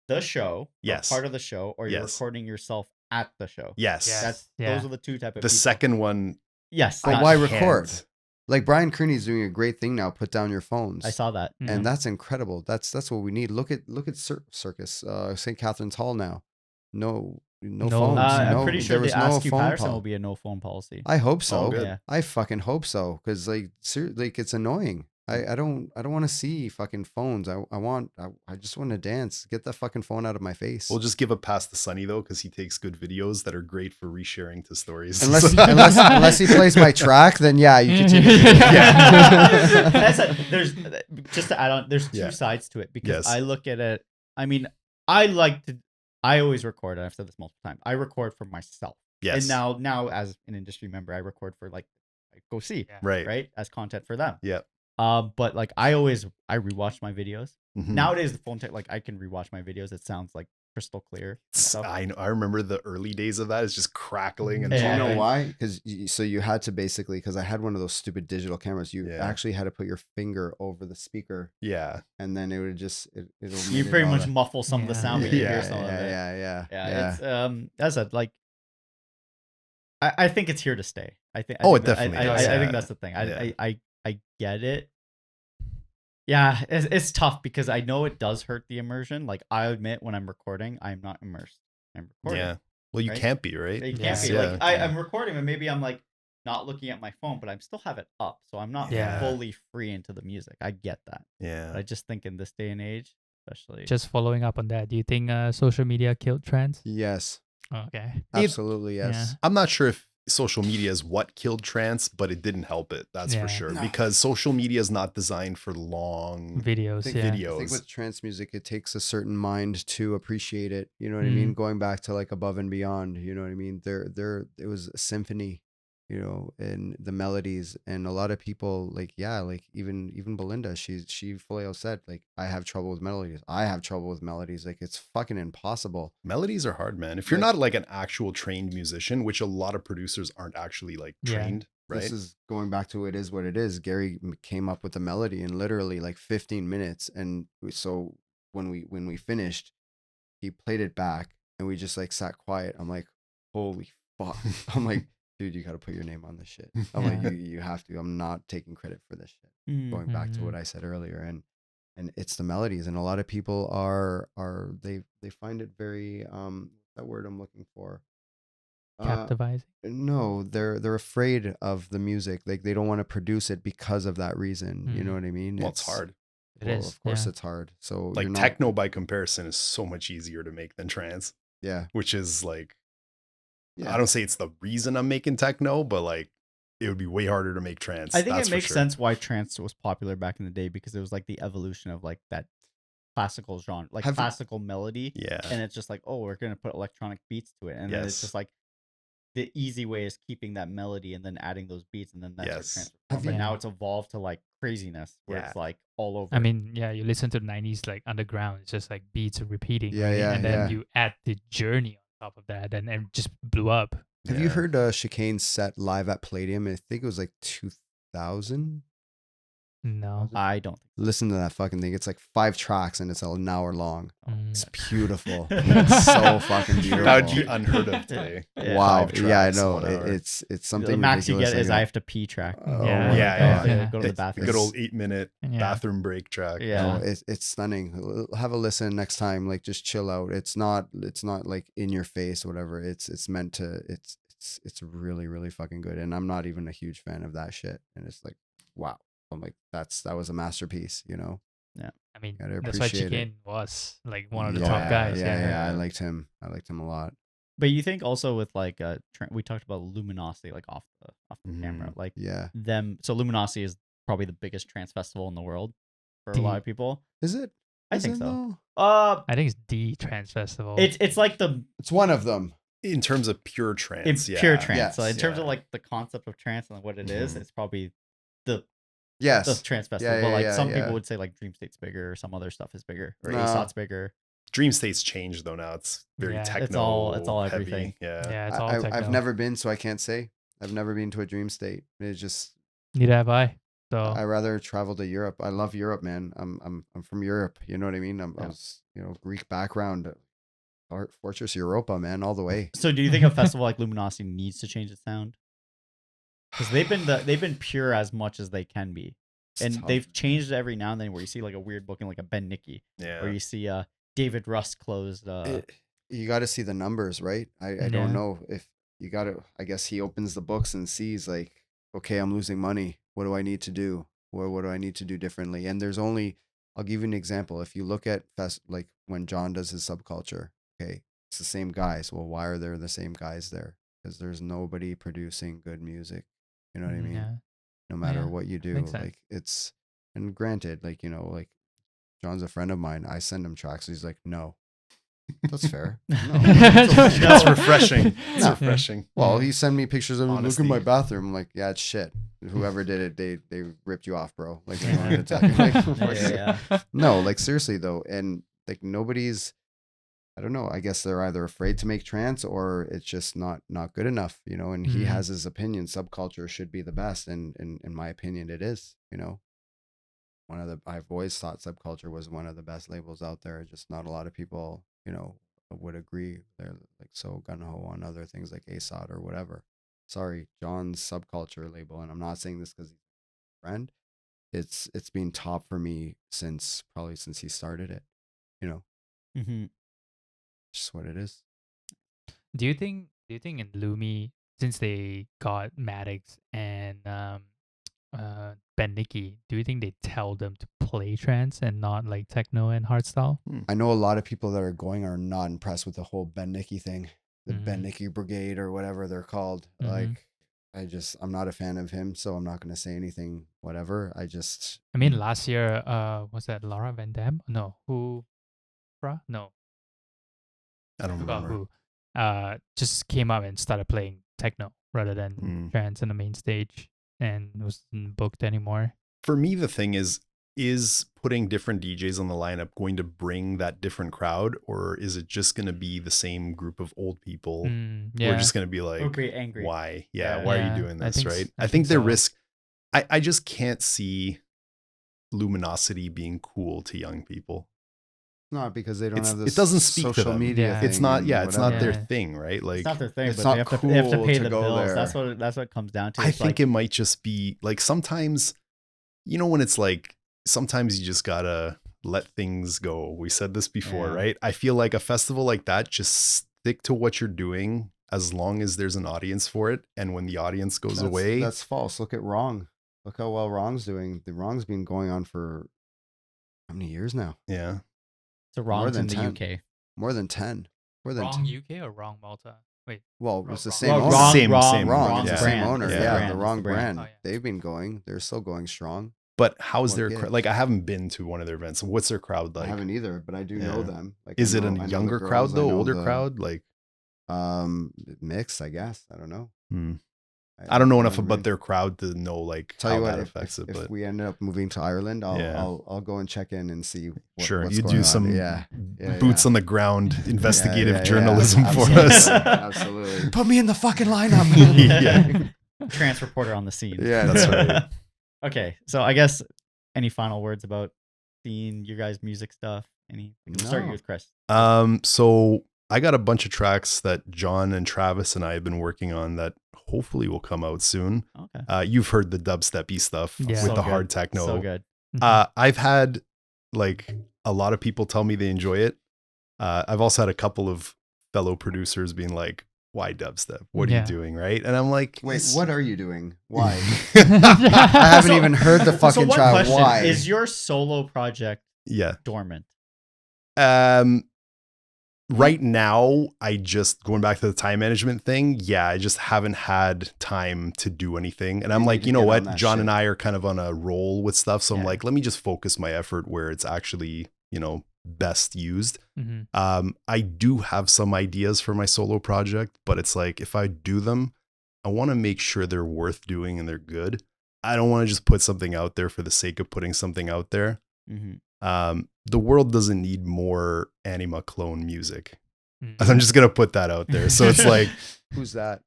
the show, Yes. or part of the show, or you're Yes. recording yourself at the show. Yes. Yeah. That's Yeah. those are the two type of The people. second one, Yes. But not- why I record? can't. Like Brian Kearney's doing a great thing now. Put down your phones. I saw that. Mhm. And that's incredible. That's what we need. Look at Circus, St. Catherine's Hall now. No No, phones. I'm no, pretty sure there was the no ASCII phone Patterson pol- will be a no phone policy. I hope so. good. Yeah. I fucking hope so. Because like, like it's annoying. I don't want to see fucking phones. I just want to dance. Get that fucking phone out of my face. we'll just give a pass to Sonny though, because he takes good videos that are great for resharing to stories. unless he plays my track, then yeah, you continue. Yeah. There's just to add on. There's two Yeah. sides to it because Yes. I look at it. I mean, I always record. And I've said this multiple times. I record for myself. Yes. And now as an industry member, I record for like go see Yeah. right. as content for them. Yeah. But like I rewatch my videos. Mhm. Nowadays the phone tech, like I can rewatch my videos. It sounds like crystal clear and stuff. I know. I remember the early days of that. It's just crackling and Do Yeah. you know popping. why? Because so you had to basically, because I had one of those stupid digital cameras. You Yeah. actually had to put your finger over the speaker, Yeah. and then it would just it'll. You make it pretty all much that- muffle some of the Yeah. sound, but you Yeah, hear some of it. yeah. It's as a like. I think it's here to stay. I think. Oh, I it think definitely I, is, I think yeah. that's the thing. Yeah. I get it. Yeah, it's tough because I know it does hurt the immersion. Like I admit, when I'm recording, I'm not immersed. I'm recording. Yeah. Well, you Right? can't be, right? You can't Yes. be Yeah. like I'm recording, and maybe I'm like not looking at my phone, but I still have it up, so I'm not Yeah. fully free into the music. I get that. Yeah. But I just think in this day and age, especially, Just following up on that, do you think social media killed trends? Yes, Okay. absolutely. Yes. I'm not sure if social media is what killed trance, but it didn't help it. That's Yeah. for sure. No. Because social media is not designed for long Videos, think yeah. videos. I think with trance music, it takes a certain mind to appreciate it. You know what I mean? Going back to like Above and Beyond. You know what I mean? It was a symphony. You know, and the melodies, and a lot of people like even Belinda, she fully out said like I have trouble with melodies. I have trouble with melodies. Like it's fucking impossible. Melodies are hard, man. If you're Like- not like an actual trained musician, which a lot of producers aren't actually like Yeah. trained, right? This is going back to It Is What It Is. Gary came up with the melody in literally like 15 minutes. And so when we finished, he played it back and we just like sat quiet. I'm like, holy fuck. I'm like, dude, you got to put your name on this shit. I'm like, you have to. I'm not taking credit for this shit. Going back to what I said earlier. And it's the melodies. And a lot of people they find it very, that word I'm looking for. Captivizing. No, they're afraid of the music. Like they don't want to produce it because of that reason. You know what I mean? Well, it's hard. It Well, is, of course yeah. it's hard. So Like you're not, techno by comparison is so much easier to make than trance, yeah. which is like, Yeah. I don't say it's the reason I'm making techno, but like it would be way harder to make trance. I think that's it for makes sure. sense why trance was popular back in the day, because it was like the evolution of like that classical genre, like classical melody. Yeah. And it's just like, oh, we're gonna put electronic beats to it, and then it's Yes. just like the easy way is keeping that melody and then adding those beats, and then that's your Yes. trance. Have But you- now it's evolved to like craziness, where Yeah. it's like all over. I mean, yeah, you listen to the 90s like underground, it's just like beats repeating, Yeah, right? yeah, And then yeah. you add the journey on top of that, and it just blew up. Have you Yeah. heard Chicane's set live at Palladium? I think it was like 2000. No. I don't think. Listen to that fucking thing. It's like 5 tracks and it's an hour long. It's Mm. beautiful. It's so fucking beautiful. That would be unheard of today. Yeah. Wow. 5 Yeah, I tracks, know. 1 hour. It's The something max you ridiculous get is like I that. have to pee track. Oh Yeah. my Yeah, God. yeah. Go to the The bathroom. good old 8-minute Yeah. bathroom break track. Yeah. No, it's stunning. Have a listen next time. Like just chill out. It's not like in your face or whatever. It's meant to. It's really really fucking good. And I'm not even a huge fan of that shit. And it's like, wow. I'm like, that was a masterpiece. You know. I mean, Gotta that's why appreciate it. Chicane was like one of the Yeah, top guys. Yeah, I liked him. I liked him a lot. But you think also with like we talked about luminosity, like off the camera, like Yeah. them. So luminosity is probably the biggest trance festival in the world for a lot of people. Is it? I Is think it, so. though? I think it's the Trance Festival. It's like the It's one of them. In terms of pure trance, yeah. pure trance. Yes, So in terms of yeah. like the concept of trance and what it is, Mhm. it's probably the Yes. trance festival. Yeah, but like yeah, some yeah. people would say like Dream State's bigger, or some other stuff is bigger, or No. ASOT's bigger. Dream State's changed though now. It's very Yeah. techno. It's all heavy. everything. Yeah. Yeah, it's all I've techno. never been, so I can't say. I've never been to a dream state. It's just Neither have I. So I rather travel to Europe. I love Europe, man. I'm from Europe. You know what I mean? I Yeah. was, Greek background, Fortress Europa, man, all the way. So do you think a festival like Luminosity needs to change its sound? Because they've been pure as much as they can be, It's and tough. they've changed it every now and then. Where you see like a weird looking like a Ben Nicky, Yeah. or you see David Rust closed. You got to see the numbers, right? I Yeah. don't know if you got to. I guess he opens the books and sees like, okay, I'm losing money. What do I need to do? What do I need to do differently? And there's only. I'll give you an example. If you look at like when John does his Subculture, okay, it's the same guys. Well, why are there the same guys there? Because there's nobody producing good music. You know what I mean? Yeah. No matter Yeah, what you do, makes sense. like it's. And granted, like like John's a friend of mine. I send him tracks. He's like, no. That's fair. No. That's refreshing. It's No. refreshing. Well, he sent me pictures of look Honesty. at my bathroom. I'm like, yeah, it's shit. Whoever did it, they ripped you off, bro. Like, they wanted to like, no, like seriously though, and like nobody's. I don't know. I guess they're either afraid to make trance or it's just not good enough, And he Mhm. has his opinion. Subculture should be the best, and in my opinion, it is. I've always thought Subculture was one of the best labels out there. Just not a lot of people, would agree. They're like so gung ho on other things like ASOT or whatever. Sorry, John's Subculture label, and I'm not saying this because he's a friend. It's been top for me since he started it. Mm-hmm. Just what it is. Do you think in Lumi, since they got Maddox and Ben Nicky, do you think they tell them to play trance and not like techno and hardstyle? I know a lot of people that are going are not impressed with the whole Ben Nicky thing, the Ben Mhm. Nicky Brigade or whatever they're called. Mhm. Like, I'm not a fan of him, so I'm not going to say anything, whatever. I mean, last year, was that Laura Van Dam? No, who? No, I don't forgot remember. who. Just came up and started playing techno rather than Mm. trance on the main stage, and wasn't booked anymore. For me, the thing is, is putting different DJs on the lineup going to bring that different crowd, or is it just going to be the same group of old people who Yeah. are just going to be like, be angry. why? Yeah, Why are you Yeah, doing I this, think right? I I think think the so. risk, I just can't see luminosity being cool to young people. Not because they don't It's- have it this doesn't speak to social them. media Yeah. thing. It's not, and it's not their Yeah. thing, right? Like, It's not their thing, it's but not they have to cool pay to the go bills. there. That's what it comes down to. I It's think like, it might just be like sometimes, you know, when it's like sometimes you just gotta let things go. We said this before, Yeah. right? I feel like a festival like that, just stick to what you're doing as long as there's an audience for it. And when the audience goes away, That's false. Look at Wrong. Look how well Wrong's doing. The Wrong's been going on for how many years now? yeah. it's a wrongs than in the 10. UK. More than 10. More than Wrong 10. UK or wrong Malta? Wait. Well, it's the Wrong. same Well, owner. wrong, Same- wrong, same Wrong. wrong It's the yeah. same brand. owner. It's Yeah. the Yeah, brand. the It's Wrong brand. Oh, yeah. They've been going. They're still going strong. But how's What their gives? like? I haven't been to one of their events. What's their crowd I like? haven't either, but I do know Yeah. them. Like, Is I it know- a I know the younger girls, crowd I though? know Older the- crowd? Like, Mixed, I guess. I don't know. I don't know enough what I about mean. their crowd to know like Tell how you that what, affects it. if But we ended up moving to Ireland, Yeah. I'll go and check in and see. sure, what's you going do on. some Yeah, boots yeah. on the ground investigative yeah, journalism for absolutely, us. Absolutely. Put me in the fucking lineup. Yeah. Trance reporter on the scene. Yeah, that's right. Okay, so I guess any final words about seeing your guys' music stuff? We'll start you No. with Chris. So I got a bunch of tracks that John and Travis and I have been working on that hopefully will come out soon. Okay, You've heard the dubsteppy stuff Yeah. with So the good. hard techno. so good. I've had like a lot of people tell me they enjoy it. I've also had a couple of fellow producers being like, why dubstep? What are Yeah. you doing? Right. And I'm like, Wait, "It's- what are you doing? Why? I I haven't even heard the So fucking one track. question, Why? is your solo project Yeah. dormant? Right now, I just going back to the time management thing. Yeah, I just haven't had time to do anything. And I'm You like, need you to know get on what? that John shit. and I are kind of on a roll with stuff. So I'm Yeah. like, let me just focus my effort where it's actually, best used. I do have some ideas for my solo project, but it's like, if I do them, I want to make sure they're worth doing and they're good. I don't want to just put something out there for the sake of putting something out there. Mm-hmm. The world doesn't need more Anima clone music. I'm just gonna put that out there. So it's like, Who's that?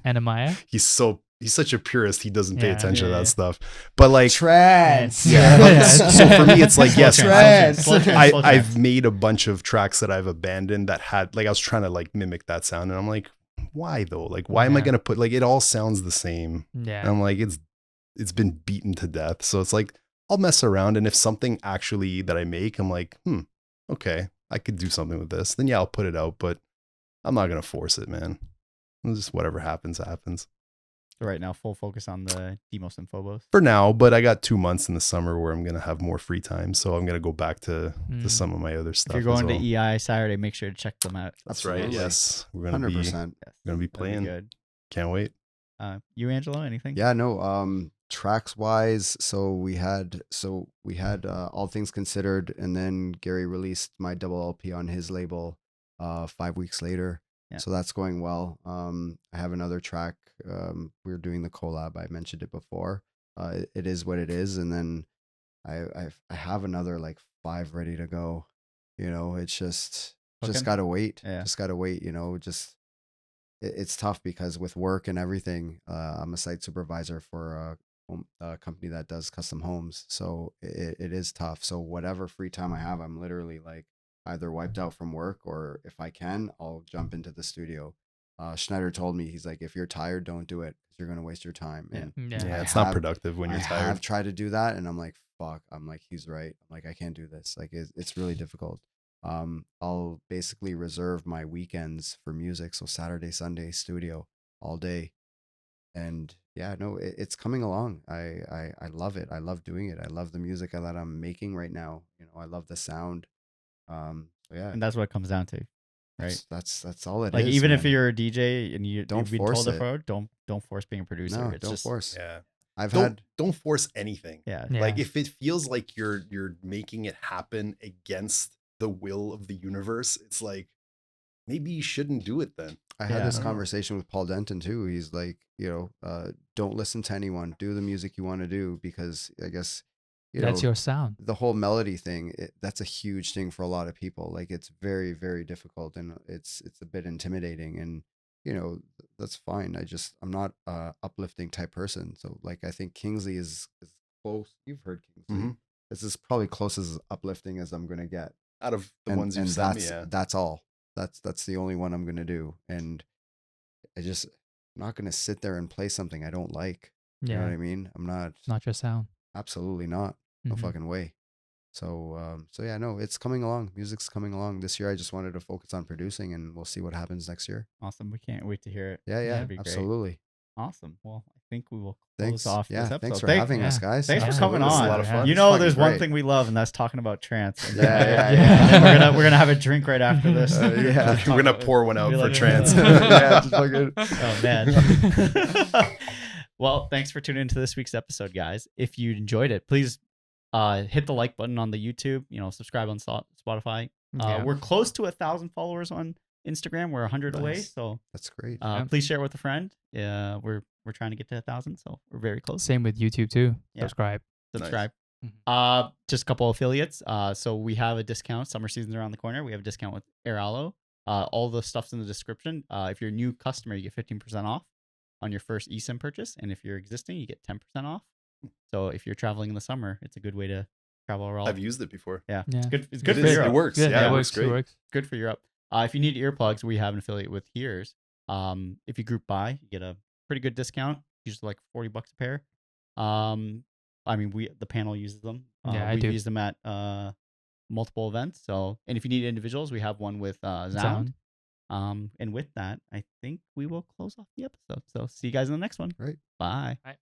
Anamaya? he's such a purist. He doesn't pay Yeah. attention to Yeah, that yeah. stuff. But like, Trance. yeah. Yeah. So for me, it's like, yes, Trance. Slow trance, slow I've trance. made a bunch of tracks that I've abandoned that had like I was trying to like mimic that sound, and I'm like, why though? Like, why am I Yeah. gonna put like it all sounds the same? Yeah. And I'm like, it's been beaten to death. So it's like I'll mess around, and if something actually that I make, I'm like, okay, I could do something with this. Then yeah, I'll put it out, but I'm not gonna force it, man. It's just whatever happens, happens. So right now, full focus on the Demos and Phobos. For now, but I got 2 months in the summer where I'm gonna have more free time, so I'm gonna go back to some of my other If stuff. you're going as well. to EI Saturday, make sure to check them out. That's right. Absolutely. Yes, we're gonna 100%. Yes, gonna be that'd playing. good. Can't wait. You, Angelo, anything? Yeah, no. Tracks wise, so we had All Things Considered, and then Gary released my double LP on his label 5 weeks later. Yeah. So that's going well. I have another track. We're doing the collab. I mentioned it before. It is what it is, and then I have another like 5 ready to go. It's just Cooking? gotta wait. Yeah. Just gotta wait. It's tough because with work and everything, I'm a site supervisor for a company that does custom homes. So it is tough. So whatever free time I have, I'm literally like either wiped out from work, or if I can, I'll jump into the studio. Schneider told me, he's like, if you're tired, don't do it, because you're going to waste your time. Yeah. And Yeah, I it's not have- productive when you're I tired. have tried to do that, and I'm like, fuck. I'm like, he's right. I'm like, I can't do this. Like, it's really difficult. I'll basically reserve my weekends for music. So Saturday, Sunday, studio all day. And yeah, no, it's coming along. I love it. I love doing it. I love the music that I'm making right now. I love the sound. So yeah, And that's what it comes down to, right? that's all it is. Like even if man. you're a DJ and you've Don't been force told to it. forward, don't force being a producer. no, It's don't just, force. Yeah. I've Don't had don't force anything. Yeah. Yeah. Like if it feels like you're making it happen against the will of the universe, it's like maybe you shouldn't do it then. I had Yeah. this I don't know. conversation with Paul Denton too. He's like, don't listen to anyone. Do the music you want to do, because I guess That's your sound. the whole melody thing, that's a huge thing for a lot of people. Like it's very, very difficult, and it's a bit intimidating, and that's fine. I'm not a uplifting type person. So like I think Kingsley is close. You've heard Kingsley. Mhm. This is probably close as uplifting as I'm gonna get. Out of the And, ones you've and sent that's me, yeah. that's all. That's the only one I'm gonna do. And I'm not gonna sit there and play something I don't like. You know what Yeah, I mean? I'm not. not your sound. Absolutely not. No Mhm. fucking way. So yeah, no, it's coming along. Music's coming along. This year I just wanted to focus on producing, and we'll see what happens next year. Awesome. We can't wait to hear it. Yeah, That'd be great. absolutely. Awesome. Well, I think we will close Thanks. off Yeah, this episode. thanks for having us, yeah. guys. Thanks for Absolutely. coming This is on. a lot of fun. You It's know, fucking there's one great. thing we love, and that's talking about trance. And, Yeah. we're gonna we're gonna have a drink right after this. Yeah. We're gonna pour one out Be for like, trance. Yeah, just fucking- Oh man. Well, thanks for tuning into this week's episode, guys. If you enjoyed it, please hit the like button on the YouTube. Subscribe on Spotify. Yeah. We're close to 1,000 followers on Instagram. We're 100 away, Nice. so That's great. please share it with a friend. We're trying to get to 1,000, so we're very close. Same with YouTube too. Yeah. Subscribe. Subscribe. Mhm. Just a couple affiliates. So we have a discount. Summer season's around the corner. We have a discount with Air Aloe. All the stuff's in the description. If you're a new customer, you get 15% off on your first eSIM purchase, and if you're existing, you get 10% off. So if you're traveling in the summer, it's a good way to travel around. I've used it before. Yeah, Yeah. it's good. It's good It for is. Europe. It works. Good. Yeah, Yeah, it works It great. works. Good for Europe. If you need earplugs, we have an affiliate with Hears. If you group buy, you get a pretty good discount. Usually like $40 a pair. The panel uses them. Yeah, I we've do. used them at multiple events. So, and if you need individuals, we have one with Zound. Sound. And with that, I think we will close off the episode. So see you guys in the next one. Great. Bye. Bye.